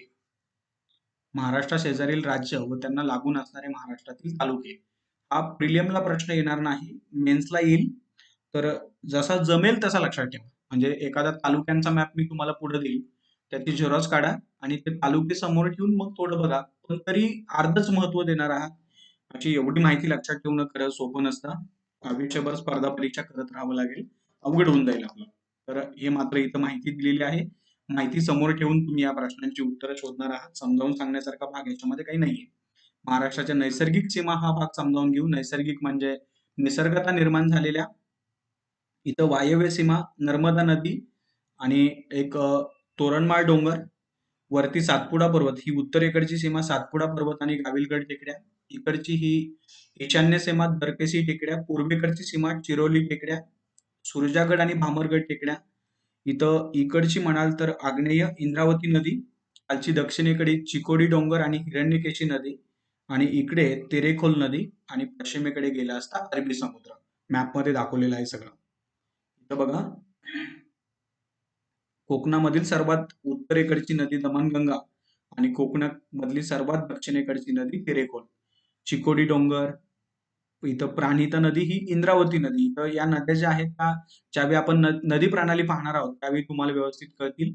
महाराष्ट्र शेजारील राज्य व त्यांना लागून असणारे महाराष्ट्रातील तालुके. हा प्रिलियमला प्रश्न येणार नाही, मेन्सला येईल. तर जसा जमेल तसा लक्षात ठेवा. म्हणजे एखादा तालुक्यांचा मॅप मी तुम्हाला पुढे देईल, त्याची झेरॉक्स काढा आणि ते तालुके समोर ठेवून मग थोडं बघा. पण तरी अर्धच महत्व देणार आहात. अशी एवढी माहिती लक्षात ठेवणं खरं सोपं नसतं. आयुष्यभर स्पर्धा परीक्षा करत राहावं लागेल, अवघड होऊन जाईल आपलं. तर हे मात्र इथं माहिती दिलेली आहे. माहिती समोर ठेवून तुम्ही या प्रश्नांची उत्तरं शोधणार आहात. समजावून सांगण्यासारखा भाग याच्यामध्ये काही नाहीये. महाराष्ट्राच्या नैसर्गिक सीमा हा भाग समजावून घेऊ. नैसर्गिक म्हणजे निसर्गता निर्माण झालेल्या. इथं वायव्य सीमा नर्मदा नदी आणि एक तोरणमाळ डोंगर, वरती सातपुडा पर्वत ही उत्तरेकडची सीमा सातपुडा पर्वत आणि गाविलगड टेकड्या. इकडची ही ईशान्य सीमा दरकेसी टेकड्या, पूर्वेकडची सीमा चिरोली टेकड्या, सुरजागड आणि भामरगड टेकड्या. इथं इकडची म्हणाल तर आग्नेय इंद्रावती नदी, खालची दक्षिणेकडे चिकोडी डोंगर आणि हिरण्यकेशी नदी आणि इकडे तेरेखोल नदी आणि पश्चिमेकडे गेला असता अरबी समुद्र. मॅपमध्ये दाखवलेलं आहे सगळं. इथं बघा कोकणामधील सर्वात उत्तरेकडची नदी दमणगंगा आणि कोकणामधली सर्वात दक्षिणेकडची नदी तेरेखोल. चिकोडी डोंगर, इथं प्राणहिता नदी ही इंद्रावती नदी. इथं या नद्या ज्या आहेत त्या ज्यावेळी आपण नदी प्रणाली पाहणार आहोत त्यावेळी तुम्हाला व्यवस्थित कळतील.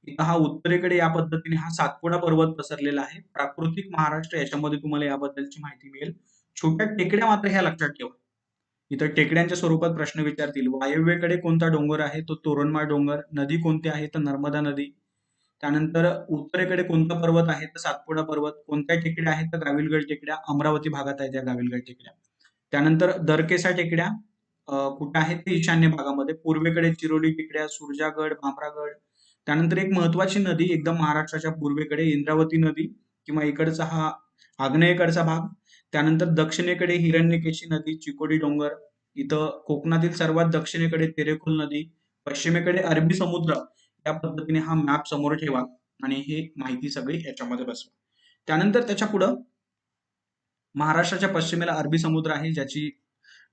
इथं हा उत्तरेकडे या पद्धतीने हा सातपुडा पर्वत पसरलेला आहे. प्राकृतिक महाराष्ट्र याच्यामध्ये तुम्हाला याबद्दलची माहिती मिळेल. छोट्या टेकड्या मात्र ह्या लक्षात ठेवा. इथं टेकड्यांच्या स्वरूपात प्रश्न विचारतील. वायव्येकडे कोणता डोंगर आहे? तो तोरणमाळ डोंगर. नदी कोणती आहे? तर नर्मदा नदी. त्यानंतर उत्तरेकडे कोणता पर्वत आहे? तर सातपुडा पर्वत. कोणत्या टेकड्या आहेत? तर गाविलगड टेकड्या. अमरावती भागात आहेत या गाविलगड टेकड्या. त्यानंतर दरकेसा टेकड्या कुठे आहेत? ते ईशान्य भागामध्ये. पूर्वेकडे चिरोली टेकड्या, सुरजागड, भामरागड. त्यानंतर एक महत्वाची नदी एकदम महाराष्ट्राच्या पूर्वेकडे इंद्रावती नदी किंवा इकडचा हा आग्नेयेकडचा भाग. त्यानंतर दक्षिणेकडे हिरण्यकेशी नदी, चिकोडी डोंगर. इथं कोकणातील सर्वात दक्षिणेकडे तेरेखोल नदी, पश्चिमेकडे अरबी समुद्र. या पद्धतीने हा मॅप समोर ठेवा आणि हे माहिती सगळी याच्यामध्ये बसवा. त्यानंतर त्याच्या पुढं महाराष्ट्राच्या पश्चिमेला अरबी समुद्र आहे, ज्याची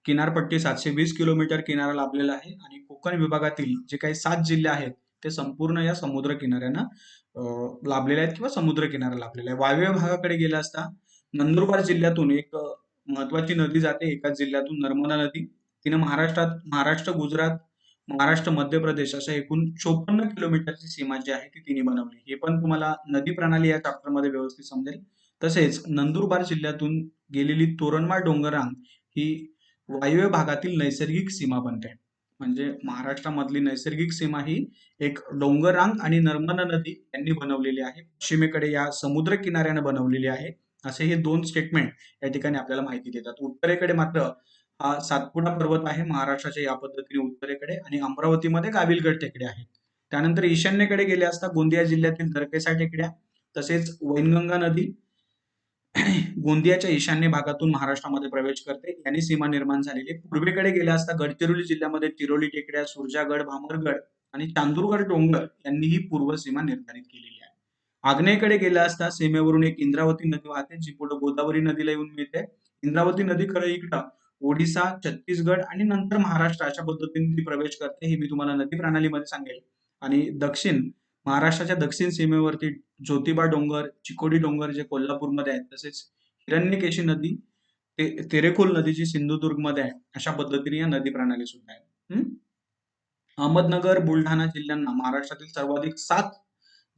किनारपट्टी 720 किलोमीटर किनारा लाभलेला आहे आणि कोकण विभागातील जे काही 7 जिल्हे आहेत ते संपूर्ण या समुद्र किनाऱ्यांना लाभलेले आहेत किंवा समुद्र किनारा लाभलेला आहे. वायव्य भागाकडे गेला असता नंदुरबार जिल्ह्यातून एक महत्वाची नदी जाते एकाच जिल्ह्यातून, नर्मदा नदी. तिने महाराष्ट्र, गुजरात, महाराष्ट्र, मध्य प्रदेश अशा एकूण 54 किलोमीटरची सीमा जी आहे ती तिने बनवली. हे पण तुम्हाला नदी प्रणाली या चॅप्टरमध्ये व्यवस्थित समजेल. तसेच नंदुरबार जिल्ह्यातून गेलेली तोरणमाळ डोंगररांग ही वायव्य भागातील नैसर्गिक सीमा बनते. म्हणजे महाराष्ट्रामधली नैसर्गिक सीमा ही एक डोंगररांग आणि नर्मदा नदी यांनी बनवलेली आहे. पश्चिमेकडे या समुद्र किनाऱ्यानं बनवलेली आहे. असे हे दोन स्टेटमेंट या ठिकाणी आपल्याला माहिती देतात. उत्तरेकडे मात्र हा सातपुडा पर्वत आहे महाराष्ट्राच्या या पद्धतीने उत्तरेकडे, आणि अमरावतीमध्ये गाविलगड टेकड्या आहेत. त्यानंतर ईशान्येकडे गेले असता गोंदिया जिल्ह्यातील दरकेसा टेकड्या, तसेच वैनगंगा नदी गोंदियाच्या ईशान्य भागातून महाराष्ट्रामध्ये प्रवेश करते, यांनी सीमा निर्माण झालेली आहे. पूर्वेकडे गेले असता गडचिरोली जिल्ह्यामध्ये तिरोली टेकड्या, सुरजागड, भामरगड आणि चांदूरगड डोंगर यांनी ही पूर्व सीमा निर्धारित केलेली आहे. आग्नेयेकडे गेले असता सीमेवरून एक इंद्रावती नदी वाहते, जी पुढे गोदावरी नदीला येऊन मिळते. इंद्रावती नदी खरं इकडं ओडिसा, छत्तीसगड आणि नंतर महाराष्ट्र अशा पद्धतीने ती प्रवेश करते, हे मी तुम्हाला नदी प्रणालीमध्ये सांगेल. आणि महाराष्ट्राच्या दक्षिण सीमेवरती ज्योतिबा डोंगर, चिकोडी डोंगर जे कोल्हापूरमध्ये आहेत, तसेच हिरण्यकेशी नदी, तेरेखोल नदी जी सिंधुदुर्गमध्ये आहे, अशा पद्धतीने या नदी प्रणाली सुद्धा आहे. अहमदनगर, बुलढाणा जिल्ह्यांना महाराष्ट्रातील सर्वाधिक 7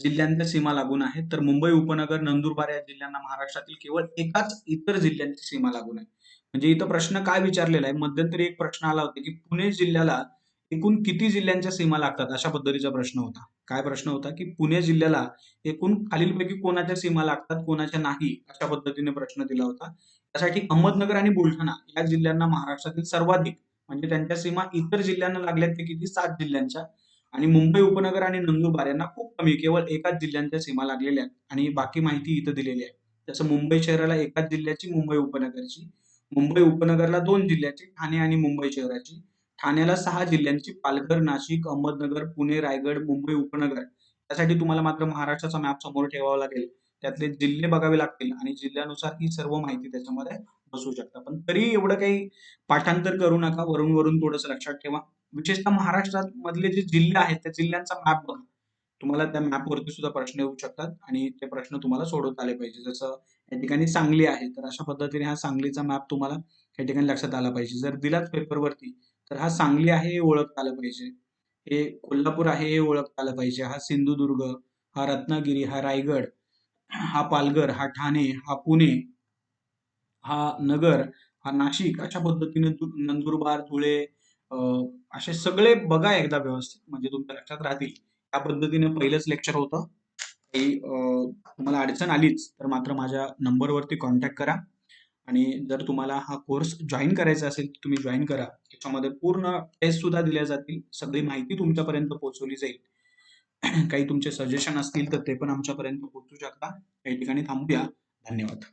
जिल्ह्यांच्या सीमा लागून आहेत, तर मुंबई उपनगर, नंदुरबार या जिल्ह्यांना महाराष्ट्रातील केवळ एकाच इतर जिल्ह्यांची सीमा लागून आहे. म्हणजे इथं प्रश्न काय विचारलेला आहे, मध्यंतरी एक प्रश्न आला होता की पुणे जिल्ह्याला एकूण किती जिल्ह्यांच्या सीमा लागतात, अशा पद्धतीचा प्रश्न होता. काय प्रश्न होता की पुणे जिल्ह्याला एकूण खालीलपैकी कोणाच्या सीमा लागतात, कोणाच्या नाही, अशा पद्धतीने प्रश्न दिला होता. त्यासाठी अहमदनगर आणि बुलढाणा या जिल्ह्यांना महाराष्ट्रातील सर्वाधिक, म्हणजे त्यांच्या सीमा इतर जिल्ह्यांना लागल्यात ते किती, 7 जिल्ह्यांच्या. आणि मुंबई उपनगर आणि नंदुरबार यांना खूप कमी, केवळ एकाच जिल्ह्यांच्या सीमा लागलेल्या आहेत. आणि बाकी माहिती इथं दिलेली आहे. जसं मुंबई शहराला एकाच जिल्ह्याची, मुंबई उपनगरची. मुंबई उपनगरला 2 जिल्ह्याची, ठाणे आणि मुंबई शहराची. ठाण्याला 6 जिल्ह्यांची, पालघर, नाशिक, अहमदनगर, पुणे, रायगड, मुंबई उपनगर. त्यासाठी तुम्हाला मात्र महाराष्ट्राचा मॅप समोर ठेवावा लागेल. त्यातले जिल्हे बघावे लागतील आणि जिल्ह्यानुसार ही सर्व माहिती त्याच्यामध्ये बसू शकता. पण तरी एवढं काही पाठांतर करू नका, वरून थोडंसं लक्षात ठेवा. विशेषतः महाराष्ट्रात मधले जे जिल्हे आहेत त्या जिल्ह्यांचा मॅप बघा. तुम्हाला त्या मॅपवरती सुद्धा प्रश्न येऊ शकतात आणि ते प्रश्न तुम्हाला सोडवता आले पाहिजे. जसं या ठिकाणी सांगली आहे, तर अशा पद्धतीने हा सांगलीचा मॅप तुम्हाला या ठिकाणी लक्षात आला पाहिजे. जर दिलाच पेपरवरती, तर हा सांगली आहे हे ओळखता आलं पाहिजे, हे कोल्हापूर आहे हे ओळखता आलं पाहिजे, हा सिंधुदुर्ग, हा रत्नागिरी, हा रायगड, हा पालघर, हा ठाणे, हा पुणे, हा नगर, हा नाशिक, अशा पद्धतीने नंदुरबार, धुळे, असे सगळे बघा एकदा व्यवस्थित, म्हणजे तुमच्या लक्षात राहतील. त्या पद्धतीने पहिलंच लेक्चर होतं. काही तुम्हाला अडचण आलीच तर मात्र माझ्या नंबरवरती कॉन्टॅक्ट करा. आणि जर तुम्हाला हा कोर्स जॉईन करायचा असेल तर तुम्ही जॉईन करा. त्याच्यामध्ये पूर्ण टेस्ट सुद्धा दिल्या जातील, सगळी माहिती तुमच्यापर्यंत पोहोचवली जाईल. काही तुमचे सजेशन असतील तर ते पण आमच्यापर्यंत पोहोचू शकता. काही ठिकाणी थांबूया. धन्यवाद.